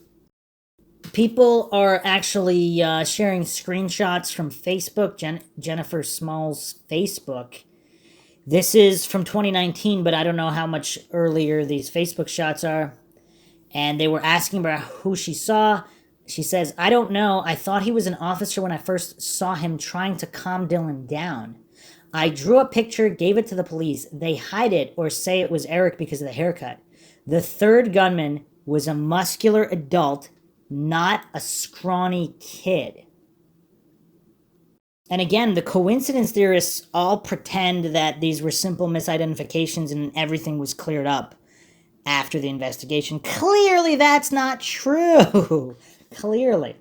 people are actually sharing screenshots from Facebook, Jennifer Small's Facebook. This is from 2019, but I don't know how much earlier these Facebook shots are. And they were asking about who she saw. She says, "I don't know. I thought he was an officer when I first saw him trying to calm Dylan down. I drew a picture, gave it to the police. They hide it or say it was Eric because of the haircut. The third gunman was a muscular adult, not a scrawny kid." And again, the coincidence theorists all pretend that these were simple misidentifications and everything was cleared up after the investigation. Clearly, that's not true. Clearly.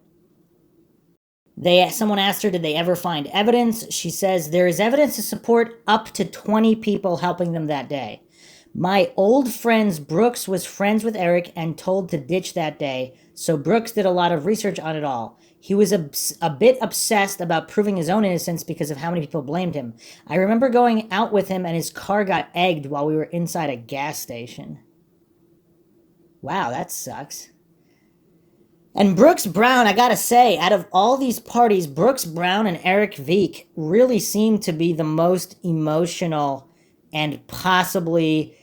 Someone asked her, did they ever find evidence? She says, there is evidence to support up to 20 people helping them that day. My old friends Brooks was friends with Eric and told to ditch that day, so Brooks did a lot of research on it all. He was a bit obsessed about proving his own innocence because of how many people blamed him. I remember going out with him and his car got egged while we were inside a gas station. Wow, that sucks. And Brooks Brown, I gotta say, out of all these parties, Brooks Brown and Eric Veek really seem to be the most emotional and possibly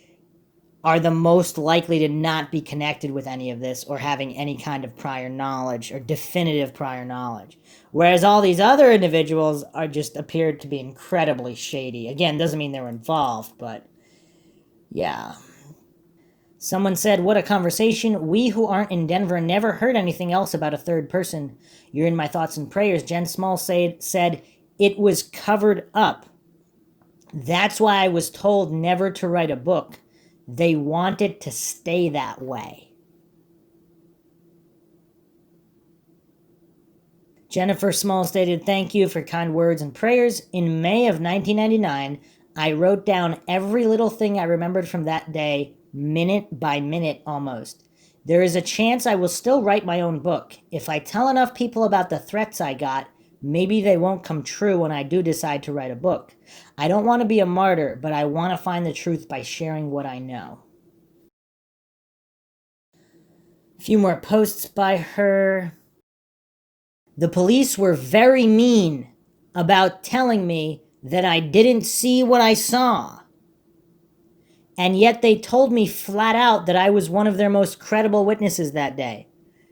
are the most likely to not be connected with any of this or having any kind of prior knowledge or definitive prior knowledge. Whereas all these other individuals are just appeared to be incredibly shady. Again, doesn't mean they're involved, but yeah. Someone said, what a conversation. We who aren't in Denver never heard anything else about a third person. You're in my thoughts and prayers. Jen Small said it was covered up. That's why I was told never to write a book. They want it to stay that way. Jennifer Small stated, thank you for kind words and prayers. In May of 1999, I wrote down every little thing I remembered from that day, minute by minute almost. There is a chance I will still write my own book. If I tell enough people about the threats I got, maybe they won't come true when I do decide to write a book. I don't want to be a martyr, but I want to find the truth by sharing what I know. A few more posts by her. The police were very mean about telling me that I didn't see what I saw. And yet they told me flat out that I was one of their most credible witnesses that day.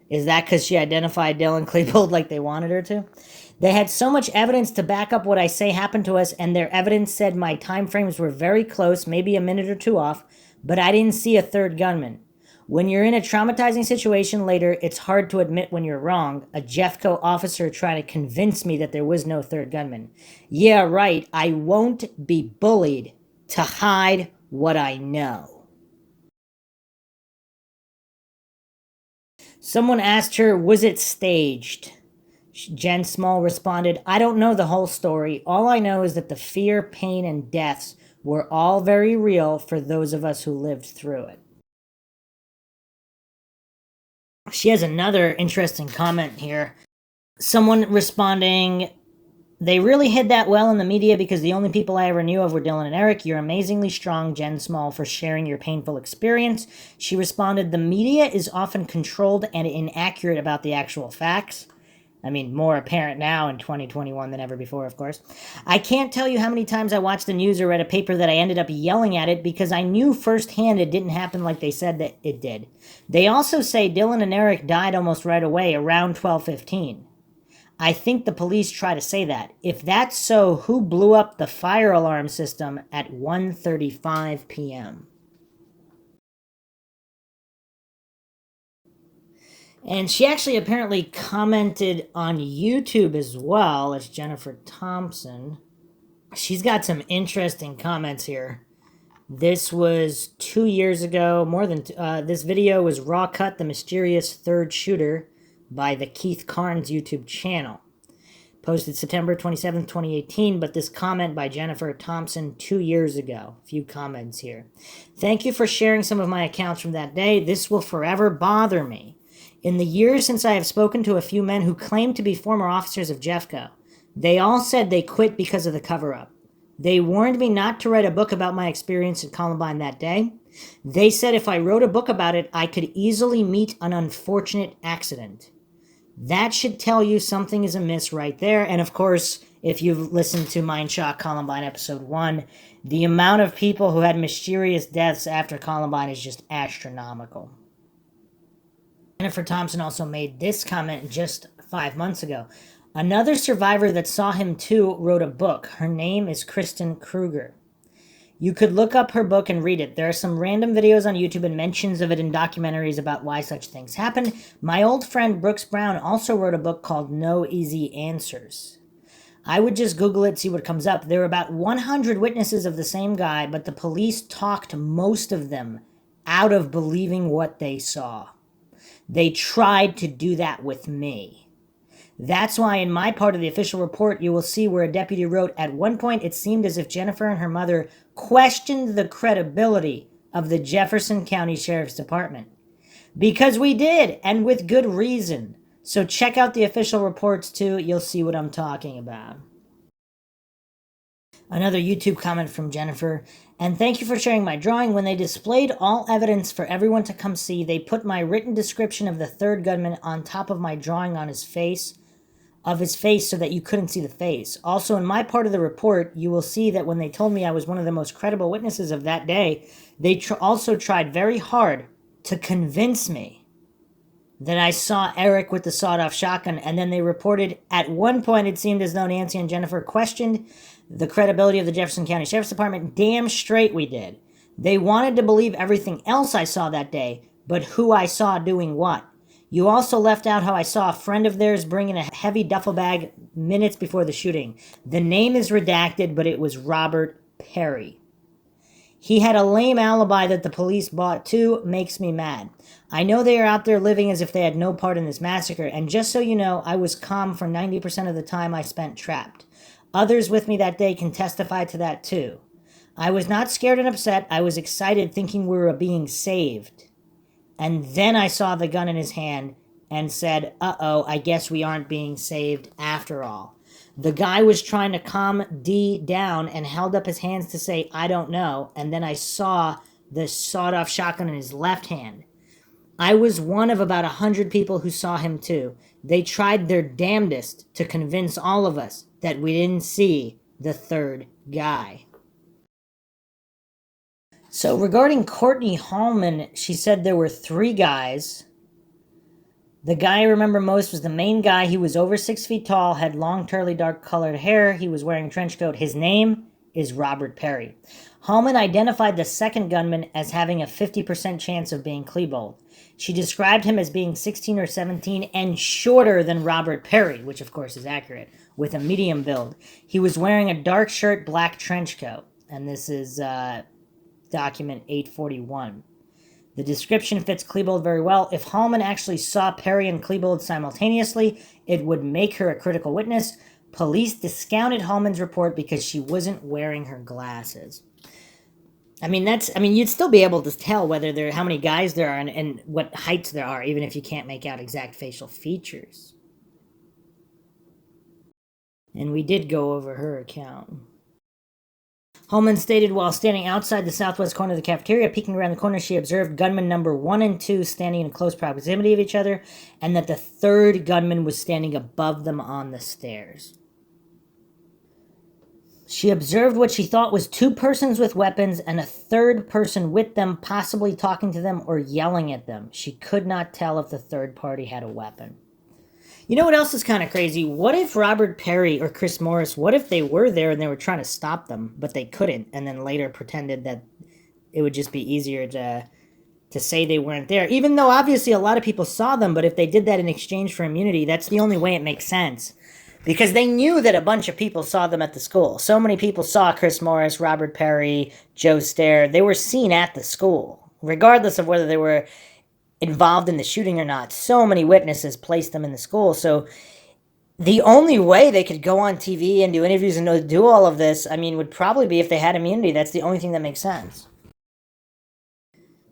Is that because she identified Dylan Klebold like they wanted her to? They had so much evidence to back up what I say happened to us, and their evidence said my time frames were very close, maybe a minute or two off, but I didn't see a third gunman. When you're in a traumatizing situation later, it's hard to admit when you're wrong. A Jeffco officer trying to convince me that there was no third gunman. Yeah, right, I won't be bullied to hide what I know. Someone asked her, was it staged? Jen Small responded, I don't know the whole story. All I know is that the fear, pain, and deaths were all very real for those of us who lived through it. She has another interesting comment here. Someone responding, they really hid that well in the media because the only people I ever knew of were Dylan and Eric. You're amazingly strong, Jen Small, for sharing your painful experience. She responded, the media is often controlled and inaccurate about the actual facts. I mean, more apparent now in 2021 than ever before, of course. I can't tell you how many times I watched the news or read a paper that I ended up yelling at it because I knew firsthand it didn't happen like they said that it did. They also say Dylan and Eric died almost right away, around 12:15. I think the police try to say that. If that's so, who blew up the fire alarm system at 1:35 p.m.? And she actually apparently commented on YouTube as well as Jennifer Thompson. She's got some interesting comments here. This was 2 years ago, this video was Raw Cut, the Mysterious Third Shooter by the Keith Carnes YouTube channel. Posted September 27th, 2018, but this comment by Jennifer Thompson 2 years ago. A few comments here. Thank you for sharing some of my accounts from that day. This will forever bother me. In the years since I have spoken to a few men who claim to be former officers of Jeffco, they all said they quit because of the cover-up. They warned me not to write a book about my experience at Columbine that day. They said if I wrote a book about it, I could easily meet an unfortunate accident. That should tell you something is amiss right there. And of course, if you've listened to Mindshock Columbine episode 1, the amount of people who had mysterious deaths after Columbine is just astronomical. Jennifer Thompson also made this comment just 5 months ago. Another survivor that saw him too wrote a book. Her name is Kristen Krueger. You could look up her book and read it. There are some random videos on YouTube and mentions of it in documentaries about why such things happen. My old friend Brooks Brown also wrote a book called No Easy Answers. I would just Google it, see what comes up. There were about 100 witnesses of the same guy, but the police talked most of them out of believing what they saw. They tried to do that with me. That's why in my part of the official report, you will see where a deputy wrote, at one point it seemed as if Jennifer and her mother questioned the credibility of the Jefferson County Sheriff's Department. Because we did, and with good reason. So check out the official reports too, you'll see what I'm talking about. Another YouTube comment from Jennifer. And thank you for sharing my drawing. When they displayed all evidence for everyone to come see, they put my written description of the third gunman on top of my drawing on his face so that you couldn't see the face. Also, in my part of the report, you will see that when they told me I was one of the most credible witnesses of that day, they also tried very hard to convince me that I saw Eric with the sawed-off shotgun, and then they reported at one point it seemed as though Nancy and Jennifer questioned the credibility of the Jefferson County Sheriff's Department. Damn straight we did. They wanted to believe everything else I saw that day, but who I saw doing what. You also left out how I saw a friend of theirs bring in a heavy duffel bag minutes before the shooting. The name is redacted, but it was Robert Perry. He had a lame alibi that the police bought too. Makes me mad. I know they are out there living as if they had no part in this massacre, and just so you know, I was calm for 90% of the time I spent trapped. Others with me that day can testify to that too. I was not scared and upset. I was excited thinking we were being saved. And then I saw the gun in his hand and said, uh-oh, I guess we aren't being saved after all. The guy was trying to calm D down and held up his hands to say, I don't know. And then I saw the sawed-off shotgun in his left hand. I was one of about 100 people who saw him too. They tried their damnedest to convince all of us that we didn't see the third guy. So regarding Courtney Hallman, she said there were 3 guys. The guy I remember most was the main guy. He was over 6 feet tall, had long, curly, dark-colored hair. He was wearing a trench coat. His name is Robert Perry. Hallman identified the second gunman as having a 50% chance of being Klebold. She described him as being 16 or 17 and shorter than Robert Perry, which of course is accurate, with a medium build. He was wearing a dark shirt, black trench coat. And this is document 841. The description fits Klebold very well. If Hallman actually saw Perry and Klebold simultaneously, it would make her a critical witness. Police discounted Hallman's report because she wasn't wearing her glasses. You'd still be able to tell whether how many guys there are and what heights there are, even if you can't make out exact facial features. And we did go over her account. Hallman stated while standing outside the southwest corner of the cafeteria, peeking around the corner, she observed gunman number 1 and 2 standing in close proximity of each other, and that the third gunman was standing above them on the stairs. She observed what she thought was 2 persons with weapons and a third person with them, possibly talking to them or yelling at them. She could not tell if the third party had a weapon. You know what else is kind of crazy? What if Robert Perry or Chris Morris, what if they were there and they were trying to stop them, but they couldn't, and then later pretended that it would just be easier to say they weren't there? Even though obviously a lot of people saw them, but if they did that in exchange for immunity, that's the only way it makes sense. Because they knew that a bunch of people saw them at the school. So many people saw Chris Morris, Robert Perry, Joe Stair. They were seen at the school, regardless of whether they were involved in the shooting or not. So many witnesses placed them in the school. So the only way they could go on TV and do interviews and do all of this, would probably be if they had immunity. That's the only thing that makes sense.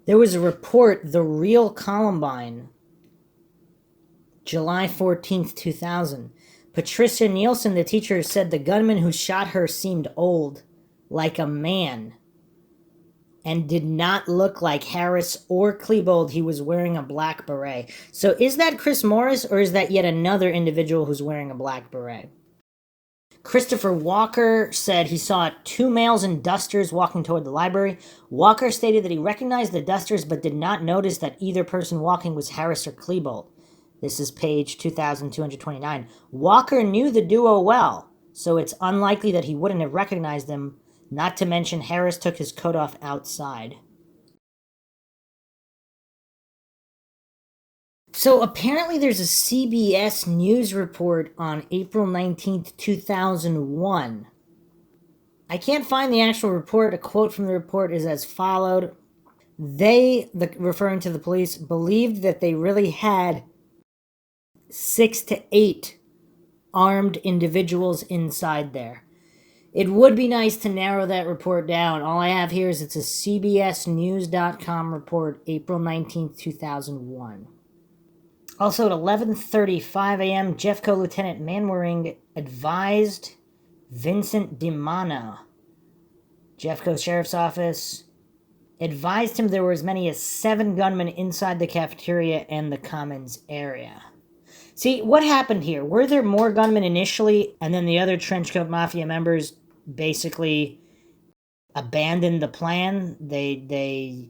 There was a report, The Real Columbine, July 14th, 2000. Patricia Nielsen, the teacher, said the gunman who shot her seemed old, like a man, and did not look like Harris or Klebold. He was wearing a black beret. So is that Chris Morris, or is that yet another individual who's wearing a black beret? Christopher Walker said he saw 2 males in dusters walking toward the library. Walker stated that he recognized the dusters but did not notice that either person walking was Harris or Klebold. This is page 2229. Walker knew the duo well, so it's unlikely that he wouldn't have recognized them, not to mention Harris took his coat off outside. So apparently there's a CBS News report on April 19th, 2001. I can't find the actual report. A quote from the report is as followed. They, referring to the police, believed that they really had 6 to 8 armed individuals inside there. It would be nice to narrow that report down. All I have here is it's a CBSNews.com report, April 19th, 2001. Also at 11:35 a.m., Jeffco Lieutenant Manwaring advised Vincent DiMano, Jeffco Sheriff's Office, advised him there were as many as 7 gunmen inside the cafeteria and the commons area. See, what happened here? Were there more gunmen initially, and then the other Trenchcoat Mafia members basically abandoned the plan? They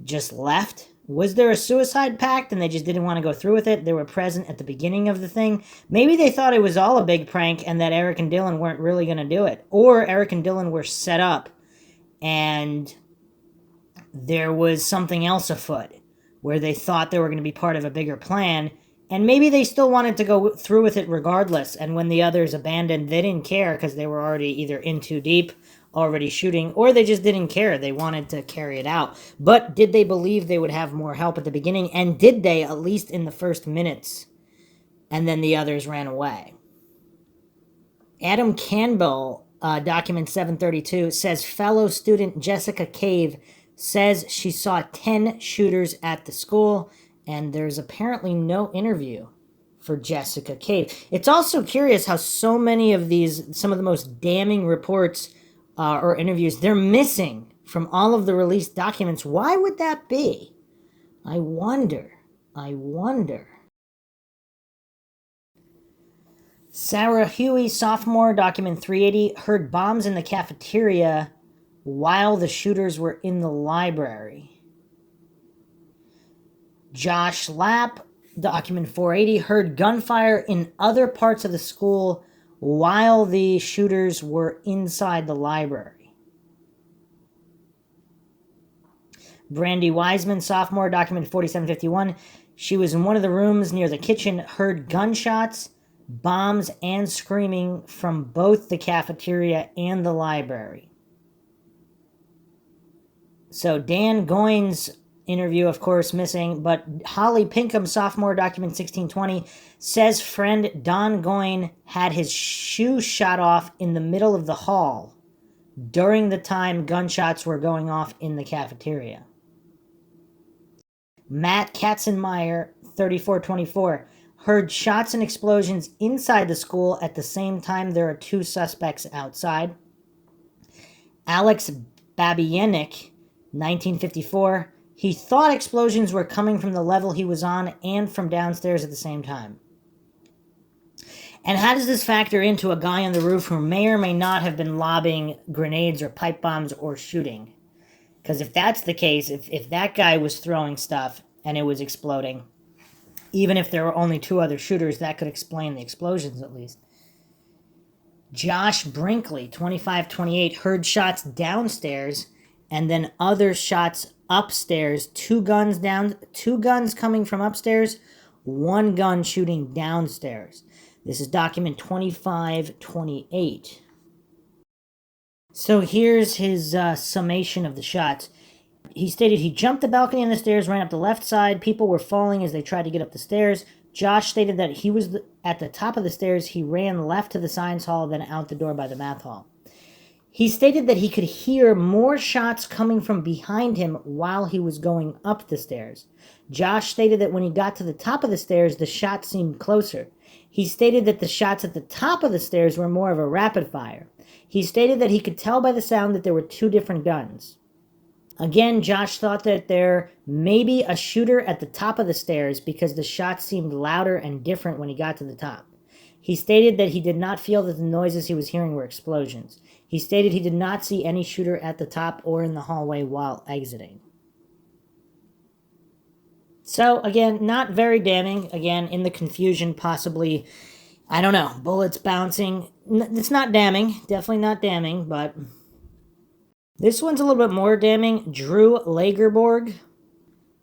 just left? Was there a suicide pact and they just didn't want to go through with it? They were present at the beginning of the thing. Maybe they thought it was all a big prank and that Eric and Dylan weren't really going to do it. Or Eric and Dylan were set up and there was something else afoot where they thought they were going to be part of a bigger plan. And maybe they still wanted to go through with it regardless. And when the others abandoned, they didn't care because they were already either in too deep, already shooting, or they just didn't care. They wanted to carry it out. But did they believe they would have more help at the beginning? And did they, at least in the first minutes? And then the others ran away. Adam Campbell, document 732, says fellow student Jessica Cave says she saw 10 shooters at the school. And there's apparently no interview for Jessica Cave. It's also curious how so many of these, some of the most damning reports or interviews, they're missing from all of the released documents. Why would that be? I wonder. Sarah Huey, sophomore, document 380, heard bombs in the cafeteria while the shooters were in the library. Josh Lapp, document 480, heard gunfire in other parts of the school while the shooters were inside the library. Brandy Wiseman, sophomore, document 4751, she was in one of the rooms near the kitchen, heard gunshots, bombs, and screaming from both the cafeteria and the library. So Dan Goines' interview, of course, missing, but Holly Pinkham, sophomore, document 1620, says friend Don Goyne had his shoe shot off in the middle of the hall during the time gunshots were going off in the cafeteria. Matt Katzenmeyer, 3424, heard shots and explosions inside the school at the same time there are 2 suspects outside. Alex Babienik, 1954, he thought explosions were coming from the level he was on and from downstairs at the same time. And how does this factor into a guy on the roof who may or may not have been lobbing grenades or pipe bombs or shooting? Because if that's the case, if that guy was throwing stuff and it was exploding, even if there were only 2 other shooters, that could explain the explosions at least. Josh Brinkley, 2528, heard shots downstairs and then other shots upstairs, 2 guns coming from upstairs, 1 gun shooting downstairs. This is document 2528. So here's his summation of the shots. He stated he jumped the balcony and the stairs, ran up the left side. People were falling as they tried to get up the stairs. Josh stated that he was at the top of the stairs. He ran left to the science hall, then out the door by the math hall. He stated that he could hear more shots coming from behind him while he was going up the stairs. Josh stated that when he got to the top of the stairs, the shots seemed closer. He stated that the shots at the top of the stairs were more of a rapid fire. He stated that he could tell by the sound that there were 2 different guns. Again, Josh thought that there may be a shooter at the top of the stairs because the shots seemed louder and different when he got to the top. He stated that he did not feel that the noises he was hearing were explosions. He stated he did not see any shooter at the top or in the hallway while exiting. So, again, not very damning. Again, in the confusion, possibly, I don't know, bullets bouncing. It's not damning. Definitely not damning, but this one's a little bit more damning. Drew Lagerborg,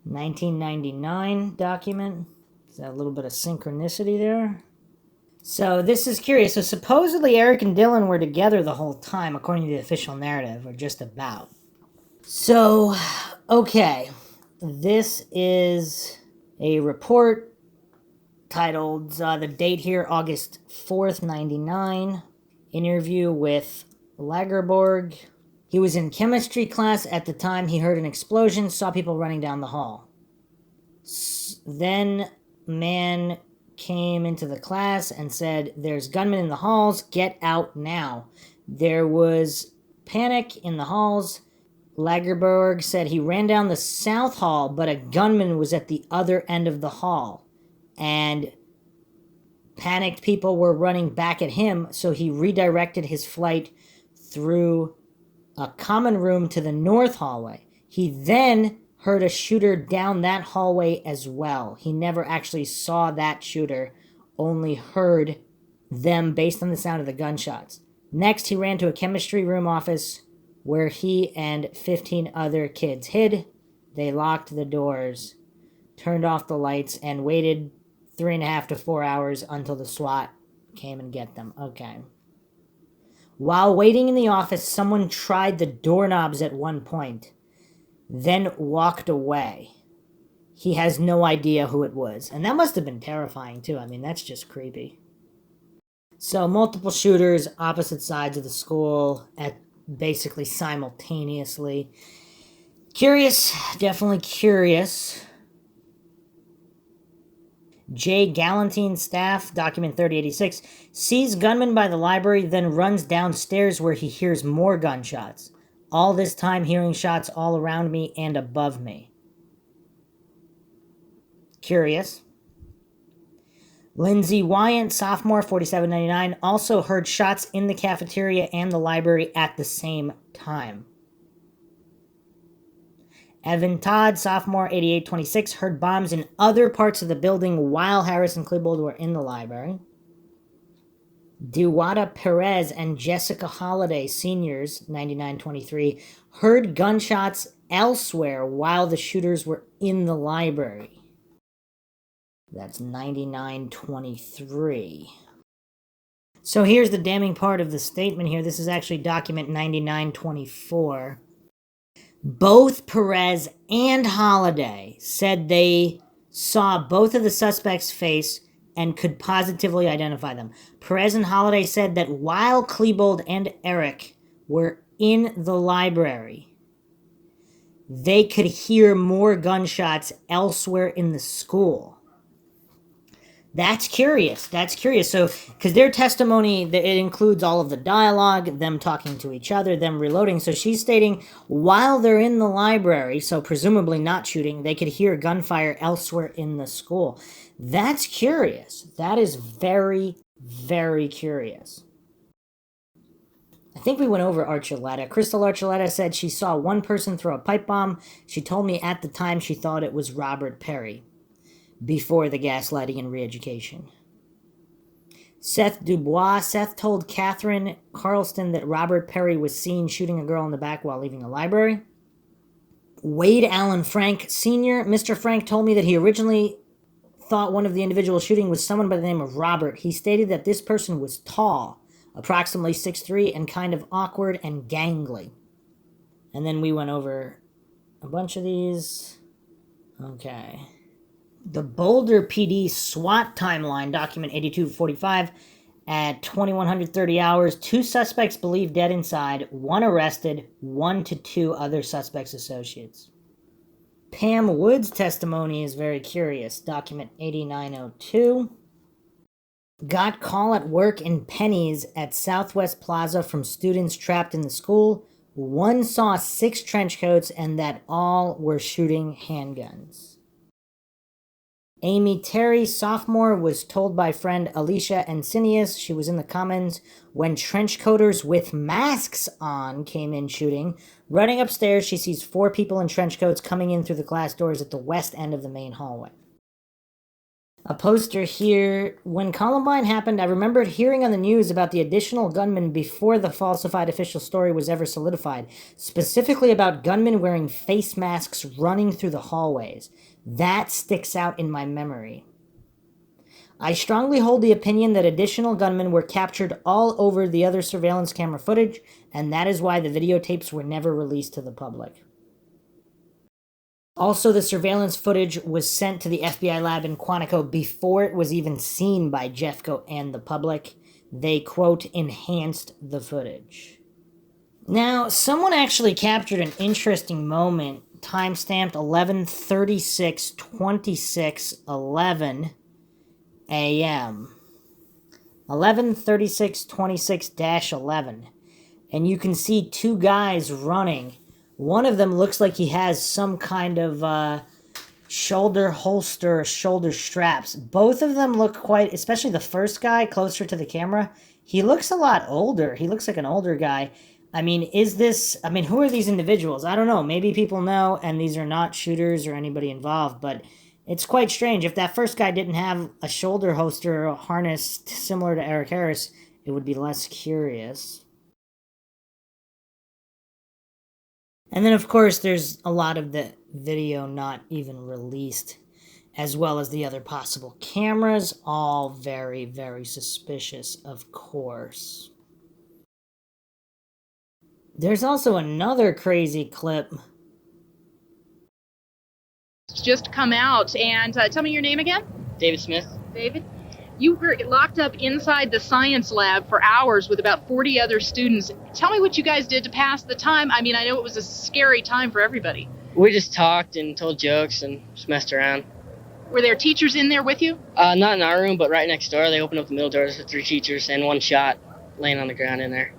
1999 document. Is that a little bit of synchronicity there? So this is curious. So supposedly Eric and Dylan were together the whole time, according to the official narrative, or just about. So, okay. This is a report titled, the date here, August 4th, 99. Interview with Lagerborg. He was in chemistry class at the time. He heard an explosion, saw people running down the hall. Then man came into the class and said, "There's gunmen in the halls, get out now." There was panic in the halls. Lagerberg said he ran down the south hall, but a gunman was at the other end of the hall. And panicked people were running back at him, so he redirected his flight through a common room to the north hallway. He then heard a shooter down that hallway as well. He never actually saw that shooter, only heard them based on the sound of the gunshots. Next, he ran to a chemistry room office where he and 15 other kids hid. They locked the doors, turned off the lights, and waited 3.5 to 4 hours until the SWAT came and get them. Okay. While waiting in the office, someone tried the doorknobs at one point, then walked away. He has no idea who it was. And that must have been terrifying, too. I mean, that's just creepy. So, multiple shooters, opposite sides of the school, at basically simultaneously. Curious, definitely curious. J. Galantine staff, document 3086, sees gunman by the library, then runs downstairs where he hears more gunshots. All this time hearing shots all around me and above me. Curious. Lindsay Wyant, sophomore, 4799, also heard shots in the cafeteria and the library at the same time. Evan Todd, sophomore, 8826, heard bombs in other parts of the building while Harris and Klebold were in the library. Duwada Perez and Jessica Holliday, seniors, 9923, heard gunshots elsewhere while the shooters were in the library. That's 9923. So here's the damning part of the statement here. This is actually document 9924. Both Perez and Holliday said they saw both of the suspects' face and could positively identify them. Perez and Holliday said that while Klebold and Eric were in the library, they could hear more gunshots elsewhere in the school. That's curious. That's curious. So, because their testimony, it includes all of the dialogue, them talking to each other, them reloading. So she's stating while they're in the library, so presumably not shooting, they could hear gunfire elsewhere in the school. That's curious. That is very, very curious. I think we went over Archuleta. Crystal Archuleta said she saw one person throw a pipe bomb. She told me at the time she thought it was Robert Perry. Before the gaslighting and re-education. Seth Dubois. Seth told Catherine Carlston that Robert Perry was seen shooting a girl in the back while leaving the library. Wade Allen Frank Sr. Mr. Frank told me that he originally thought one of the individuals shooting was someone by the name of Robert. He stated that this person was tall, approximately 6'3", and kind of awkward and gangly. And then we went over a bunch of these. Okay. The Boulder PD SWAT timeline, document 8245, at 2130 hours, 2 suspects believed dead inside, 1 arrested, 1 to 2 other suspects' associates. Pam Wood's testimony is very curious, document 8902. Got call at work in Penny's at Southwest Plaza from students trapped in the school. 1 saw 6 trench coats and that all were shooting handguns. Amy Terry, sophomore, was told by friend Alicia and Cineas she was in the Commons when trenchcoaters with masks on came in shooting. Running upstairs, she sees 4 people in trench coats coming in through the glass doors at the west end of the main hallway. A poster here. When Columbine happened, I remembered hearing on the news about the additional gunmen before the falsified official story was ever solidified, specifically about gunmen wearing face masks running through the hallways. That sticks out in my memory. I strongly hold the opinion that additional gunmen were captured all over the other surveillance camera footage, and that is why the videotapes were never released to the public. Also, the surveillance footage was sent to the FBI lab in Quantico before it was even seen by Jeffco and the public. They, quote, enhanced the footage. Now, someone actually captured an interesting moment, timestamped 11:36:26:11 a.m. 11:36:26-11, and you can see two guys running. One of them looks like he has some kind of shoulder holster, shoulder straps. Both of them look quite, especially the first guy closer to the camera, he looks a lot older. He looks like an older guy. I mean, who are these individuals? I don't know. Maybe people know, and these are not shooters or anybody involved, but it's quite strange. If that first guy didn't have a shoulder holster or a harness similar to Eric Harris, it would be less curious. And then, of course, there's a lot of the video not even released, as well as the other possible cameras, all very, very suspicious, of course. There's also another crazy clip. Just come out and tell me your name again. David Smith. David, you were locked up inside the science lab for hours with about 40 other students. Tell me what you guys did to pass the time. I mean, I know it was a scary time for everybody. We just talked and told jokes and just messed around. Were there teachers in there with you? Not in our room, but right next door. They opened up the middle doors with 3 teachers and 1 shot laying on the ground in there.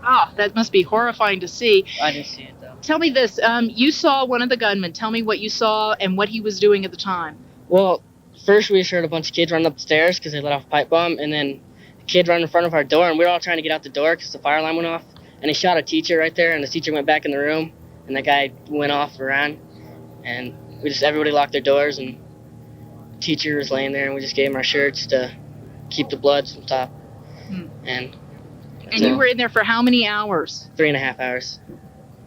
Oh, that must be horrifying to see. I didn't see it, though. Tell me this. You saw one of the gunmen. Tell me what you saw and what he was doing at the time. Well, first we just heard a bunch of kids running up the stairs because they let off a pipe bomb, and then a kid ran in front of our door, and we were all trying to get out the door because the fire alarm went off, and he shot a teacher right there, and the teacher went back in the room, and the guy went off around, and everybody locked their doors, and the teacher was laying there, and we just gave him our shirts to keep the blood from top, and you were in there for how many hours? 3.5 hours.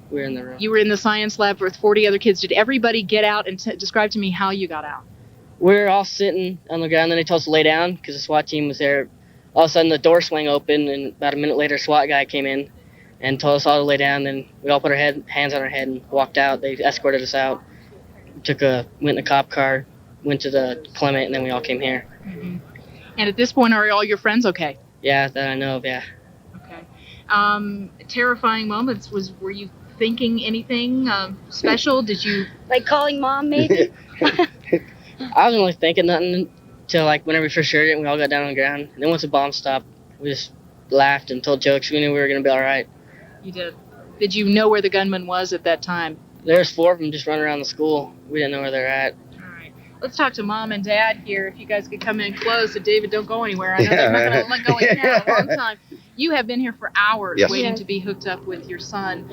We were in the room. You were in the science lab with 40 other kids. Did everybody get out? And describe to me how you got out. We're all sitting on the ground, then they told us to lay down because the SWAT team was there. All of a sudden the door swung open, and about a minute later a SWAT guy came in and told us all to lay down. Then we all put our hands on our head and walked out. They escorted us out. Went in a cop car, went to the Clement, and then we all came here. Mm-hmm. And at this point, are all your friends okay? Yeah, that I know of, yeah. Okay. Terrifying moments. Were you thinking anything special? Did you... Like calling mom, maybe? I wasn't really thinking nothing until whenever we first heard it and we all got down on the ground. And then once the bomb stopped, we just laughed and told jokes. We knew we were going to be all right. You did. Did you know where the gunman was at that time? There's 4 of them just running around the school. We didn't know where they're at. All right. Let's talk to Mom and Dad here. If you guys could come in close. And David, don't go anywhere. I know they're not going to let go in here a long time. You have been here for hours waiting to be hooked up with your son.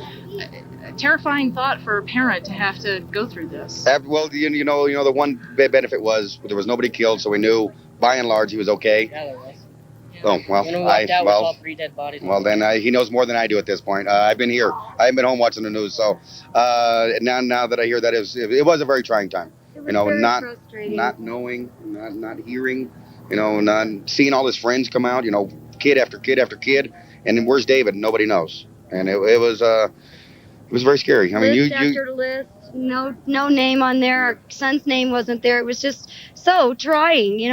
A terrifying thought for a parent to have to go through this. Well, you know, the one benefit was there was nobody killed, so we knew by and large he was okay. Yeah, there was. Oh, well, When we walked out, we saw 3 dead bodies. Well, then he knows more than I do at this point. I've been here. I haven't been home watching the news, so now that I hear that, it was a very trying time. It was frustrating. Not knowing, not hearing, not seeing all his friends come out, kid after kid after kid, and then where's David? Nobody knows, and it was very scary. I mean, list after list, no name on there. Our son's name wasn't there. It was just so trying.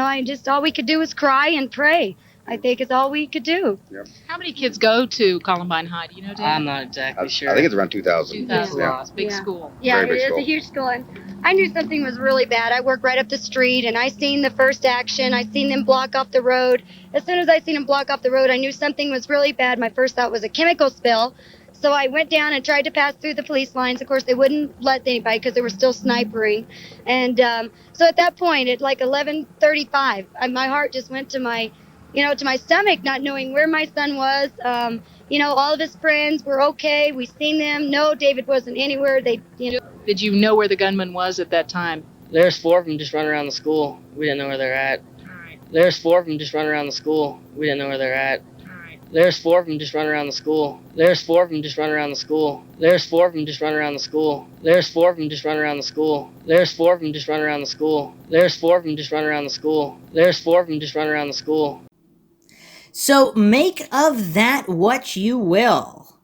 All we could do was cry and pray. I think it's all we could do. Yep. How many kids go to Columbine High? Do you know, Dad? I'm not exactly sure. I think it's around 2,000. 2,000. Yeah. It's a big school. Yeah, Very big it is school. a huge school. And I knew something was really bad. I work right up the street, and I seen the first action. I seen them block off the road. As soon as I seen them block off the road, I knew something was really bad. My first thought was a chemical spill. So I went down and tried to pass through the police lines. Of course, they wouldn't let anybody because they were still snipering. And so at that point, at like 11:35, my heart just went to my stomach, not knowing where my son was. All of his friends were okay. We seen them. No, David wasn't anywhere. Did you know where the gunman was at that time? There's 4 of them just running around the school. We didn't know where they're at. All right. There's 4 of them just running around the school. We didn't know where they're at. All right. There's 4 of them just running around the school. There's 4 of them just running around the school. There's 4 of them just running around the school. There's 4 of them just running around the school. There's 4 of them just running around the school. There's 4 of them just running around the school. There's 4 of them just running around the school. So make of that what you will.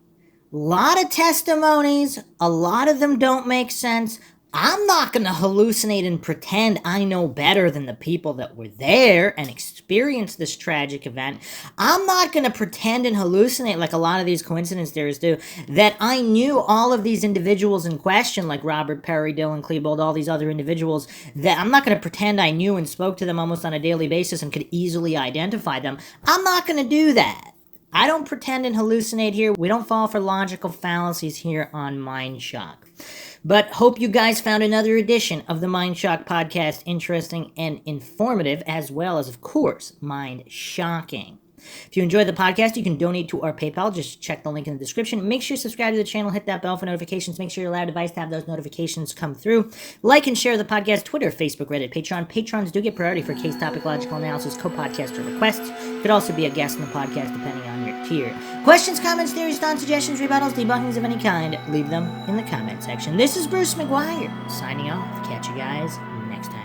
Lot of testimonies, a lot of them don't make sense. I'm not going to hallucinate and pretend I know better than the people that were there and experienced this tragic event, I'm not going to pretend and hallucinate like a lot of these coincidence theorists do, that I knew all of these individuals in question, like Robert Perry, Dylan Klebold, all these other individuals, that I'm not going to pretend I knew and spoke to them almost on a daily basis and could easily identify them. I'm not going to do that. I don't pretend and hallucinate here. We don't fall for logical fallacies here on Mindshock. But hope you guys found another edition of the Mindshock podcast interesting and informative, as well as, of course, mind-shocking. If you enjoyed the podcast, you can donate to our PayPal. Just check the link in the description. Make sure you subscribe to the channel, hit that bell for notifications. Make sure you allow your device to have those notifications come through. Like and share the podcast, Twitter, Facebook, Reddit, Patreon. Patrons do get priority for case topic logical analysis, co-podcaster requests. You could also be a guest on the podcast depending on your tier. Questions, comments, theories, thoughts, suggestions, rebuttals, debunkings of any kind, leave them in the comment section. This is Bruce McGuire, signing off. Catch you guys next time.